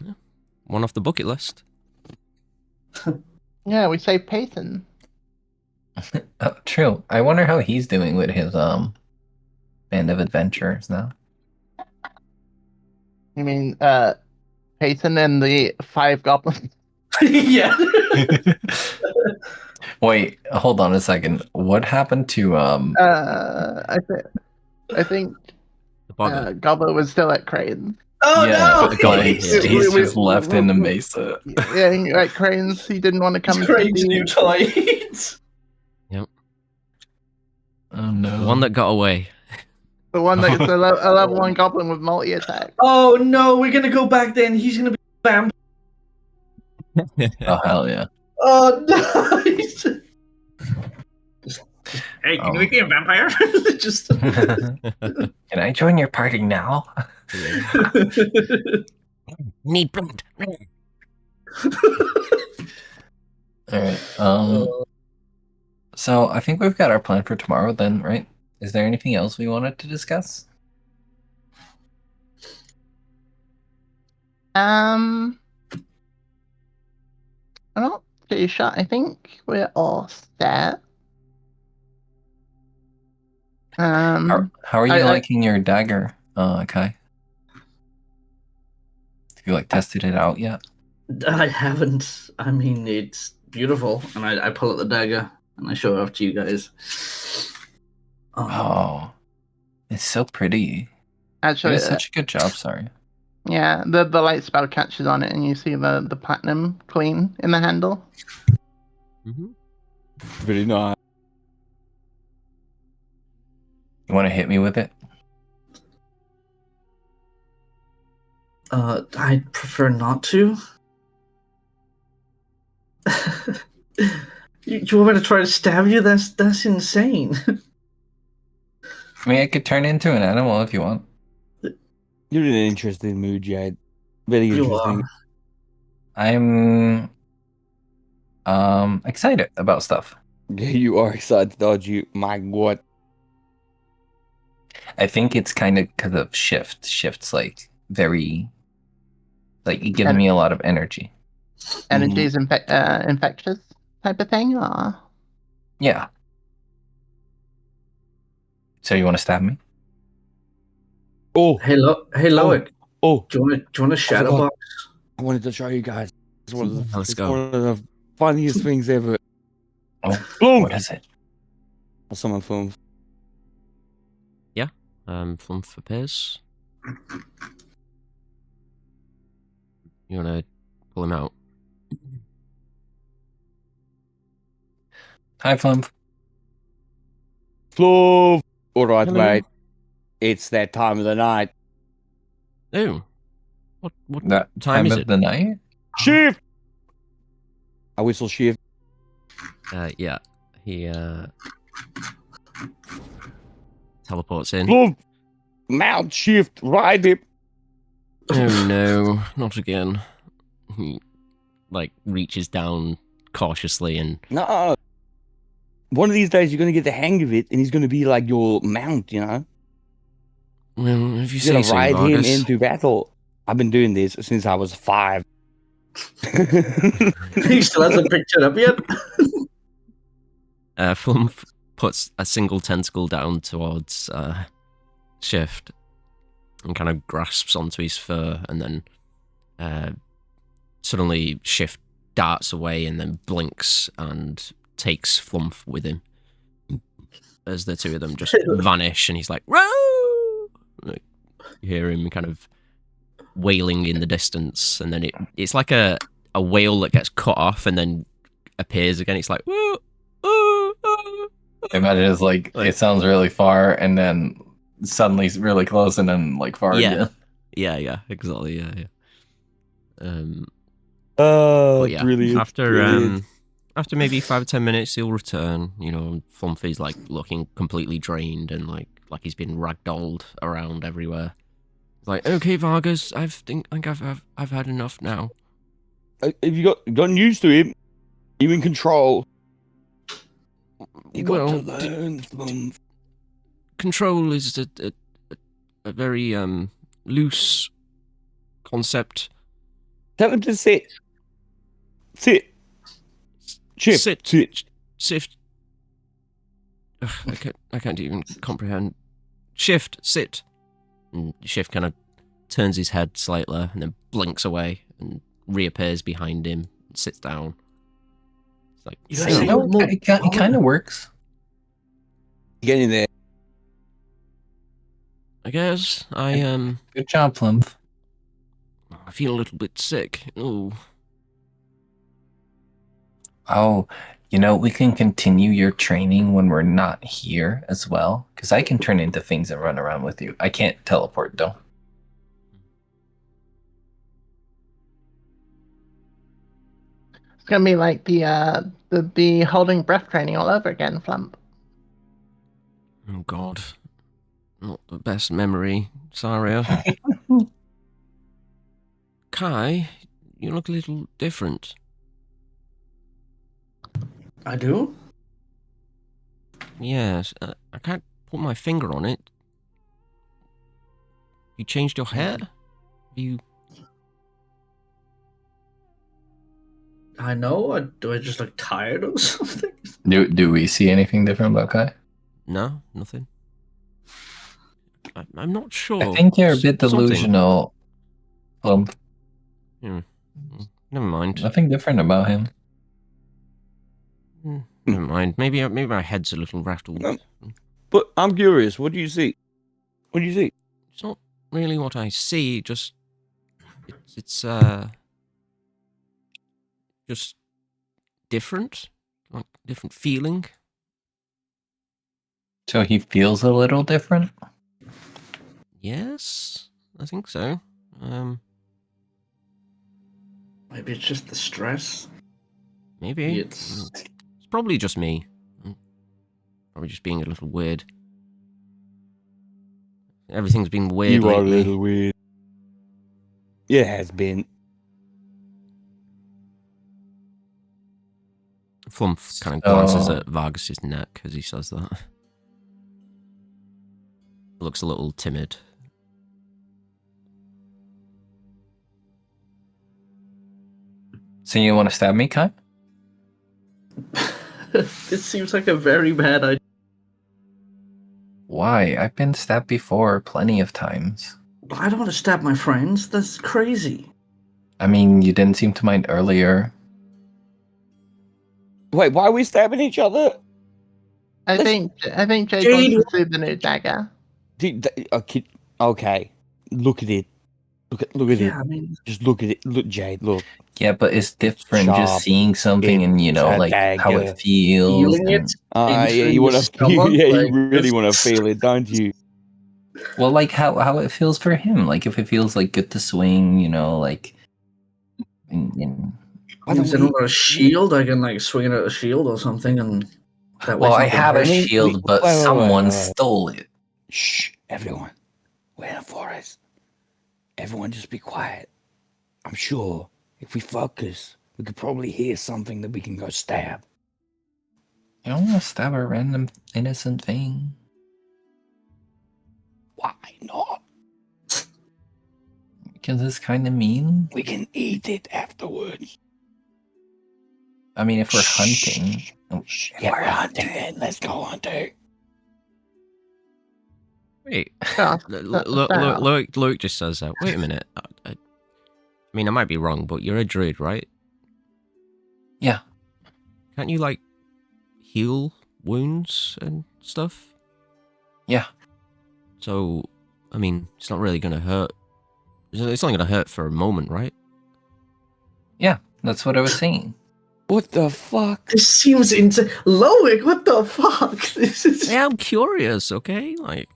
Yeah. One off the bucket list. Yeah, we saved Payton. Oh, true. I wonder how he's doing with his band of adventurers now. You mean Payton and the 5 goblins? Yeah. Wait, hold on a second. What happened to I think Gobbo was still at Crane. Oh no! He's just left in the mesa. Yeah, at Crane's, he didn't want to come. Crane's new toys. Yep. Oh no! The one that got away. The one that's a level 1 goblin with multi-attack. Oh no, we're gonna go back then. He's gonna be vampire. Oh, hell yeah. Oh, nice! Hey, can you make me a vampire? Just. Can I join your party now? Need blood. All right. So I think we've got our plan for tomorrow then, right? Is there anything else we wanted to discuss? I'm not too sure. I think we're all set. How are you liking your dagger, Kai? Have you tested it out yet? I haven't. I mean, it's beautiful, and I pull out the dagger and I show it off to you guys. Oh, it's so pretty. Actually, you did such a good job. Sorry. Yeah, the light spell catches on it, and you see the platinum queen in the handle. Very nice. You want to hit me with it? I'd prefer not to. You want me to try to stab you? That's insane. I mean, I could turn into an animal if you want. You're in an interesting mood, Jade. Very interesting. I'm excited about stuff. Yeah, you are excited, aren't you? My God. I think it's kind of because of Shift. Shift's very, it gives me a lot of energy. Energy is infectious type of thing, or? Yeah. So you want to stab me? Oh, hey, Loic. Oh, do you want a shadow box? I wanted to show you guys. It's one of Let's go. one of the funniest things ever. Oh, Boom! what is it? Someone film. Yeah. Flump appears. You wanna pull him out? Hi, Flump. Flump! Alright, Hello. mate. It's that time of the night. Oh. What That time is of it? the night? Shift! I whistle shift. Yeah. He teleports in. Flump! Mount shift, ride it. Oh no, not again. He reaches down cautiously and No. One of these days you're gonna get the hang of it and he's gonna be like your mount, you know? well, if you You're gonna say so, ride him Vargas. into battle. I've been doing this since I was 5. He still hasn't picked it up yet. Flump puts a single tentacle down towards Shift and kind of grasps onto his fur, and then suddenly Shift darts away and then blinks and takes Flump with him as the two of them just vanish, and he's like, "Row!" You hear him kind of wailing in the distance, and then it's like a whale that gets cut off and then appears again. It's like, "Whoa, oh, oh." I imagine it's it sounds really far and then suddenly really close and then far again. Yeah, exactly, yeah. Yeah, brilliant. After maybe 5 or 10 minutes, he'll return. You know, Flumpy's looking completely drained and like he's been ragdolled around everywhere. He's like, "Okay, Vargas, I think I've had enough now." Have you gotten used to him? You in control? You got to learn, Flump. Control is a very loose concept. Tell him to sit. Sit. Shift. Sit. Shift. Ugh, I can't even comprehend. Shift. Sit. And Shift kind of turns his head slightly and then blinks away and reappears behind him and sits down. It's like, it kind of works. Get in there. I guess I Good job, Flump. I feel a little bit sick. Ooh. Oh, we can continue your training when we're not here as well, because I can turn into things and run around with you. I can't teleport though. It's gonna be like the holding breath training all over again, Flump. Oh God, not the best memory, Saria. Kai, you look a little different. I do? Yes, I can't put my finger on it. You changed your hair? You... I know. Do I just look tired or something? Do we see anything different about Kai? No, nothing. I'm not sure. I think you're a bit delusional. Never mind. Nothing different about him. Never mind. Maybe my head's a little rattled. But I'm curious. What do you see? What do you see? It's not really what I see. Just different, like different feeling. So he feels a little different? Yes, I think so. Maybe it's just the stress. Maybe. It's probably just me. I'm probably just being a little weird. Everything's been weird lately. You are a little weird. It has been. Flump kind of glances at Vargas's neck as he says that. Looks a little timid. So you want to stab me, Kai? This seems like a very bad idea. Why? I've been stabbed before plenty of times. But I don't want to stab my friends. That's crazy. I mean, you didn't seem to mind earlier. Wait, why are we stabbing each other? I think Jade wants to see the new dagger. Okay, look at it. Look at it. I mean, just look at it. Look, Jade. Look. Yeah, but it's different just seeing something and like dagger. how it feels. Feeling it. Yeah, you want to. You really want to feel it, don't you? Well, like how it feels for him. Like if it feels like good to swing, like. Instead of a shield, I can like swing it at a shield or something, and that way. Well, I have a shield, but someone stole it. Shh, everyone. We're in a forest. Everyone just be quiet. I'm sure if we focus, we could probably hear something that we can go stab. You don't want to stab a random innocent thing. Why not? Because it's kind of mean. We can eat it afterwards. I mean, if we're hunting. If we're hunting, then let's go hunting. Wait, Luke just says that. Wait a minute. I mean, I might be wrong, but you're a druid, right? Yeah. Can't you, like, heal wounds and stuff? Yeah. So, I mean, it's not really going to hurt. It's only going to hurt for a moment, right? Yeah, that's what I was saying. What the fuck? This seems insane. Loic, what the fuck? This is... Yeah, I'm curious, okay? Like,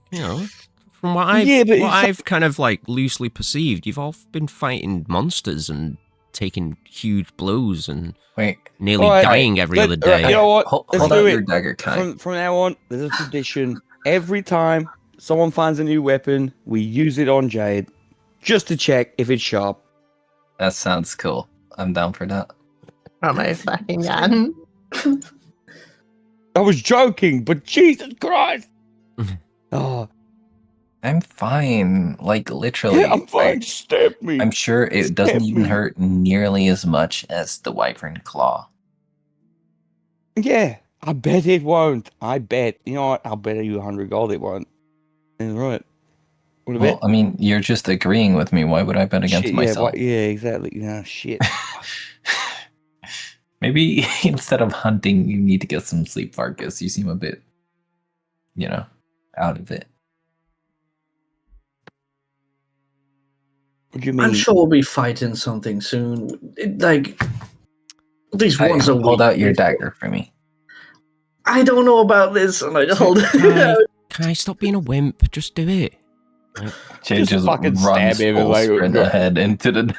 from what I've kind of, like, loosely perceived, you've all been fighting monsters and taking huge blows and nearly dying every other day. You know what? Hold out your dagger, Kai. From now on, there's a tradition. Every time someone finds a new weapon, we use it on Jade, just to check if it's sharp. That sounds cool. I'm down for that. Oh my fucking god. I was joking, but Jesus Christ! Oh, I'm fine. Like, literally. Yeah, I'm fine. Stab me. I'm sure it doesn't even hurt nearly as much as the wyvern claw. Yeah, I bet it won't. I bet. You know what? I'll bet you 100 gold it won't. That's right. Well, I mean, you're just agreeing with me. Why would I bet against myself? Yeah, exactly. No, shit. Maybe instead of hunting, you need to get some sleep, Vargas. You seem a bit, out of it. What do you mean? I'm sure we'll be fighting something soon. At least once a week. Hold out your dagger for me. I don't know about this, and I just hold it. Can I stop being a wimp? Just do it. Jay just fucking runs stab him full sprint ahead into the...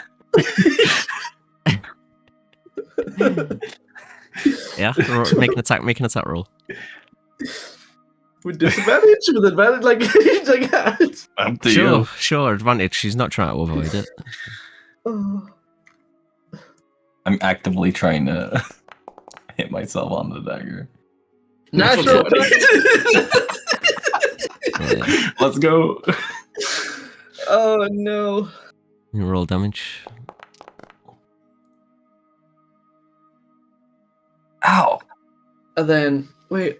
Yeah, make an attack roll. With disadvantage, with advantage, like Up to you. Sure, advantage. She's not trying to avoid it. I'm actively trying to hit myself on the dagger. Natural 20. Yeah. Let's go. Oh no. You roll damage. Ow. And then wait,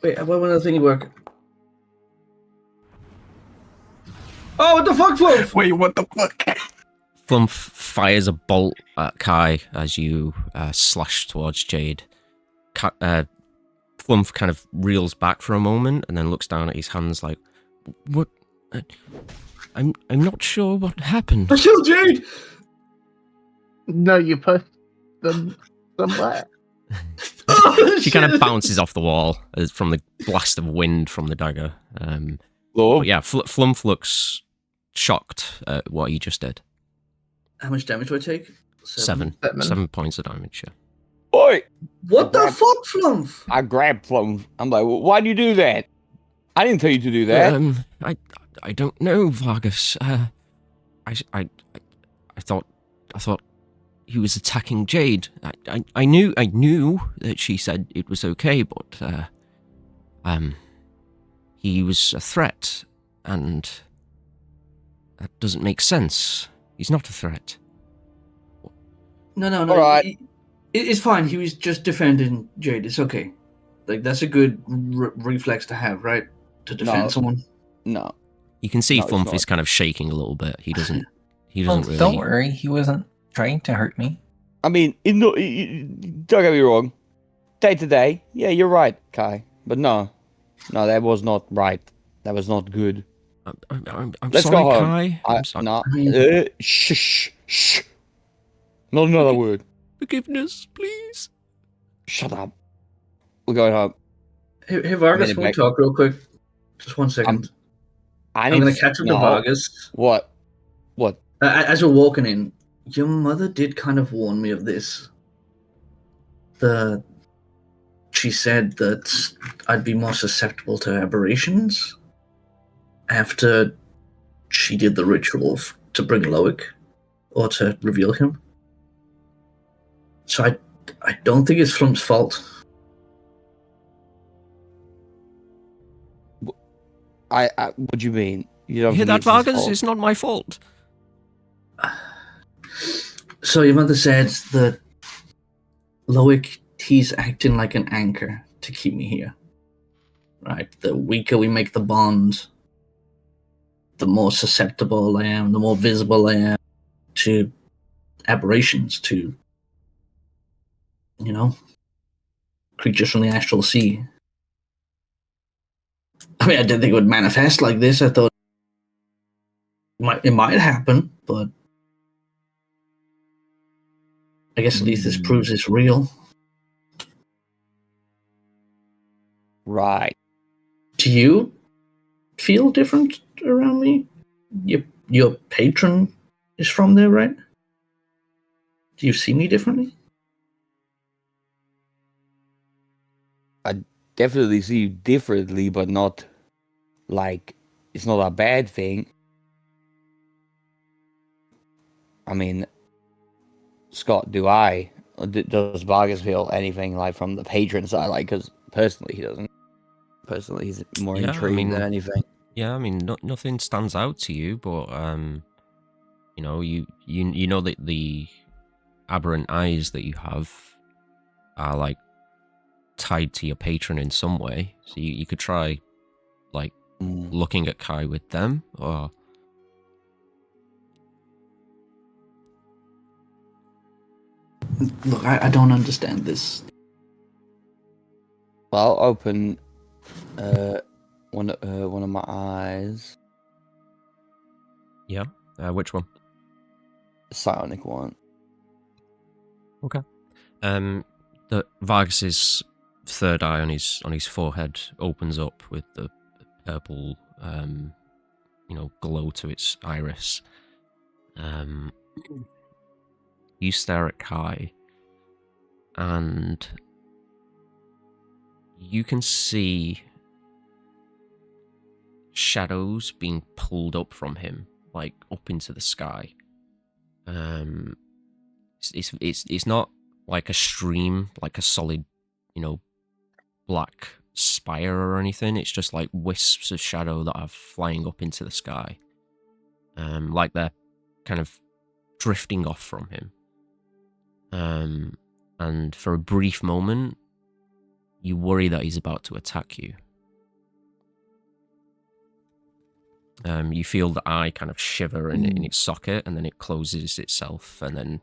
why won't the thingy work? Oh, what the fuck, Fluff? Wait, what the fuck? Flump fires a bolt at Kai as you slash towards Jade. Flump kind of reels back for a moment and then looks down at his hands like, "What? I'm not sure what happened." I killed Jade. No, you put them somewhere. Oh, She kind of shit. bounces off the wall from the blast of wind from the dagger. Lord. But yeah, Flump looks shocked at what he just did. How much damage do I take? 7 points of damage. Yeah. Boy, What the fuck, Flump? I grabbed Plum. I'm like, why'd you do that? I didn't tell you to do that. I don't know, Vargas. I thought he was attacking Jade. I knew that she said it was okay, but he was a threat, and that doesn't make sense. He's not a threat. No. All right. It's fine. He was just defending Jade. It's okay. Like, that's a good reflex to have, right? To defend someone. No. You can see No, it's Flump not. is kind of shaking a little bit. He doesn't Well, really. don't worry, he wasn't trying to hurt me. I mean, don't get me wrong. Day to day, yeah, you're right, Kai. But no, that was not right. That was not good. I'm Let's sorry, go home. Kai. I'm sorry. No, mean- shh. Not another word. Forgiveness, please. Shut up. We're going home. Hey Vargas, Minute can we back. talk real quick? Just 1 second. I'm going to catch up to Vargas. What? As we're walking in, your mother did kind of warn me of this. She said that I'd be more susceptible to aberrations after she did the ritual to bring Loic, or to reveal him. So I don't think it's Flump's fault. What do you mean? You don't You hear think that, it's his Vargas? fault? It's not my fault. So your mother said that Loic, he's acting like an anchor to keep me here. Right? The weaker we make the bond, the more susceptible I am, the more visible I am to aberrations, to, creatures from the astral sea. I mean, I didn't think it would manifest like this. I thought it might happen, but I guess at least this proves it's real. Right. Do you feel different around me? Your patron is from there, right? Do you see me differently? I definitely see you differently, but not like it's not a bad thing. I mean, Scott, does Vargas feel anything like from the patron side? Like, because personally, he doesn't. Personally, he's more Yeah, I intrigued mean- than anything. Yeah, I mean, nothing stands out to you, but you know that the aberrant eyes that you have are like tied to your patron in some way. So you could try like looking at Kai with them, or Look, I don't understand this. Well, I'll open one of my eyes. yeah, which one? Psionic one. The Vargas's third eye on his forehead opens up with the purple, glow to its iris. You stare at Kai, and you can see shadows being pulled up from him, like up into the sky. It's not like a stream, like a solid, black spire or anything. It's just like wisps of shadow that are flying up into the sky, like they're kind of drifting off from him. And for a brief moment, you worry that he's about to attack you. You feel the eye kind of shiver in its socket, and then it closes itself, and then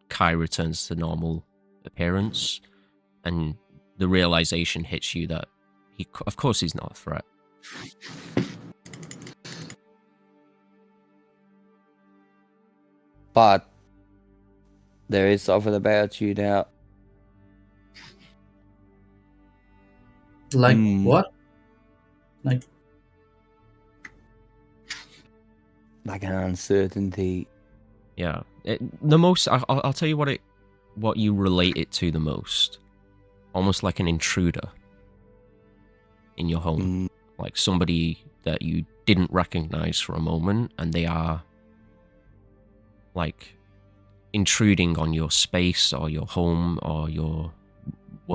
Kai returns to normal appearance, and the realization hits you that of course he's not a threat. But there is something about you now. Like what? Like an uncertainty. Yeah, the most. I'll tell you what you relate it to the most. Almost like an intruder in your home, like somebody that you didn't recognize for a moment, and they are like intruding on your space or your home or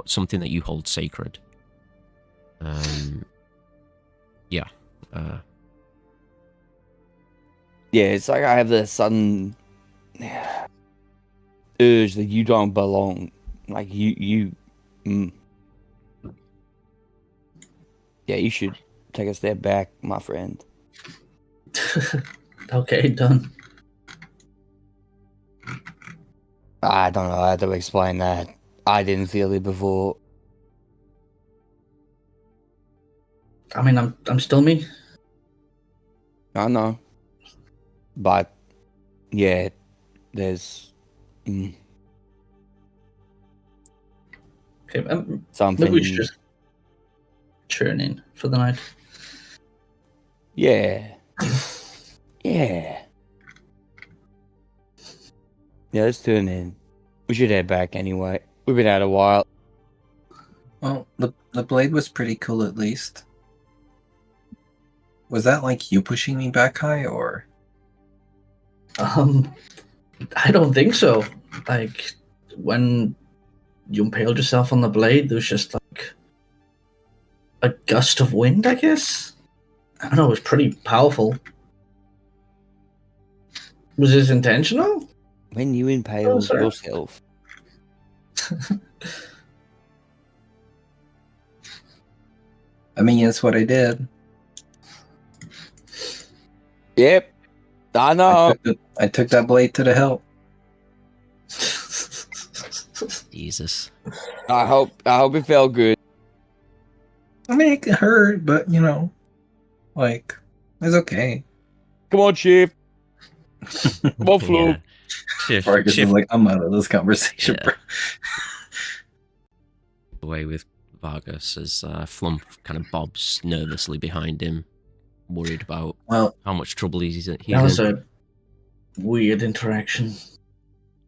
something that you hold sacred. Yeah. Yeah, it's like I have this sudden urge that you don't belong. Like you. Yeah, you should take a step back, my friend. Okay, done. I don't know how to explain that. I didn't feel it before. I mean, I'm still me. I know. But, yeah, there's... Okay, something... Maybe we should just churn in for the night. Yeah. Yeah. Yeah, let's turn in. We should head back anyway. We've been out a while. Well, the blade was pretty cool at least. Was that like you pushing me back high, or? I don't think so. Like, when you impaled yourself on the blade, there was just like a gust of wind, I guess? I don't know, it was pretty powerful. Was this intentional? When you impaled yourself. I mean, that's what I did. Yep. I know. I took that blade to the hilt. Jesus. I hope it felt good. I mean, it hurt, but like, it's okay. Come on, Chief. Come on, Flo. Yeah. Fargus is like, I'm out of this conversation, bro. Away with Vargas as Flump kind of bobs nervously behind him, worried about how much trouble he's in. That was a weird interaction.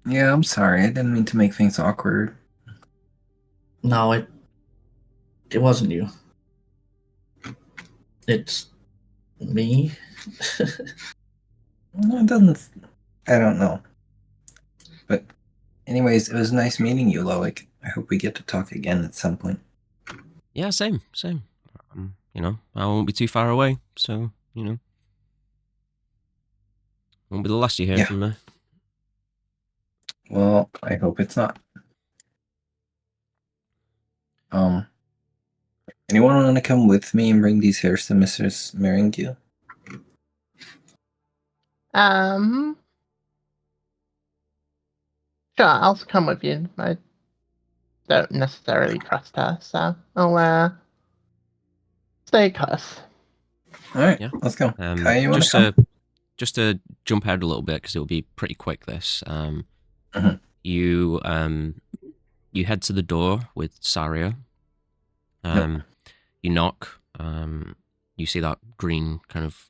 Yeah, I'm sorry. I didn't mean to make things awkward. No, it wasn't you. It's me. It doesn't. I don't know. But, anyways, it was nice meeting you, Loic. I hope we get to talk again at some point. Yeah, same. I won't be too far away, so won't be the last you hear from me. Well, I hope it's not. Anyone want to come with me and bring these hairs to Mrs. Meringue? Sure, I'll come with you. I don't necessarily trust her, so I'll stay close. All right, let's go. Just to jump ahead a little bit, because it'll be pretty quick. This you head to the door with Saria. You knock. You see that green kind of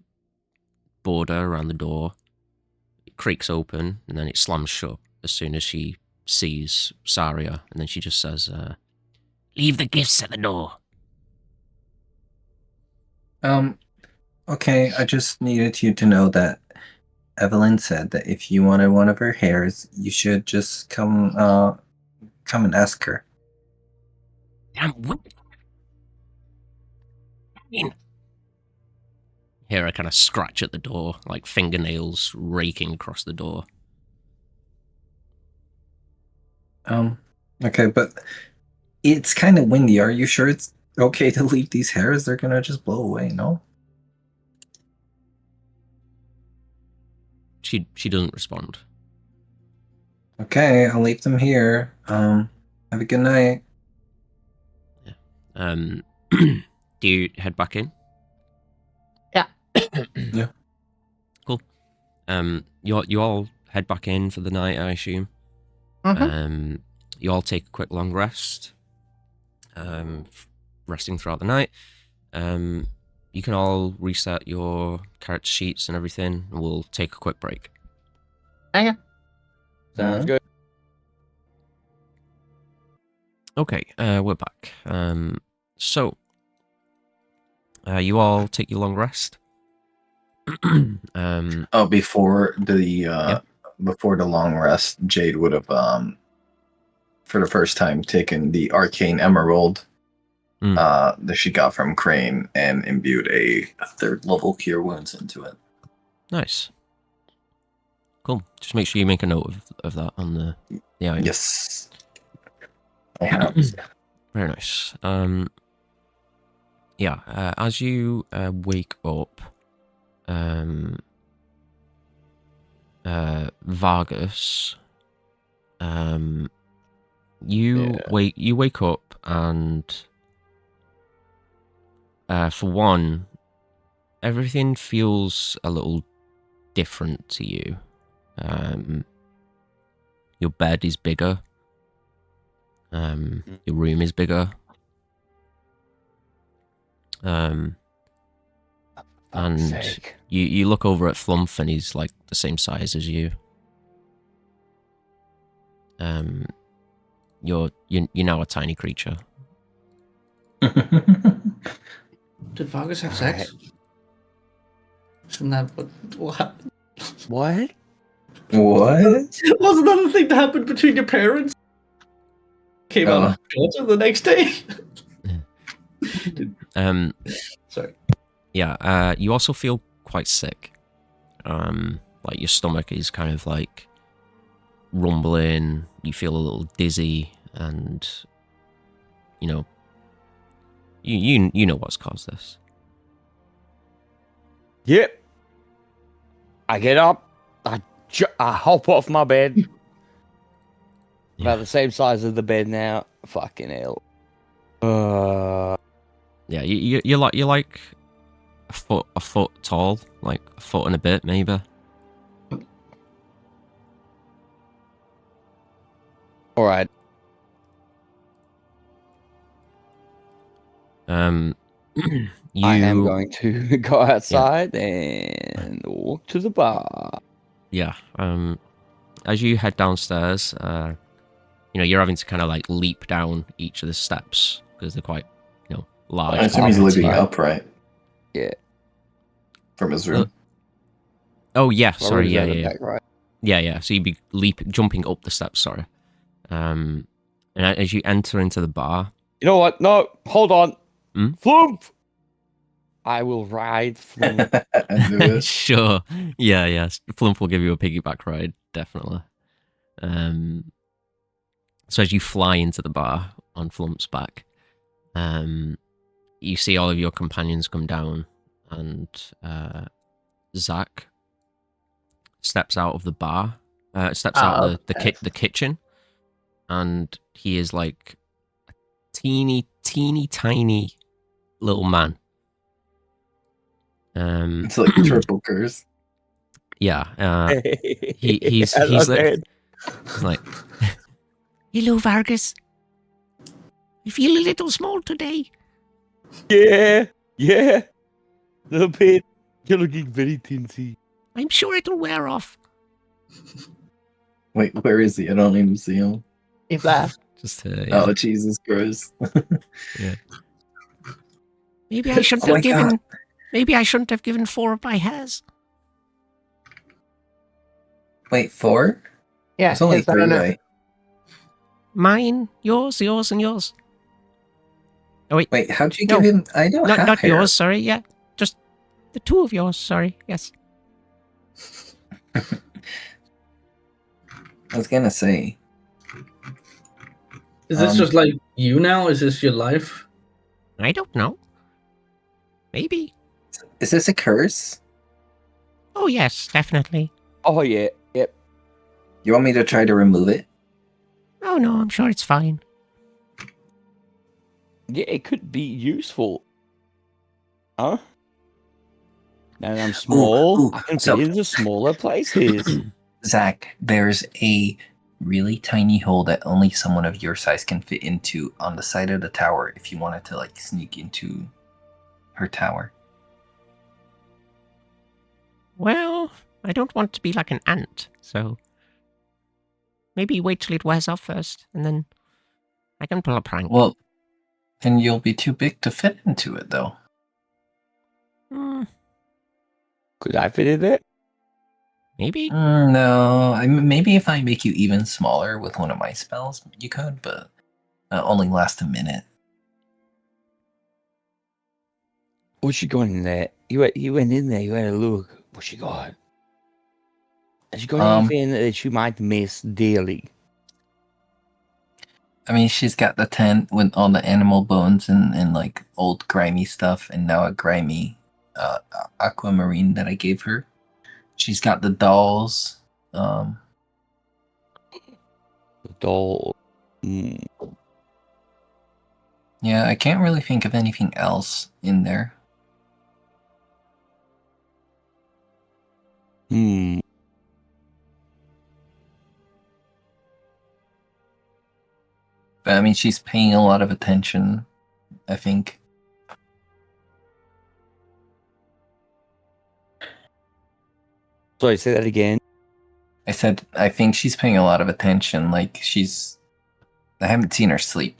border around the door. It creaks open and then it slams shut as soon as she sees Saria, and then she just says, "Leave the gifts at the door." Okay, I just needed you to know that Evelyn said that if you wanted one of her hairs, you should just come and ask her. Damn woman. Hear her kind of scratch at the door, like fingernails raking across the door. Okay, but it's kind of windy. Are you sure it's okay to leave these hairs? They're gonna just blow away, no? She doesn't respond. Okay, I'll leave them here. Have a good night. Yeah. Do you head back in? Yeah. Yeah. Cool. You all head back in for the night, I assume. Mm-hmm. You all take a quick long rest. Resting throughout the night. You can all reset your character sheets and everything, and we'll take a quick break. Okay. Sounds good. Okay, we're back. So, you all take your long rest. Before the long rest, Jade would have for the first time taken the arcane emerald that she got from Crane and imbued a 3rd level cure wounds into it. Nice. Cool. Just make sure you make a note of that on the item. Yes. I have. Very nice. As you wake up, Vargas, you wake up and for one, everything feels a little different to you. Your bed is bigger. Your room is bigger. And you look over at Flumph and he's like the same size as you. You're now a tiny creature. Did Vargas have sex? Isn't that what happened? What? What? Wasn't that a thing that happened between your parents? Came out of culture the next day. Sorry. Yeah. You also feel quite sick. Like your stomach is kind of like rumbling. You feel a little dizzy, and you know what's caused this. Yep. I get up. I hop off my bed. About the same size as the bed now. Fucking hell. Yeah, you're like a foot tall, like a foot and a bit, maybe. All right. I am going to go outside and walk to the bar. Yeah. As you head downstairs, you're having to kind of like leap down each of the steps because they're quite, large. I assume he's living upright. Yeah. From his room. Oh yeah, sorry, yeah. Back, right? Yeah. So you'd be jumping up the steps. Sorry. And as you enter into the bar, you know what? No, hold on. Hmm? Flumph! I will ride Flumph. Sure. Yeah. Flumph will give you a piggyback ride, definitely. So as you fly into the bar on Flumph's back, you see all of your companions come down, and Zach steps out of the bar, steps out the kitchen, and he is like a teeny tiny little man. It's like triple curse. Yeah. He's like, hello, Vargas. I feel a little small today. Yeah. A little bit. You're looking very teensy. I'm sure it'll wear off. Wait, where is he? I don't even see him. He's there. Just yeah. Oh, Jesus Christ. Yeah. Maybe I shouldn't have given. Maybe I shouldn't have given 4 of my hairs. Wait, 4? Yeah, It's only his 3, own- right? Mine, yours, and yours. Oh wait, Wait, how'd you No. give him? I don't have not hair. yours. Sorry, yeah, just the 2 of yours. Sorry, yes. I was gonna say. Is this just like you now? Is this your life? I don't know. Maybe. Is this a curse? Oh yes, definitely. Oh yeah, yep. You want me to try to remove it? Oh no, I'm sure it's fine. Yeah, it could be useful. Huh? And I'm small. ooh, I can so- fit into smaller places. Zach, there's a really tiny hole that only someone of your size can fit into on the side of the tower if you wanted to like sneak into her tower. Well, I don't want to be like an ant, so maybe wait till it wears off first, and then I can pull a prank. Well, then you'll be too big to fit into it though. Hmm, Could I fit in there? maybe. No, maybe if I make you even smaller with one of my spells, you could, but only last a minute. What's she got in there? You went in there. You had a look. What she got? Has she got anything that you might miss dearly? I mean, she's got the tent with all the animal bones and like old grimy stuff, and now a grimy aquamarine that I gave her. She's got the dolls. The doll. Mm. Yeah, I can't really think of anything else in there. Hmm. But I mean, she's paying a lot of attention, I think. Sorry, say that again. I said, I think she's paying a lot of attention. Like, I haven't seen her sleep.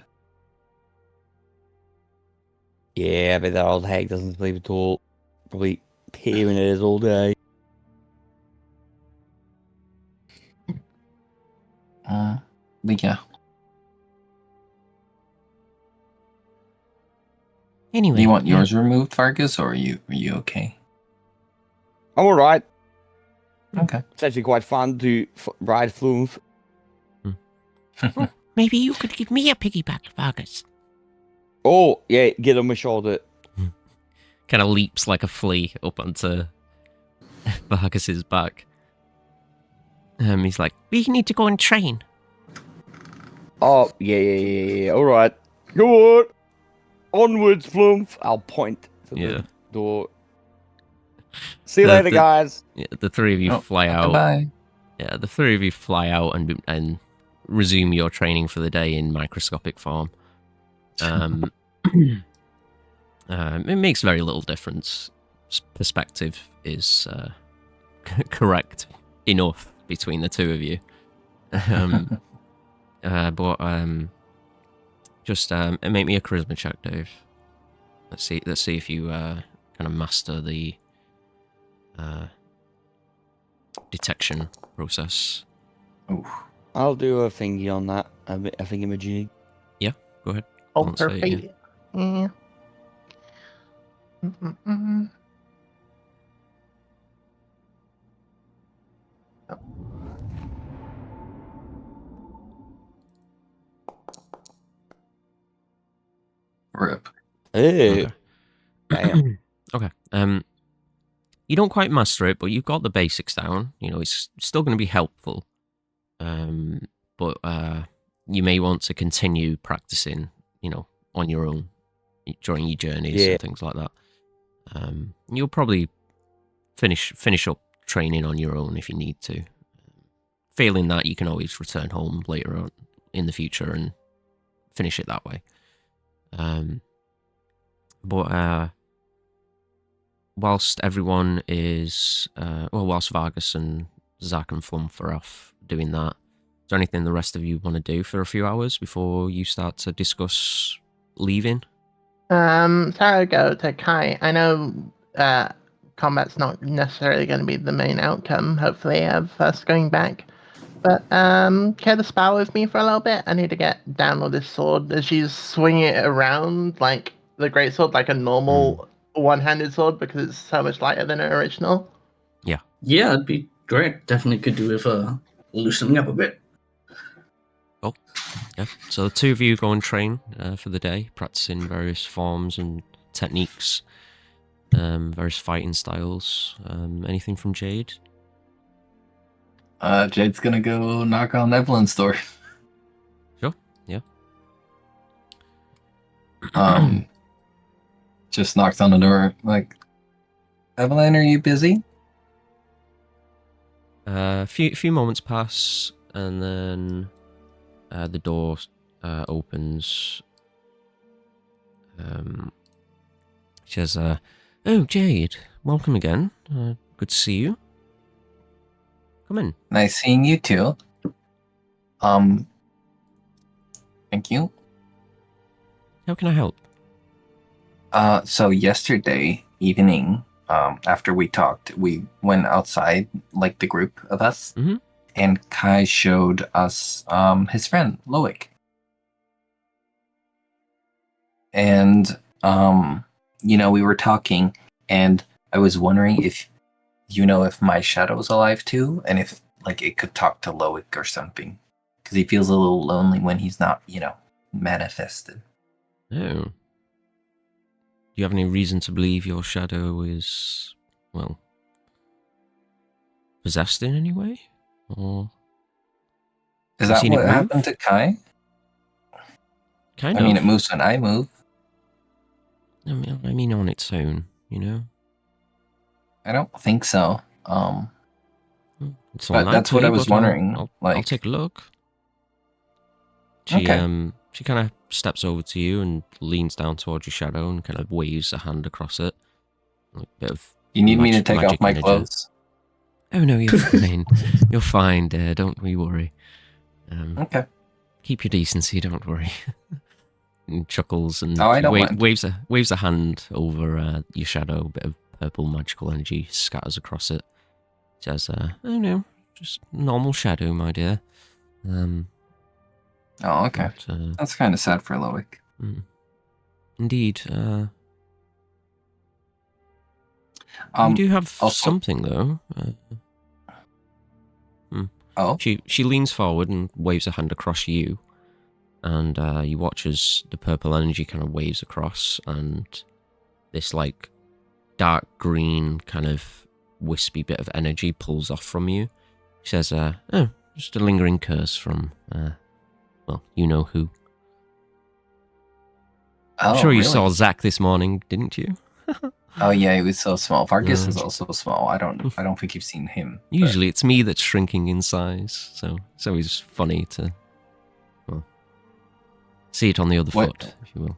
Yeah, I bet that old hag doesn't sleep at all. Probably peering at us all day. But yeah. Anyway, Do you want yeah. yours removed, Vargas, or are you okay? I'm alright. Okay. It's actually quite fun to ride Flume. Maybe you could give me a piggyback, Vargas. Oh, yeah, get on my shoulder. Kind of leaps like a flea up onto Vargas's back. He's like, We need to go and train. Oh, yeah. Alright. Go on. Onwards, Flume. I'll point to the door. See you later, guys. Yeah, the 3 of you fly out. Bye. Yeah, the 3 of you fly out and resume your training for the day in microscopic form. It makes very little difference. Perspective is correct enough between the 2 of you. Just make me a charisma check, Dave. Let's see if you kind of master the detection process. Ooh. I'll do a thingy on that. A thingamajig. Yeah, go ahead. Hold her Let's say, feet. Yeah. Mm-mm-mm. Rip. Hey. Okay. Damn. Okay. You don't quite master it, but you've got the basics down. You know, it's still going to be helpful. But you may want to continue practicing, you know, on your own during your journeys and things like that. You'll probably finish up training on your own if you need to. Failing that, you can always return home later on in the future and finish it that way. But whilst everyone is, whilst Vargas and Zach and Flump are off doing that, there anything the rest of you want to do for a few hours before you start to discuss leaving? Sarah, go to Kai. I know combat's not necessarily going to be the main outcome, hopefully, of us going back. But care to spar with me for a little bit? I need to get down with this sword as she's swinging it around like the greatsword, like a normal one-handed sword, because it's so much lighter than her original. Yeah. Yeah, it'd be great. Definitely could do with loosening up a bit. Oh, yeah. So the two of you go and train for the day, practicing various forms and techniques, various fighting styles. Anything from Jade? Jade's gonna go knock on Evelyn's door. Sure. Yeah. Just knocks on the door, like, Evelyn, are you busy? A few moments pass, and then the door opens. She says, "Oh, Jade, welcome again. Good to see you. Come in." Nice seeing you too. Thank you. How can I help? So yesterday evening, after we talked, we went outside, like the group of us, and Kai showed us his friend, Loic. And, we were talking, and I was wondering if if my shadow's alive too, and if, like, it could talk to Loic or something. Because he feels a little lonely when he's not, manifested. Oh. Do you have any reason to believe your shadow is, well, possessed in any way? Or is that what happened to Kai? Kind of. I mean, it moves when I move. I mean on its own, I don't think so. It's but that's what I was wondering. I'll take a look. She she kind of steps over to you and leans down towards your shadow and kind of waves a hand across it. Like a bit of you need me to take off my clothes? Oh no, you're fine. You're fine, dear. Don't we worry. Okay. Keep your decency. Don't worry. And chuckles and waves a hand over your shadow. A bit of purple magical energy scatters across it. Says, "Oh no, just normal shadow, my dear." Oh, okay. But, that's kind of sad for Loic. Indeed. You do have something, though. Oh? She leans forward and waves a hand across you, and you watch as the purple energy kind of waves across, and this, like, dark green kind of wispy bit of energy pulls off from you. She says, "Oh, just a lingering curse from, well, you know who." I'm sure you saw Zach this morning, didn't you? Oh yeah, he was so small. Vargas is also small. I don't think you've seen him. Usually it's me that's shrinking in size, so it's always funny to, well, see it on the other foot, if you will.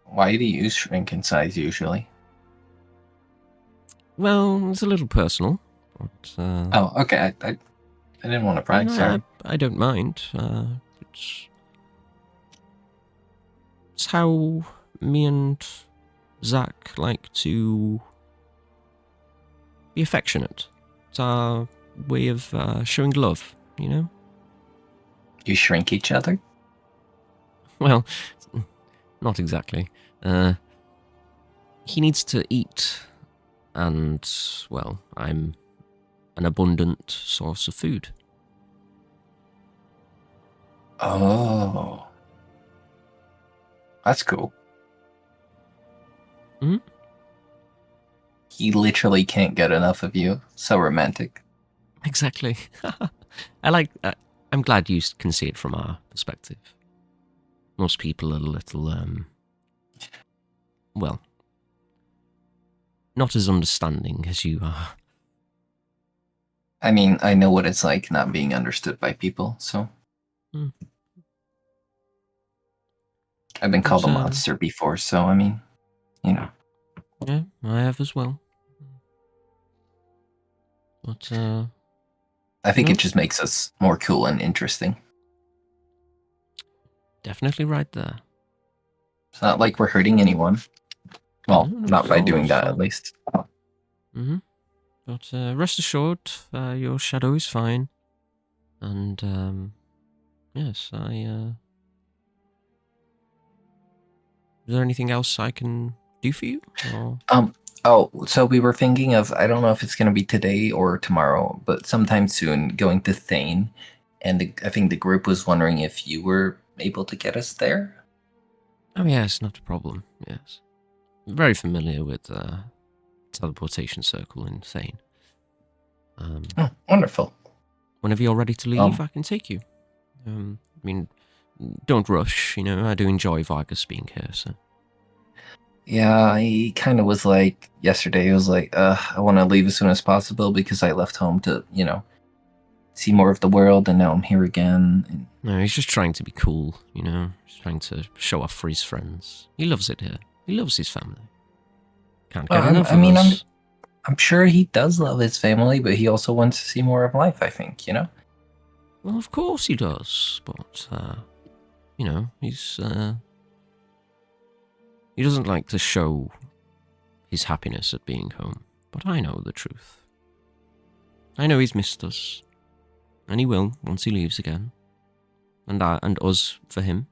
Why do you shrink in size usually? Well, it's a little personal. But, oh, okay. I didn't want to pry. Sorry. I don't mind. It's how me and Zach like to be affectionate. It's our way of showing love, you know? You shrink each other? Well, not exactly. He needs to eat, and, well, I'm an abundant source of food. Oh. That's cool. Hmm? He literally can't get enough of you. So romantic. Exactly. I'm glad you can see it from our perspective. Most people are a little, well, not as understanding as you are. I mean, I know what it's like not being understood by people, so. I've been called a monster before, so I mean, you know. Yeah, I have as well. But I think it just makes us more cool and interesting. Definitely right there. It's not like we're hurting anyone. Well, not by doing that, at least. Mm-hmm. But rest assured, your shadow is fine. And, yes, is there anything else I can do for you? Or? So we were thinking of, I don't know if it's going to be today or tomorrow, but sometime soon, going to Thane. And I think the group was wondering if you were able to get us there? Oh, yes, not a problem, yes. I'm very familiar with teleportation circle in Thane. Oh, wonderful. Whenever you're ready to leave, I can take you. I mean, don't rush, I do enjoy Vargas being here, so. Yeah, he kind of was like, yesterday, he was like, I want to leave as soon as possible because I left home to, see more of the world, and now I'm here again. And... No, he's just trying to be cool, He's trying to show off for his friends. He loves it here. He loves his family. Can't get enough of us. I'm sure he does love his family, but he also wants to see more of life, I think, Well, of course he does, but, he's, he doesn't like to show his happiness at being home, but I know the truth. I know he's missed us, and he will once he leaves again, and us for him.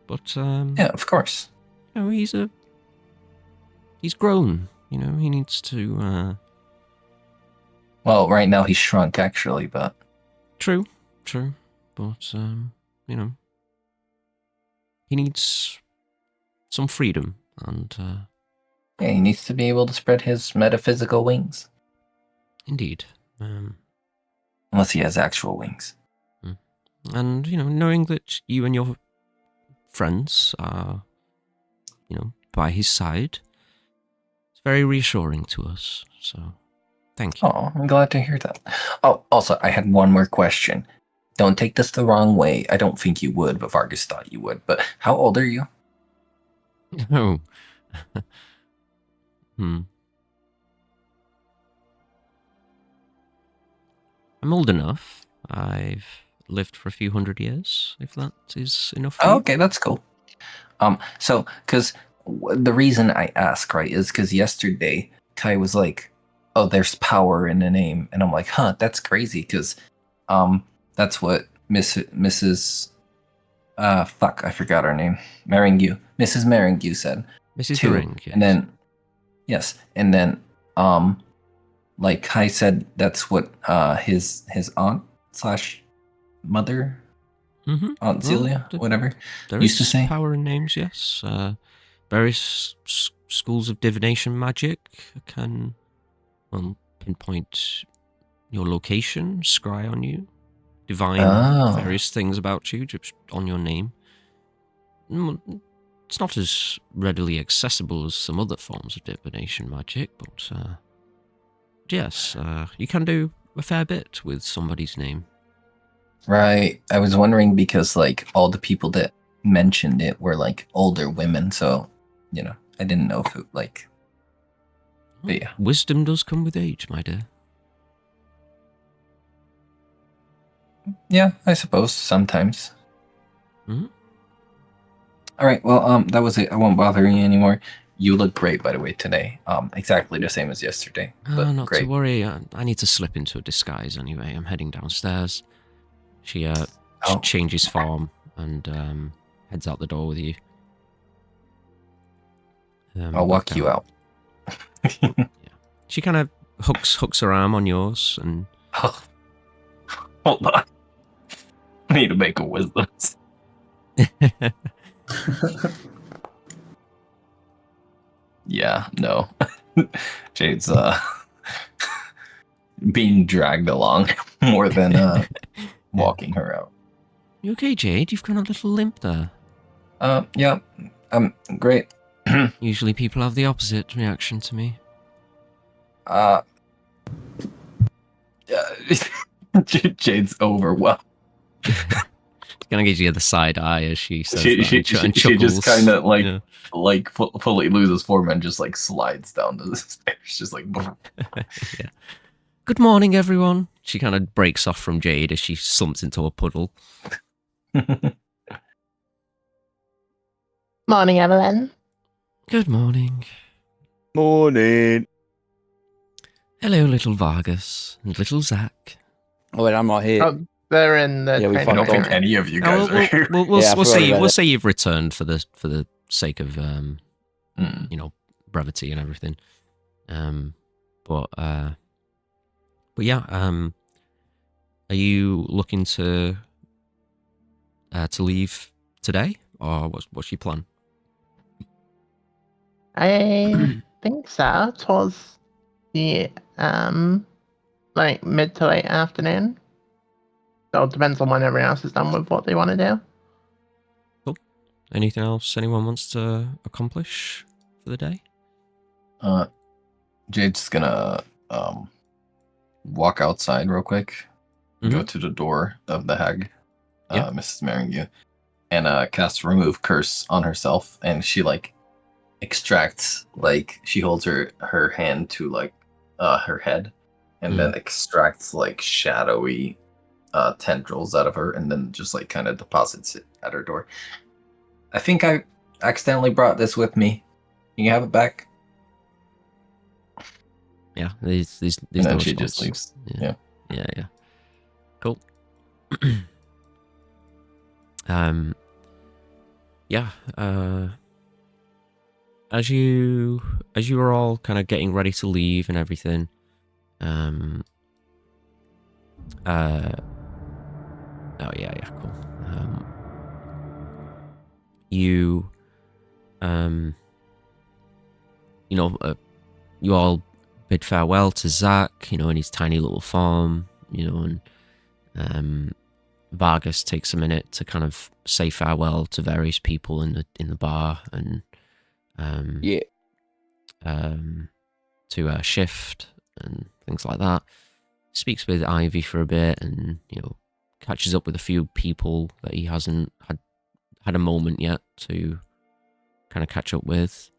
But, yeah, of course. He's grown, he needs to, Well, right now he's shrunk, actually, but... True, but, he needs some freedom, and, yeah, he needs to be able to spread his metaphysical wings. Indeed. Unless he has actual wings. And, knowing that you and your friends are, by his side, it's very reassuring to us, so thank you. Oh, I'm glad to hear that. Oh, also, I had one more question. Don't take this the wrong way. I don't think you would, but Vargas thought you would. But how old are you? Oh. I'm old enough. I've lived for a few hundred years, if that is enough for you. Okay, that's cool. So, because the reason I ask, right, is because yesterday Kai was like, oh, there's power in the name. And I'm like, huh, that's crazy, because that's what Mrs. I forgot her name. Meringue. Mrs. Meringue said. Mrs. Meringue, yes. And then, yes, and then, like Kai said, that's what his aunt / mother, Aunt Celia, whatever, used to say. Power in names, yes. Various schools of divination magic can pinpoint your location, scry on you, divine various things about you just on your name. It's not as readily accessible as some other forms of divination magic, but yes, you can do a fair bit with somebody's name. Right. I was wondering because, like, all the people that mentioned it were, like, older women, so, I didn't know if it, like... But yeah. Wisdom does come with age, my dear. Yeah, I suppose, sometimes. Mm-hmm. All right, well, that was it. I won't bother you anymore. You look great, by the way, today. Exactly the same as yesterday. But not great. to worry. I need to slip into a disguise anyway. I'm heading downstairs. She changes form and heads out the door with you. I'll walk you out. Yeah. She kind of hooks her arm on yours and... Hold on. I need to make a wisdom. Yeah, no. Jade's being dragged along more than walking her out. You okay, Jade? You've got a little limp there. Yeah, great. Usually people have the opposite reaction to me. Jade's overwhelmed. Gonna give you the side eye as she says she just kind of like fully fully loses form and just like slides down the stairs, just like. Yeah. Good morning, everyone. She kind of breaks off from Jade as she slumps into a puddle. Morning, Evelyn. Good morning. Morning. Hello, little Vargas and little Zach. Oh, wait, I'm not here. Oh, they're in the. Yeah, we I fucked don't think up. any of you guys are here. We'll Yeah, I forgot say about we'll it. say you've returned for the sake of you know, brevity and everything. But yeah, are you looking to leave today, or what's your plan? I think so. Towards the like mid to late afternoon. So it depends on when everyone else is done with what they want to do. Cool. Anything else anyone wants to accomplish for the day? Jade's gonna walk outside real quick, go to the door of the hag, Mrs. Meringue, and cast remove curse on herself, and she like extracts, like she holds her hand to like her head, and then extracts like shadowy tendrils out of her, and then just like kind of deposits it at her door. I think I accidentally brought this with me. Can you have it back? Yeah, there's And then no she response. just leaves. Yeah. Cool. Yeah. As you were all kind of getting ready to leave and everything, oh yeah, cool. You know, you all bid farewell to Zach, you know, in his tiny little farm, you know, and Vargas takes a minute to kind of say farewell to various people in the bar, and to Shift and things like that. Speaks with Ivy for a bit, and you know, catches up with a few people that he hasn't had a moment yet to kind of catch up with.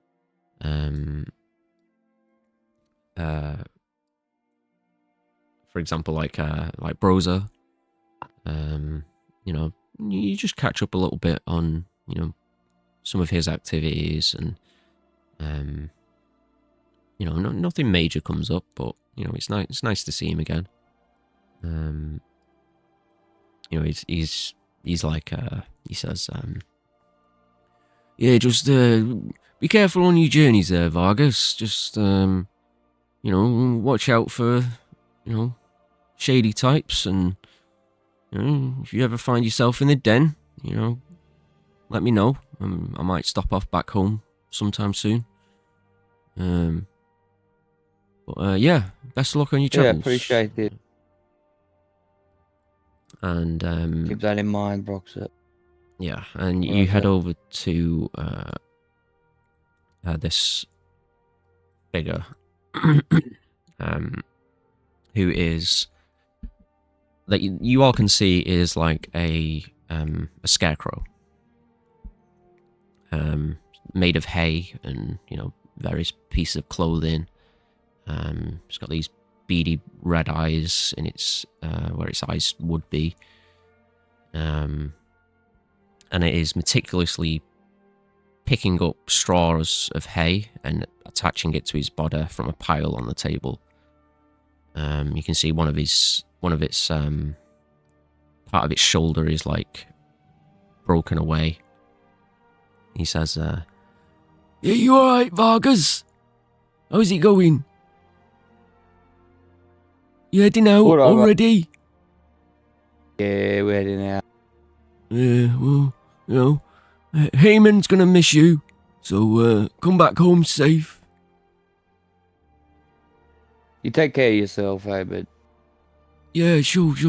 For example, like Broza, you know, you just catch up a little bit on, you know, some of his activities, and you know, nothing major comes up, but you know, it's nice to see him again. You know, he's like, he says, yeah, just be careful on your journeys there, Vargas. Just you know, watch out for, you know, shady types, and you know, if you ever find yourself in the den, you know, let me know. I might stop off back home sometime soon. But yeah, best of luck on your travels. Yeah, appreciate it. And Keep that in mind, Broxit. yeah, and you head over to this figure, who is, that you all can see is like a scarecrow, made of hay and, you know, various pieces of clothing. It's got these beady red eyes in its where its eyes would be, and it is meticulously picking up straws of hay and attaching it to his body from a pile on the table. You can see one of its part of its shoulder is like broken away. He says, "Yeah, you all right, Vargas? How's it going? You heading out already?" Yeah, we're heading out. Yeah, well, you know, Heyman's gonna miss you, so come back home safe. You take care of yourself, but Yeah, sure. He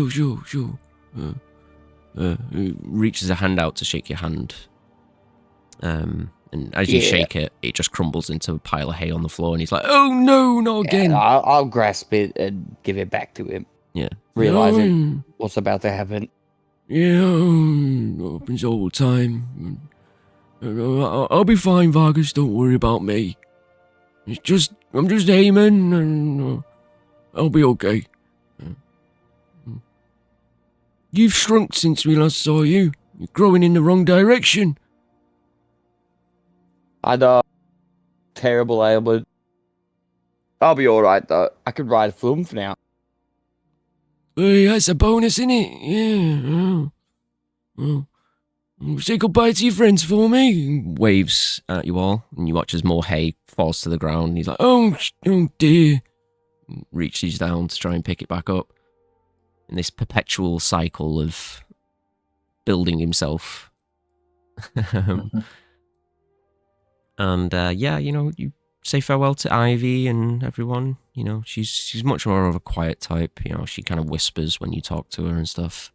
reaches a hand out to shake your hand. And as you shake it, it just crumbles into a pile of hay on the floor, and he's like, "Oh no, not again!" I'll grasp it and give it back to him. Yeah, Realizing what's about to happen. Yeah, happens all the time. I'll be fine, Vargas. Don't worry about me. I'm just Heyman, and I'll be okay. You've shrunk since we last saw you. You're growing in the wrong direction. I know. Terrible ailment. I'll be alright, though. I could ride a flume for now. Hey, that's a bonus, innit? Yeah. Oh. Say goodbye to your friends for me. Waves at you all, and you watch as more hay falls to the ground. He's like, Oh dear. reaches down to try and pick it back up. In this perpetual cycle of building himself. And yeah, you say farewell to Ivy and everyone. She's much more of a quiet type. She kind of whispers when you talk to her and stuff.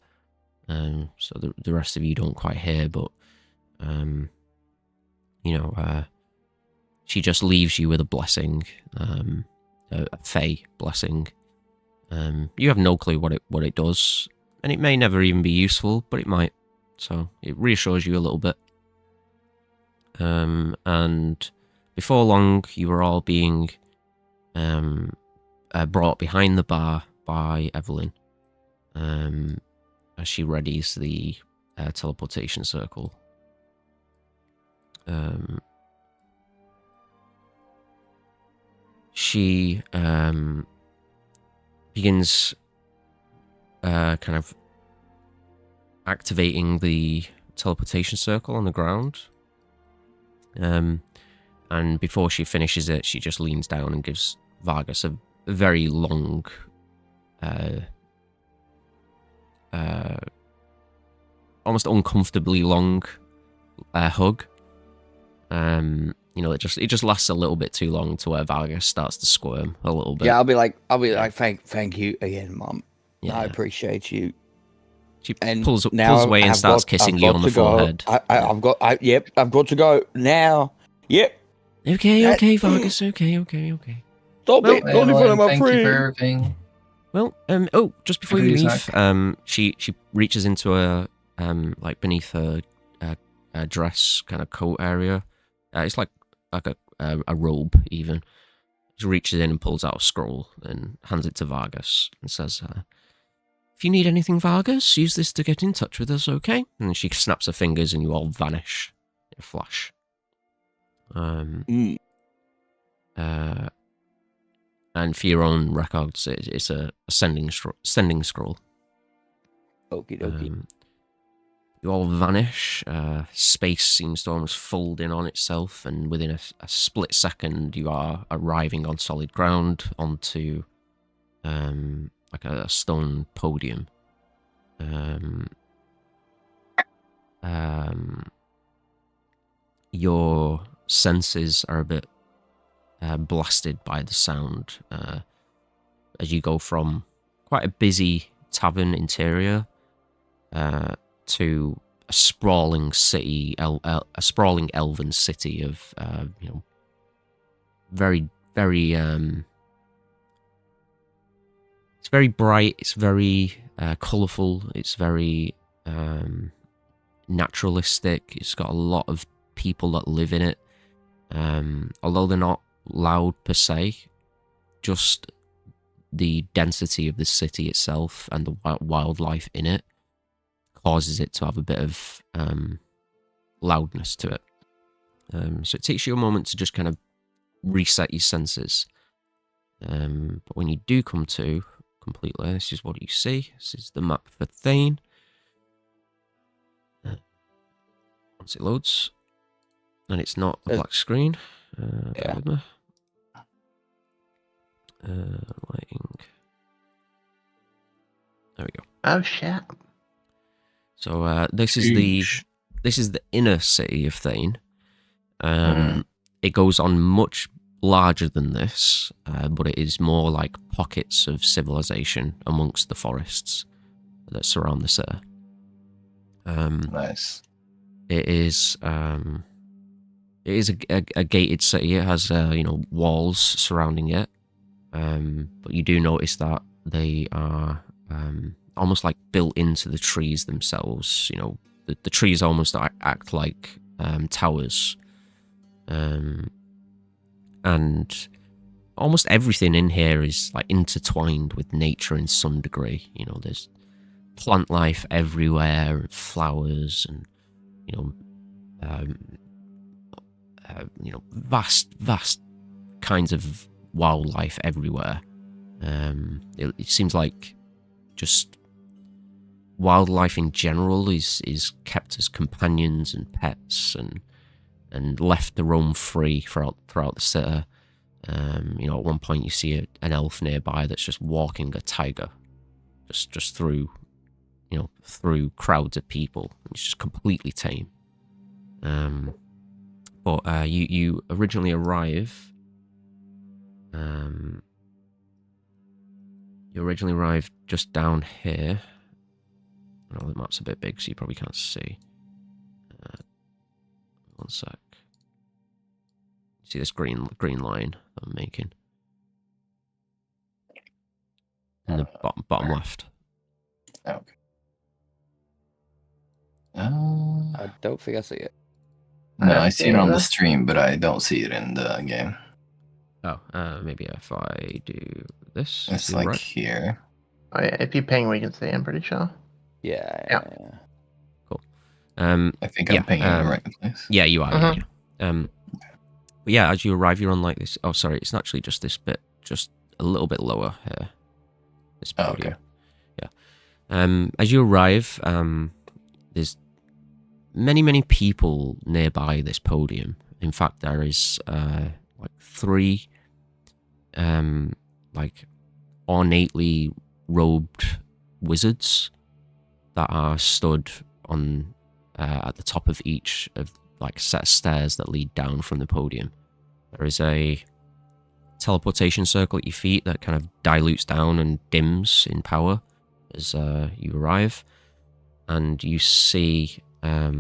So the rest of you don't quite hear, but she just leaves you with a blessing, a Fey blessing. You have no clue what it does, and it may never even be useful, but it might. So it reassures you a little bit. And before long, you were all being brought behind the bar by Evelyn, as she readies the teleportation circle. She begins kind of activating the teleportation circle on the ground. And before she finishes it, she just leans down and gives Vargas a very long, almost uncomfortably long hug. It just lasts a little bit too long to where Vargas starts to squirm a little bit. Yeah, I'll be like, thank you again, Mom. Yeah. I appreciate you. She And pulls now away and starts kissing you on the forehead. I've got to go now. Yep. Okay, Vargas. Okay. Stop it! Not in front of my Thank you friend. for everything. Well, just before you leave, she reaches into her, beneath her dress kind of coat area. It's like a robe even. She reaches in and pulls out a scroll and hands it to Vargas and says, "If you need anything, Vargas, use this to get in touch with us, okay?" And then she snaps her fingers and you all vanish in a flash. And for your own records, it's a sending scroll. Okie dokie. You all vanish. Space seems to almost fold in on itself, and within a split second, you are arriving on solid ground onto like a stone podium. Your senses are a bit blasted by the sound as you go from quite a busy tavern interior to a sprawling city, a sprawling elven city of very, very. It's very bright. It's very colourful. It's very naturalistic. It's got a lot of people that live in it. Although they're not loud per se, just the density of the city itself and the wildlife in it causes it to have a bit of loudness to it. So it takes you a moment to just kind of reset your senses. But when you do come to completely, this is what you see. This is the map for Thane. Once it loads, and it's not a black screen. Bear with me. Lighting. There we go. Oh shit. So this is the inner city of Thane. It goes on much larger than this, but it is more like pockets of civilization amongst the forests that surround the city. Nice. It is a gated city. It has walls surrounding it, but you do notice that they are almost like built into the trees themselves. The trees almost act like towers, and almost everything in here is like intertwined with nature in some degree. You know, there's plant life everywhere, flowers, and vast kinds of wildlife everywhere. It seems like just wildlife in general is kept as companions and pets and left to roam free throughout the city. At one point you see an elf nearby that's just walking a tiger, just through crowds of people. It's just completely tame. But you originally arrive. You originally arrived just down here. Well, the map's a bit big, so you probably can't see. One sec. See this green line that I'm making in the bottom left. Okay. I don't think I see it. No, I see it on the stream, but I don't see it in the game. Oh, maybe if I do this. It's like here. Oh yeah, if you ping, we can see. I'm pretty sure. Yeah. Cool. I think I'm pinging in the right place. Yeah, you are. Yeah. But yeah, as you arrive, you're on like this. Oh, sorry, it's actually just this bit, just a little bit lower here. This podium. Okay. Yeah. As you arrive, there's many people nearby this podium. In fact, there is like 3 like ornately robed wizards that are stood on at the top of each of like a set of stairs that lead down from the podium. There is a teleportation circle at your feet that kind of dilutes down and dims in power as you arrive, and you see a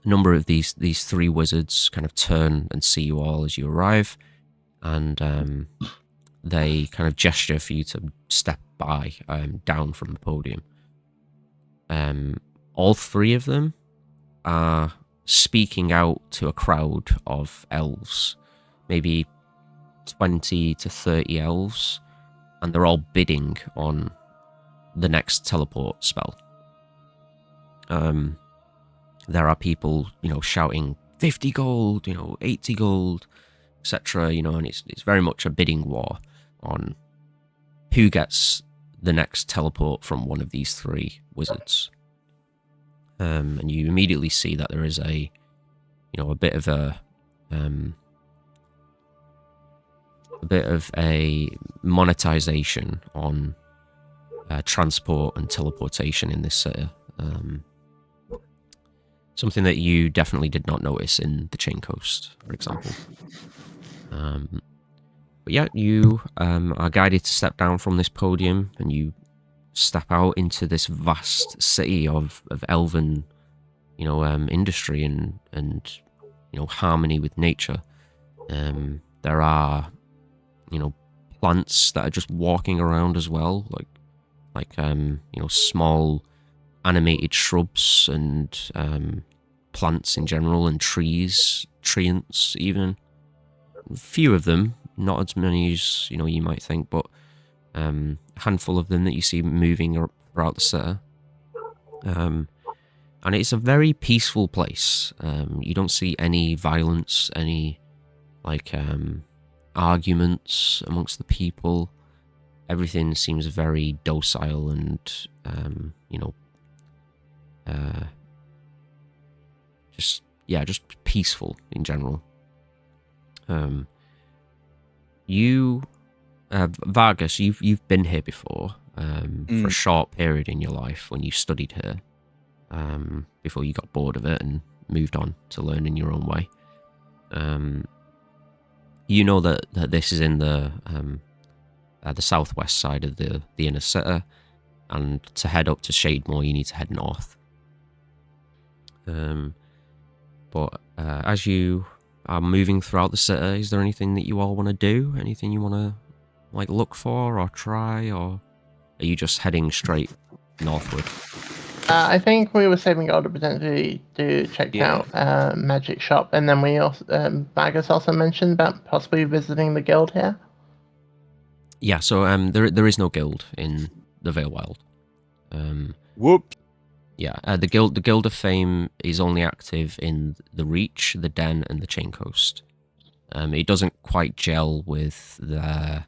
number of these 3 wizards kind of turn and see you all as you arrive, and they kind of gesture for you to step by down from the podium. All 3 of them are speaking out to a crowd of elves, maybe 20 to 30 elves, and they're all bidding on the next teleport spell. There are people, shouting 50 gold, 80 gold, etc. And it's very much a bidding war on who gets the next teleport from one of these 3 wizards. And you immediately see that there is a bit of a monetization on transport and teleportation in this city. Something that you definitely did not notice in the Chain Coast, for example. But yeah, you are guided to step down from this podium, and you step out into this vast city of elven, industry and harmony with nature. There are, plants that are just walking around as well, like small animated shrubs and plants in general, and treants even. Few of them, not as many as you might think, but a handful of them that you see moving throughout the city. And it's a very peaceful place. You don't see any violence, any arguments amongst the people. Everything seems very docile and just peaceful in general. You, Vargas, you've been here before for a short period in your life when you studied here, before you got bored of it and moved on to learn in your own way. You know that this is in the southwest side of the inner city, and to head up to Shademore you need to head north. But as you are moving throughout the city, is there anything that you all want to do? Anything you want to look for or try, or are you just heading straight northward? I think we were saving gold to potentially to check out magic shop, and then we also Bagus also mentioned about possibly visiting the guild here. Yeah, so there is no guild in the Vale Wild. Whoops. Yeah, the Guild of Fame is only active in the Reach, the Den, and the Chain Coast. It doesn't quite gel with the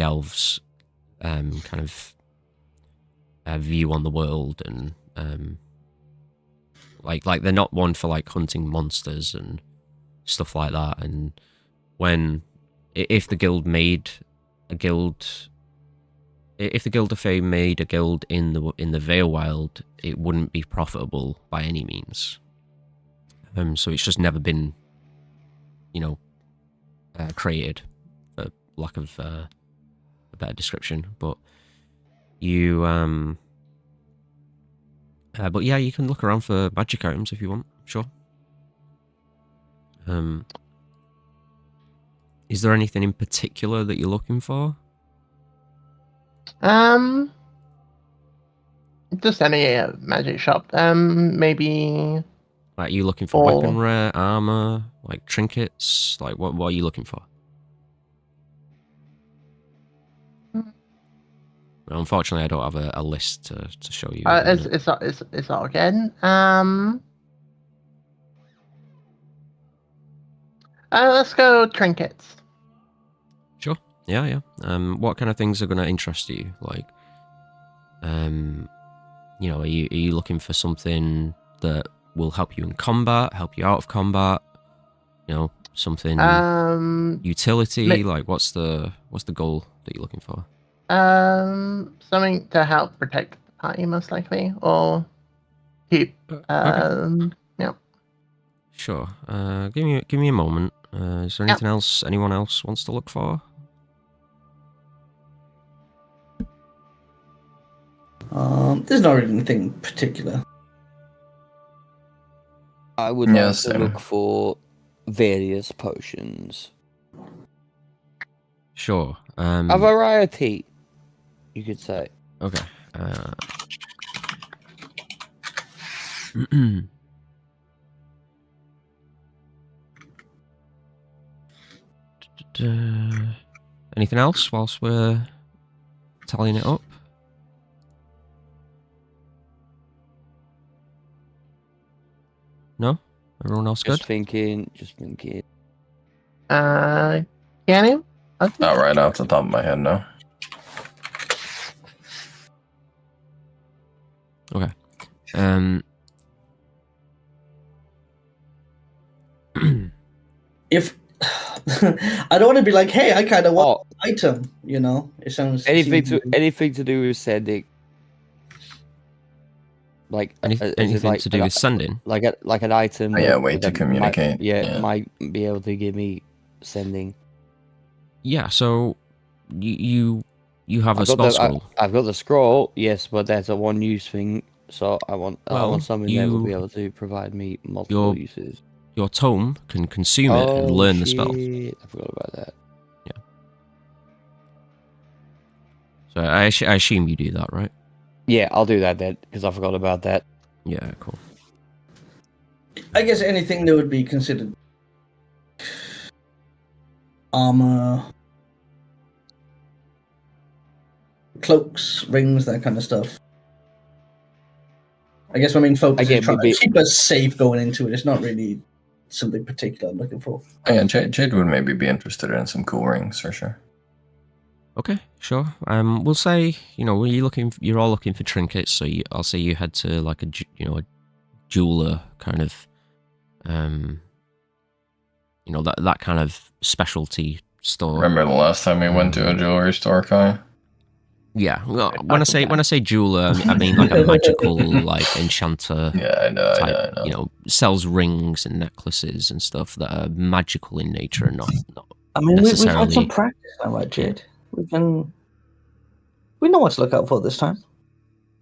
elves' kind of view on the world, and like they're not one for like hunting monsters and stuff like that. And if the guild made a guild, if the Guild of Fame made a guild in the Vale Wild, it wouldn't be profitable by any means. So it's just never been, created, for lack of a better description. But but yeah, you can look around for magic items if you want. Sure. Is there anything in particular that you're looking for? Just any magic shop. Maybe. Like, are you looking for weaponry, armor, like trinkets? Like, what are you looking for? Unfortunately, I don't have a list to show you. It's all again. Let's go trinkets. Sure. Yeah. What kind of things are going to interest you? Like, are you looking for something that will help you in combat, help you out of combat? Something utility. Like, what's the goal that you're looking for? Something to help protect the party, most likely, or keep. Okay. Yeah. Sure. Give me a moment. Is there anything else anyone else wants to look for? There's not really anything particular. I would like to look for various potions. Sure. A variety, you could say. Okay. Anything else whilst we're tallying it up? No? Everyone else good? Just thinking. Can you? Not right off the top of my head, no. Okay. If I don't want to be like, hey, I kind of want an item, It sounds anything to do with sending. Like anything to do with sending, like an item. Way to communicate. Might be able to give me sending. Yeah, so you have a spell scroll. I've got the scroll, yes, but that's a one-use thing. So I want something that will be able to provide me multiple uses. Your tome can consume it and learn the spell. I forgot about that. Yeah. So I assume you do that, right? Yeah, I'll do that then, because I forgot about that. Yeah, cool. I guess anything that would be considered armor, cloaks, rings, that kind of stuff. I guess my main focus is trying to keep us safe going into it. It's not really something particular I'm looking for. Yeah, Jade would maybe be interested in some cool rings for sure. Okay, sure. We'll say, you're all looking for trinkets, so I'll say you head to like a jeweler kind of, that kind of specialty store. Remember the last time we went to a jewelry store, Kai? Yeah. Well, when I say jeweler, I mean like a magical like enchanter. Yeah, I know. You know, sells rings and necklaces and stuff that are magical in nature and not. I mean, we've had some practice now, right, Jade? We know what to look out for this time.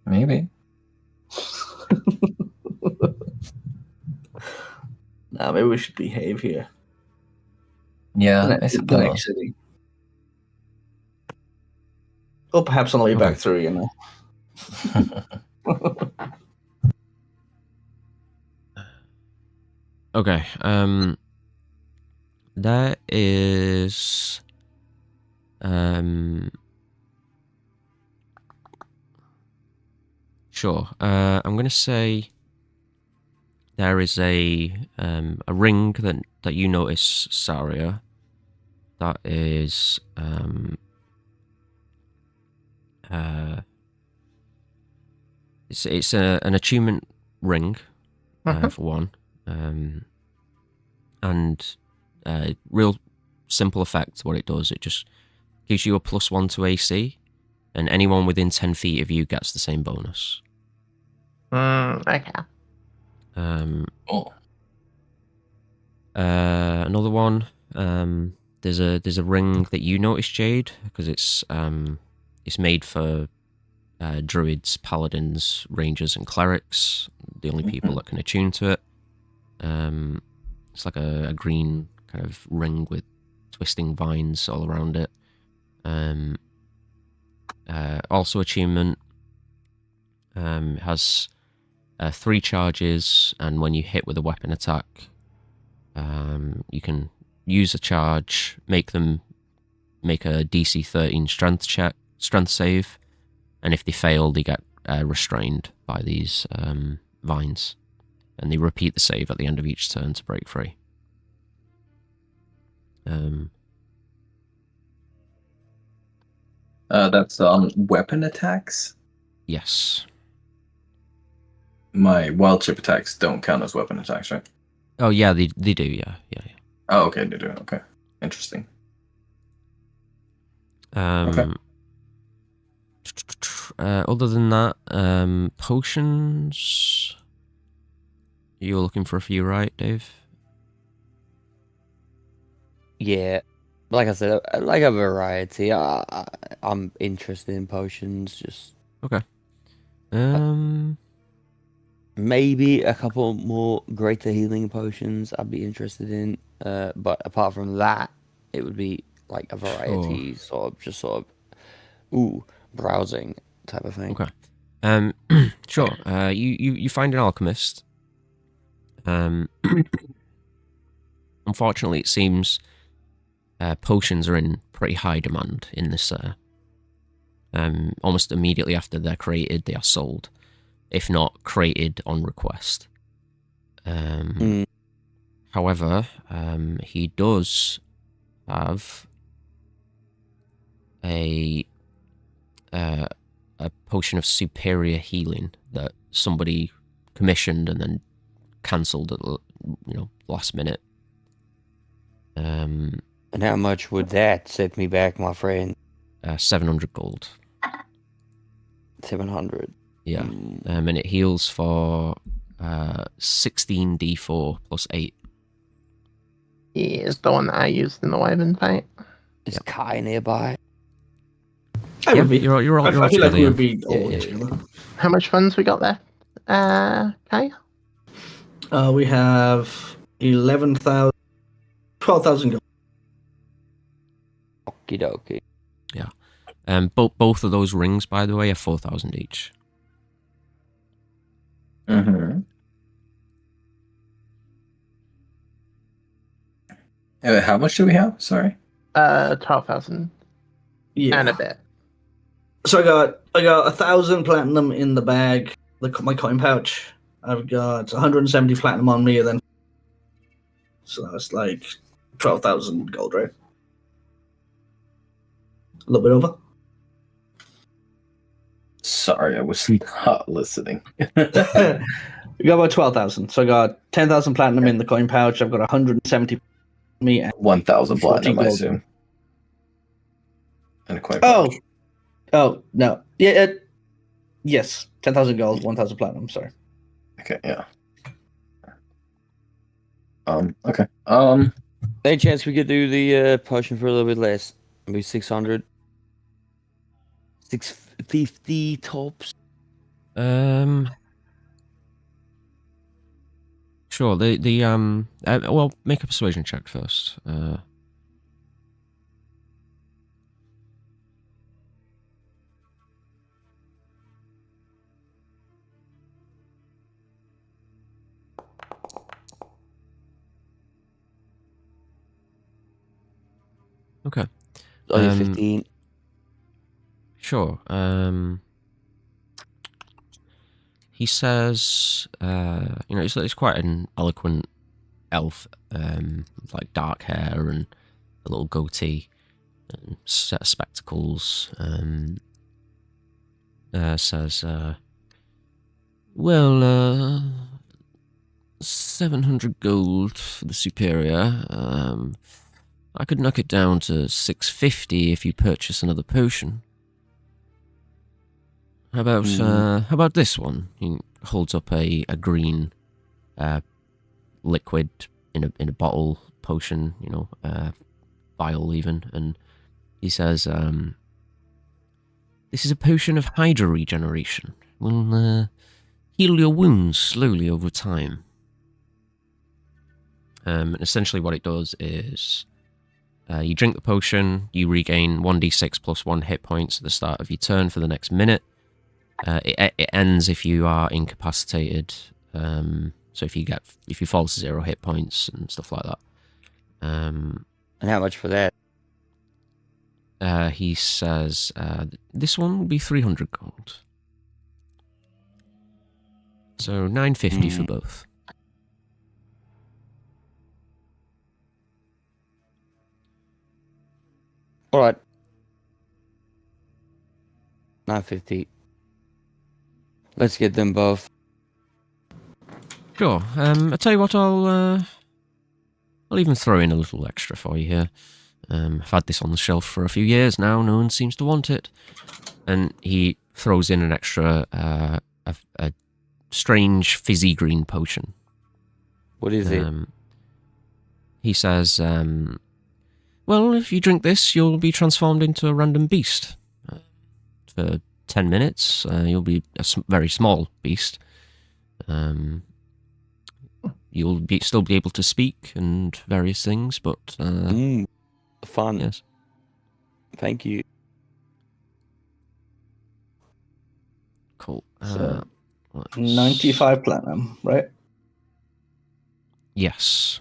Maybe. Nah, maybe we should behave here. Yeah, I suppose. Or perhaps on the way back through, Okay. There is sure. I'm gonna say there is a ring that you notice, Saria. That is it's an attunement ring for one, and real simple effect. What it does, it just gives you a +1 to AC, and anyone within 10 feet of you gets the same bonus. Okay. Another one. There's a ring that you notice, Jade, because it's made for druids, paladins, rangers, and clerics. The only people that can attune to it. It's like a green kind of ring with twisting vines all around it. Also attunement. Has 3 charges, and when you hit with a weapon attack, you can use a charge, make a DC 13 strength save, and if they fail, they get restrained by these vines, and they repeat the save at the end of each turn to break free. That's on weapon attacks? Yes. My wild chip attacks don't count as weapon attacks, right? Oh yeah, they do. Yeah. Oh, okay, they do. Okay, interesting. Okay. Other than that, potions. You were looking for a few, right, Dave? Yeah, like I said, I like a variety. I'm interested in potions. Just okay. Maybe a couple more greater healing potions I'd be interested in. But apart from that, it would be like a variety, sort of browsing type of thing. Okay. Sure. You find an alchemist. Unfortunately, it seems potions are in pretty high demand in this. Almost immediately after they're created, they are sold, if not created on request. However, he does have a potion of superior healing that somebody commissioned and then cancelled at the last minute. And how much would that set me back, my friend? 700 gold. 700. Yeah. And it heals for 16d4 plus 8. He is the one that I used in the Wyvern fight. Is Kai nearby? I would be. You're all I feel together, like we would be all Yeah. together. How much funds we got there? Kai? We have 11,000, 12,000 gold. Okie dokie. Yeah. Both of those rings, by the way, are 4,000 each. How much do we have? Sorry. 12,000. Yeah. And a bit. So I got 1,000 platinum in the bag, my coin pouch. I've got 170 platinum on me, and then so that's like 12,000 gold, right? A little bit over. Sorry, I was not listening. We got about 12,000. So I got 10,000 platinum in the coin pouch. I've got 170 me and 1,000 platinum, I gold. assume. And a coin pouch. Oh no. Yeah. Yes, 10,000 gold, 1,000 platinum. Sorry. Okay. Yeah. Okay. Any chance we could do the potion for a little bit less? Maybe 600? 650 tops? Sure. Well, make a persuasion check first. Okay. Only 15. Sure. He says, it's quite an eloquent elf, like dark hair and a little goatee and set of spectacles. Says, 700 gold for the superior. I could knock it down to 650 if you purchase another potion. How about this one? He holds up a green liquid in a bottle, potion, vial even, and he says, this is a potion of hydra regeneration. Will heal your wounds slowly over time. And essentially what it does is you drink the potion, you regain 1d6 plus 1 hit points at the start of your turn for the next minute. It ends if you are incapacitated. So if you fall to 0 hit points and stuff like that. And how much for that? He says this one will be 300 gold. So 950 for both. All right. 950. Let's get them both. Sure. I'll tell you what, I'll even throw in a little extra for you here. I've had this on the shelf for a few years now. No one seems to want it. And he throws in an extra, a strange fizzy green potion. What is it? He says, well, if you drink this, you'll be transformed into a random beast. For 10 minutes, you'll be a very small beast. You'll still be able to speak and various things, but... fun. Yes. Thank you. Cool. So, 95 platinum, right? Yes.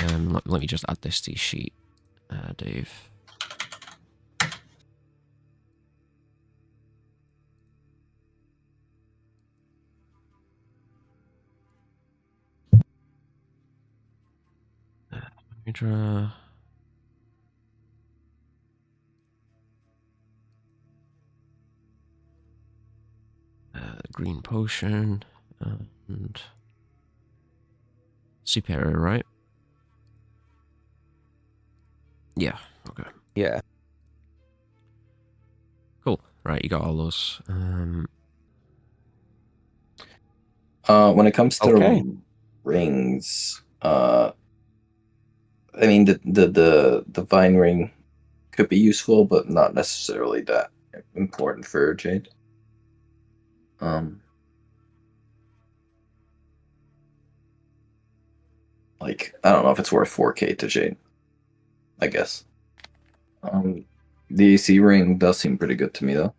Let me just add this to your sheet, Dave. Hydra. Green potion and superior, right? Yeah. Okay. Yeah. Cool. Right, you got all those. When it comes to rings, I mean the vine ring could be useful, but not necessarily that important for Jade. Like, I don't know if it's worth 4K to Jade, I guess. The AC ring does seem pretty good to me, though.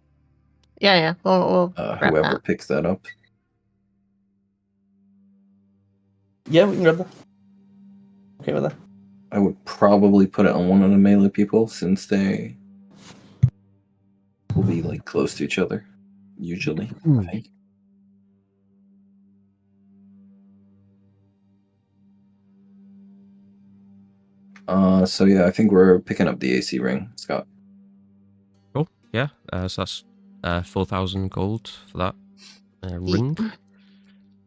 Yeah. We'll whoever that. picks that up. Yeah, we can grab that. Okay with that. I would probably put it on one of the melee people, since they will be like close to each other, usually. I think. So yeah, I think we're picking up the AC ring, Scott. Cool. Yeah. So that's 4,000 gold for that ring.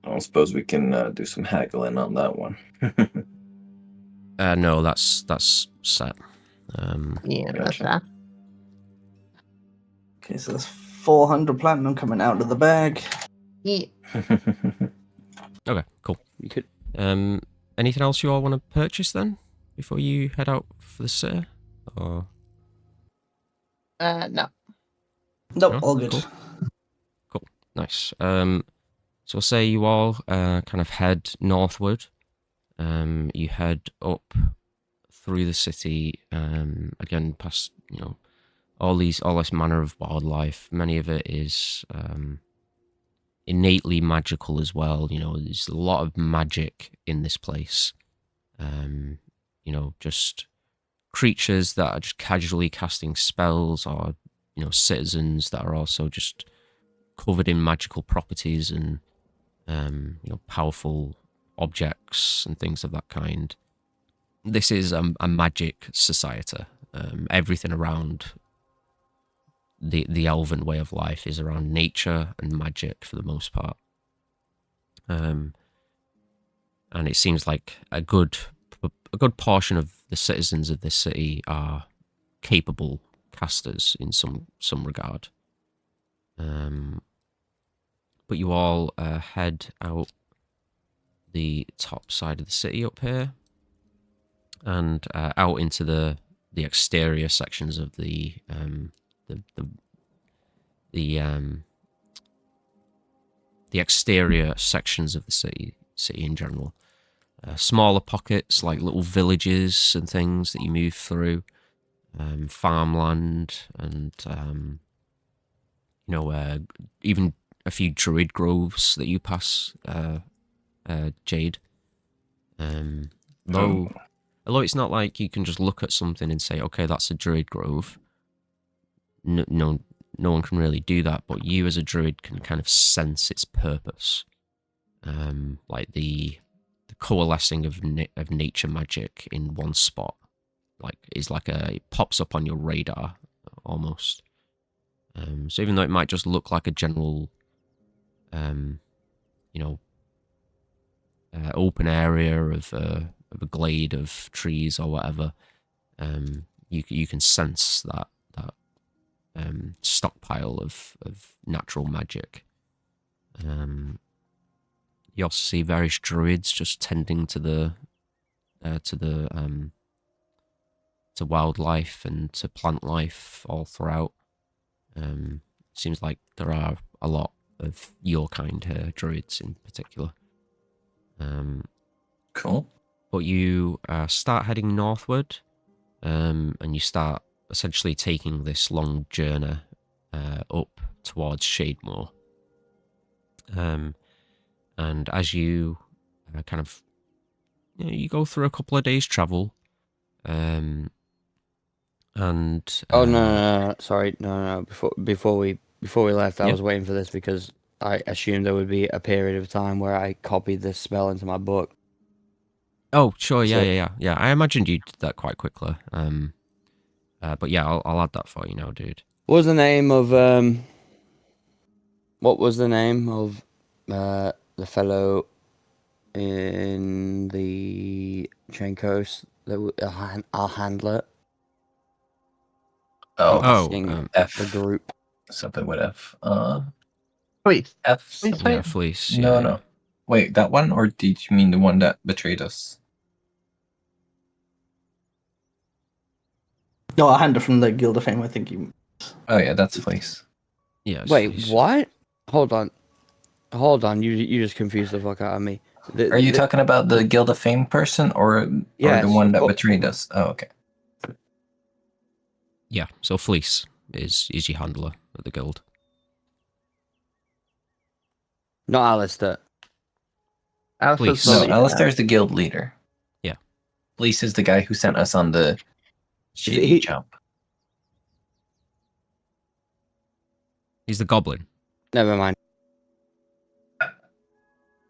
I don't suppose we can do some haggling on that one. No, that's set. Yeah, Gotcha. that's that. Okay, so that's 400 platinum coming out of the bag. Yeah. Okay, cool. You could. Anything else you all want to purchase then before you head out for the city? Or No. Nope, no? all good. Cool. Nice. So we'll say you all kind of head northward. You head up through the city, again past all this manner of wildlife. Many of it is innately magical as well. There's a lot of magic in this place. Just creatures that are just casually casting spells, or citizens that are also just covered in magical properties and powerful objects and things of that kind. This is a magic society. Everything around the elven way of life is around nature and magic for the most part. And it seems like a good portion of the citizens of this city are capable casters in some regard. But you all head out the top side of the city up here, and out into the exterior sections of the exterior sections of the city in general. Smaller pockets like little villages and things that you move through, farmland, and even a few druid groves that you pass, Jade. Although it's not like you can just look at something and say, okay, that's a druid grove. No one can really do that, but you as a druid can kind of sense its purpose. Like the coalescing of nature magic in one spot, it pops up on your radar almost. So even though it might just look like a general, open area of a glade of trees or whatever, you can sense that stockpile of natural magic. You also see various druids just tending to wildlife and to plant life all throughout. Seems like there are a lot of your kind here, druids in particular. Cool. But you start heading northward, and you start essentially taking this long journey up towards Shademoor. And as you you go through a couple of days' travel, and no, sorry, no. Before we left, I Yeah. was waiting for this because I assumed there would be a period of time where I copied this spell into my book. Oh, sure, So- yeah. I imagined you did that quite quickly. But yeah, I'll add that for you now, dude. What was the name of the fellow in the Chain Coast that our handler? Oh, Seeing F. the group. Something with F. Please. F. Please Yeah, wait. Fleece. No, Yeah. no. Wait, that one, or did you mean the one that betrayed us? No, a handler from the Guild of Fame, I think you. Oh yeah, that's Fleece. Yeah. it's Wait, Fleece. what? Hold on. You just confused the fuck out of me. Are you talking about the Guild of Fame person, or Yes, the one of that course. betrayed us? Oh, okay. Yeah. So Fleece is your handler at the guild. Not Alistair. Alistair's Please. the No, leader. Alistair's the guild leader. Yeah. Fleece is the guy who sent us on the shitty he- jump. He's the goblin. Never mind.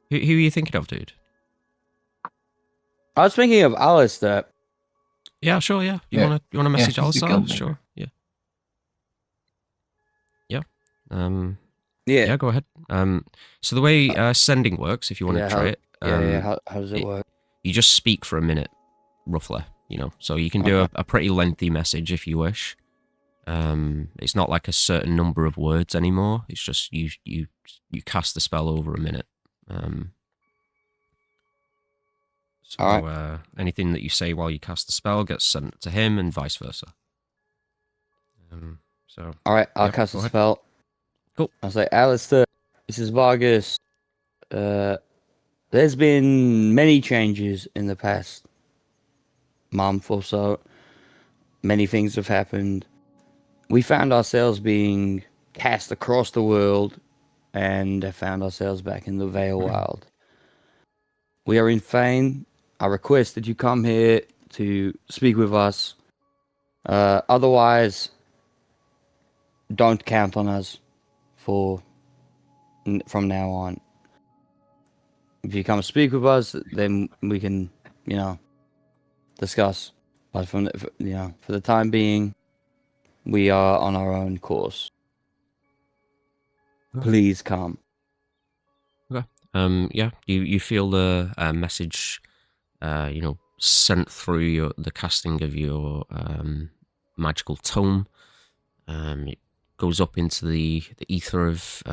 Who are you thinking of, dude? I was thinking of Alistair. Yeah, sure. Yeah. You Yeah. wanna message he's the Alistair? guild leader. Sure. Yeah. Yeah. Yeah. Go ahead. So the way sending works, if you want to try it, How does it work? you just speak for a minute, roughly. So you can do a pretty lengthy message if you wish. It's not like a certain number of words anymore. It's just you cast the spell over a minute. So Alright. Anything that you say while you cast the spell gets sent to him, and vice versa. All right, I'll Yep, cast go a ahead. spell. Cool. I'll say, Alistair, this is Vargas. There's been many changes in the past month or so. Many things have happened. We found ourselves being cast across the world and have found ourselves back in the Vale Wild. We are in Fane. I request that you come here to speak with us Otherwise, don't count on us from now on. If you come speak with us, then we can, discuss. But for the time being, we are on our own course. Please come. Okay. Yeah. You feel the message, sent through the casting of your magical tome. It goes up into the ether of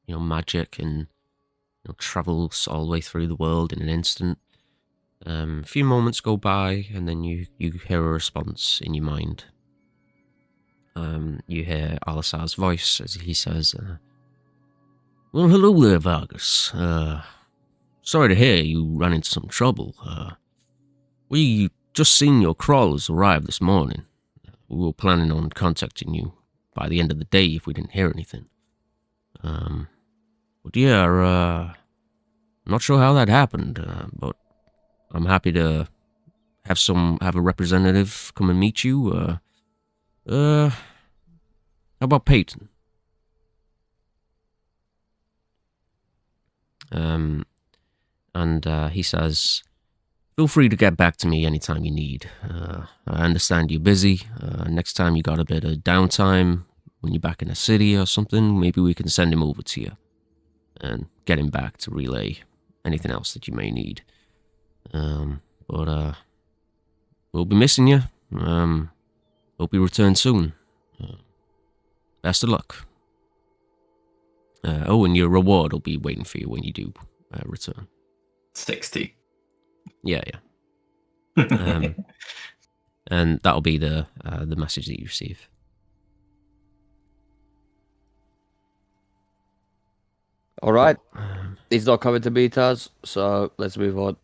magic and travels all the way through the world in an instant. A few moments go by, and then you hear a response in your mind. You hear Alisar's voice as he says, "Well, hello there, Vargas. Sorry to hear you ran into some trouble. We just seen your crawlers arrive this morning. We were planning on contacting you by the end of the day if we didn't hear anything. But yeah, I'm not sure how that happened, but I'm happy to have a representative come and meet you. How about Peyton?" And he says, "Feel free to get back to me anytime you need. I understand you're busy. Next time you got a bit of downtime, when you're back in the city or something, maybe we can send him over to you and get him back to relay anything else that you may need. But we'll be missing you. Hope you return soon. Best of luck. And your reward will be waiting for you when you do return." 60. Yeah. And that'll be the message that you receive. All right. He's not coming to meet us, so let's move on.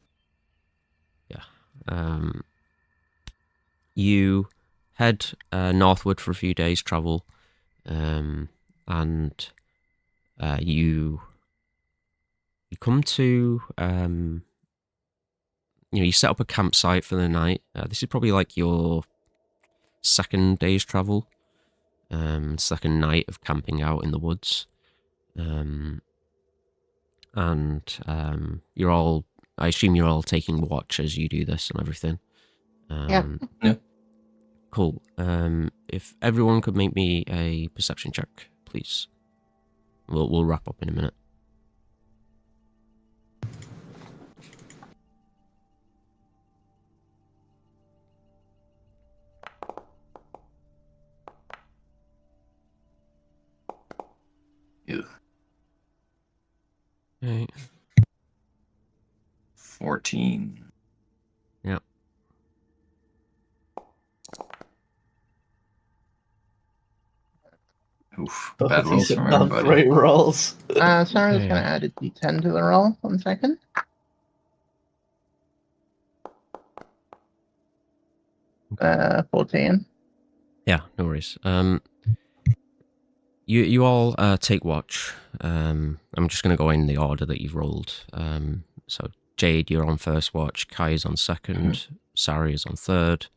Yeah. You head northward for a few days' travel, and you come to you set up a campsite for the night. This is probably like your second day's travel, second night of camping out in the woods. You're all, I assume you're all taking watch as you do this and everything. Yeah. Cool. If everyone could make me a perception check, please. We'll wrap up in a minute. Ew. Okay. 14. Yep. Oof. Bad rolls from Not everybody. great rolls. Sarah's Okay. going to add a d10 to the roll. 1 second. Okay. 14. Yeah, no worries. You all take watch. I'm just going to go in the order that you've rolled. So Jade, you're on first watch. Kai is on second. Sari is on third.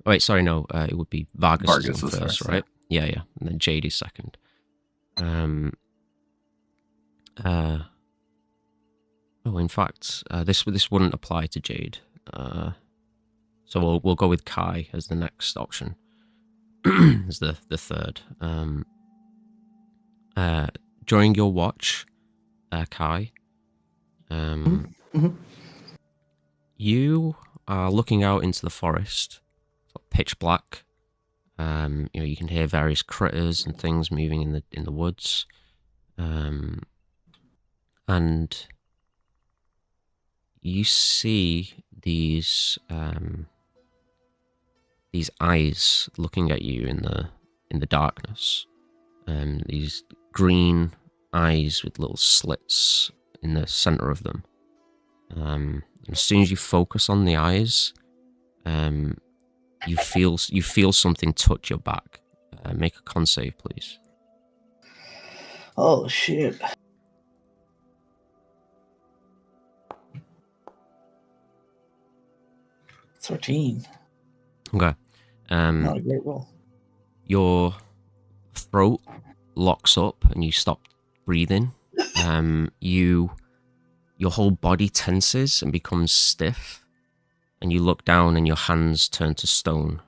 Wait, sorry, no. It would be Vargas is on first, right? Yeah. And then Jade is second. In fact, this wouldn't apply to Jade. So we'll go with Kai as the next option. As the third. During your watch, Kai, you are looking out into the forest, pitch black. You can hear various critters and things moving in the woods, and you see these eyes looking at you in the darkness. These green eyes with little slits in the center of them. As soon as you focus on the eyes, you feel something touch your back. Make a con save, please. Oh shit. $13. Okay. Not a great roll. Your throat locks up and you stop breathing. Your whole body tenses and becomes stiff, and you look down and your hands turn to stone,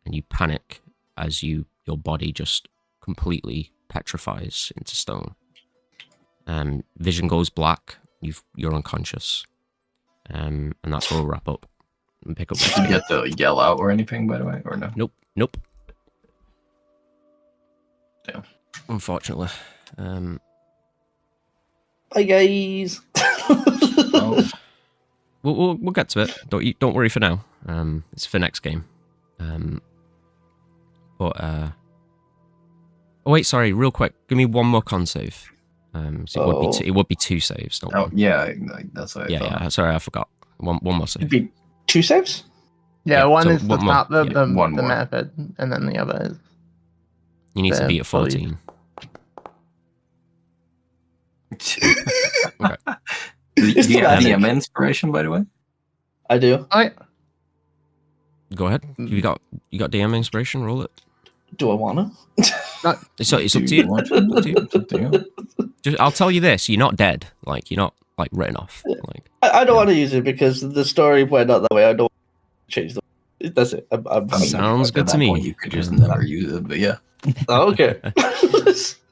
and you panic as your body just completely petrifies into stone. Vision goes black. You're unconscious, and that's where we'll wrap up and pick up. Did you get to yell out or anything, by the way, or no? Nope. Damn. Unfortunately. Bye, guys. Oh. We'll get to it. Don't worry for now. It's for next game. Oh wait, sorry. Real quick, give me one more con save. So it would be 2 saves. Not one. Yeah, that's what I thought. Yeah. Sorry, I forgot. One more save. It'd be 2 saves. Yeah, one so is to one more. stop the One more. method, and then the other is You need to the beat a 14. Okay. Do you have DM inspiration, by the way? I do. Go ahead. You got DM inspiration? Roll it. Do I want to? It's up to you. I'll tell you this: you're not dead. Like you're not like written off. Like I don't want to use it because the story went out that way. I don't want to change the. That's it. Sounds good to me. You could just never use it, but yeah. Oh, okay.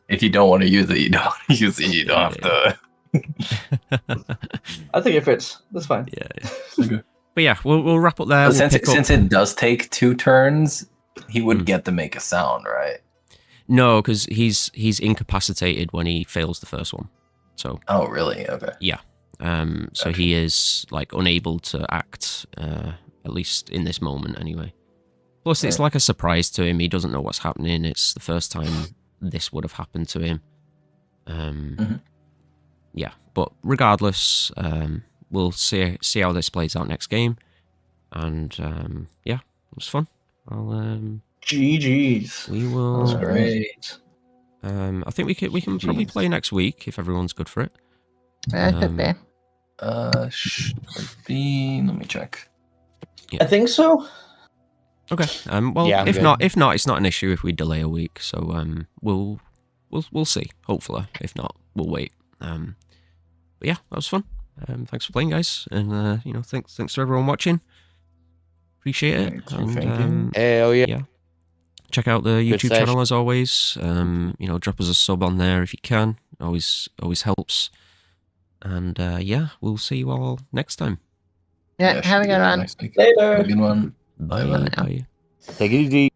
If you don't want to use it, you don't use it. You don't have to. I think it fits. That's fine. Yeah. Okay. But yeah, we'll wrap up there. But since it does take 2 turns, he would get to make a sound, right? No, because he's incapacitated when he fails the first one. So. Oh, really? Okay. Yeah. So he is like unable to act, at least in this moment, anyway. Plus, it's like a surprise to him. He doesn't know what's happening. It's the first time this would have happened to him. Yeah, but regardless, we'll see how this plays out next game, and yeah, it was fun. GG's. We will. That was great. I think we can probably play next week if everyone's good for it. could be. Should be. Let me check. I think so. Okay. Well, Yeah, if not, it's not an issue if we delay a week. So we'll see. Hopefully, if not, we'll wait. But yeah, that was fun. Thanks for playing, guys, and thanks to everyone watching. Appreciate it. Thank you. Hell yeah. Yeah. Check out the YouTube session. channel as always. Drop us a sub on there if you can. Always helps. And yeah, we'll see you all next time. Yeah, have a good one. Next week. Later. Have a good one. Bye. Bye. Bye. Take it easy.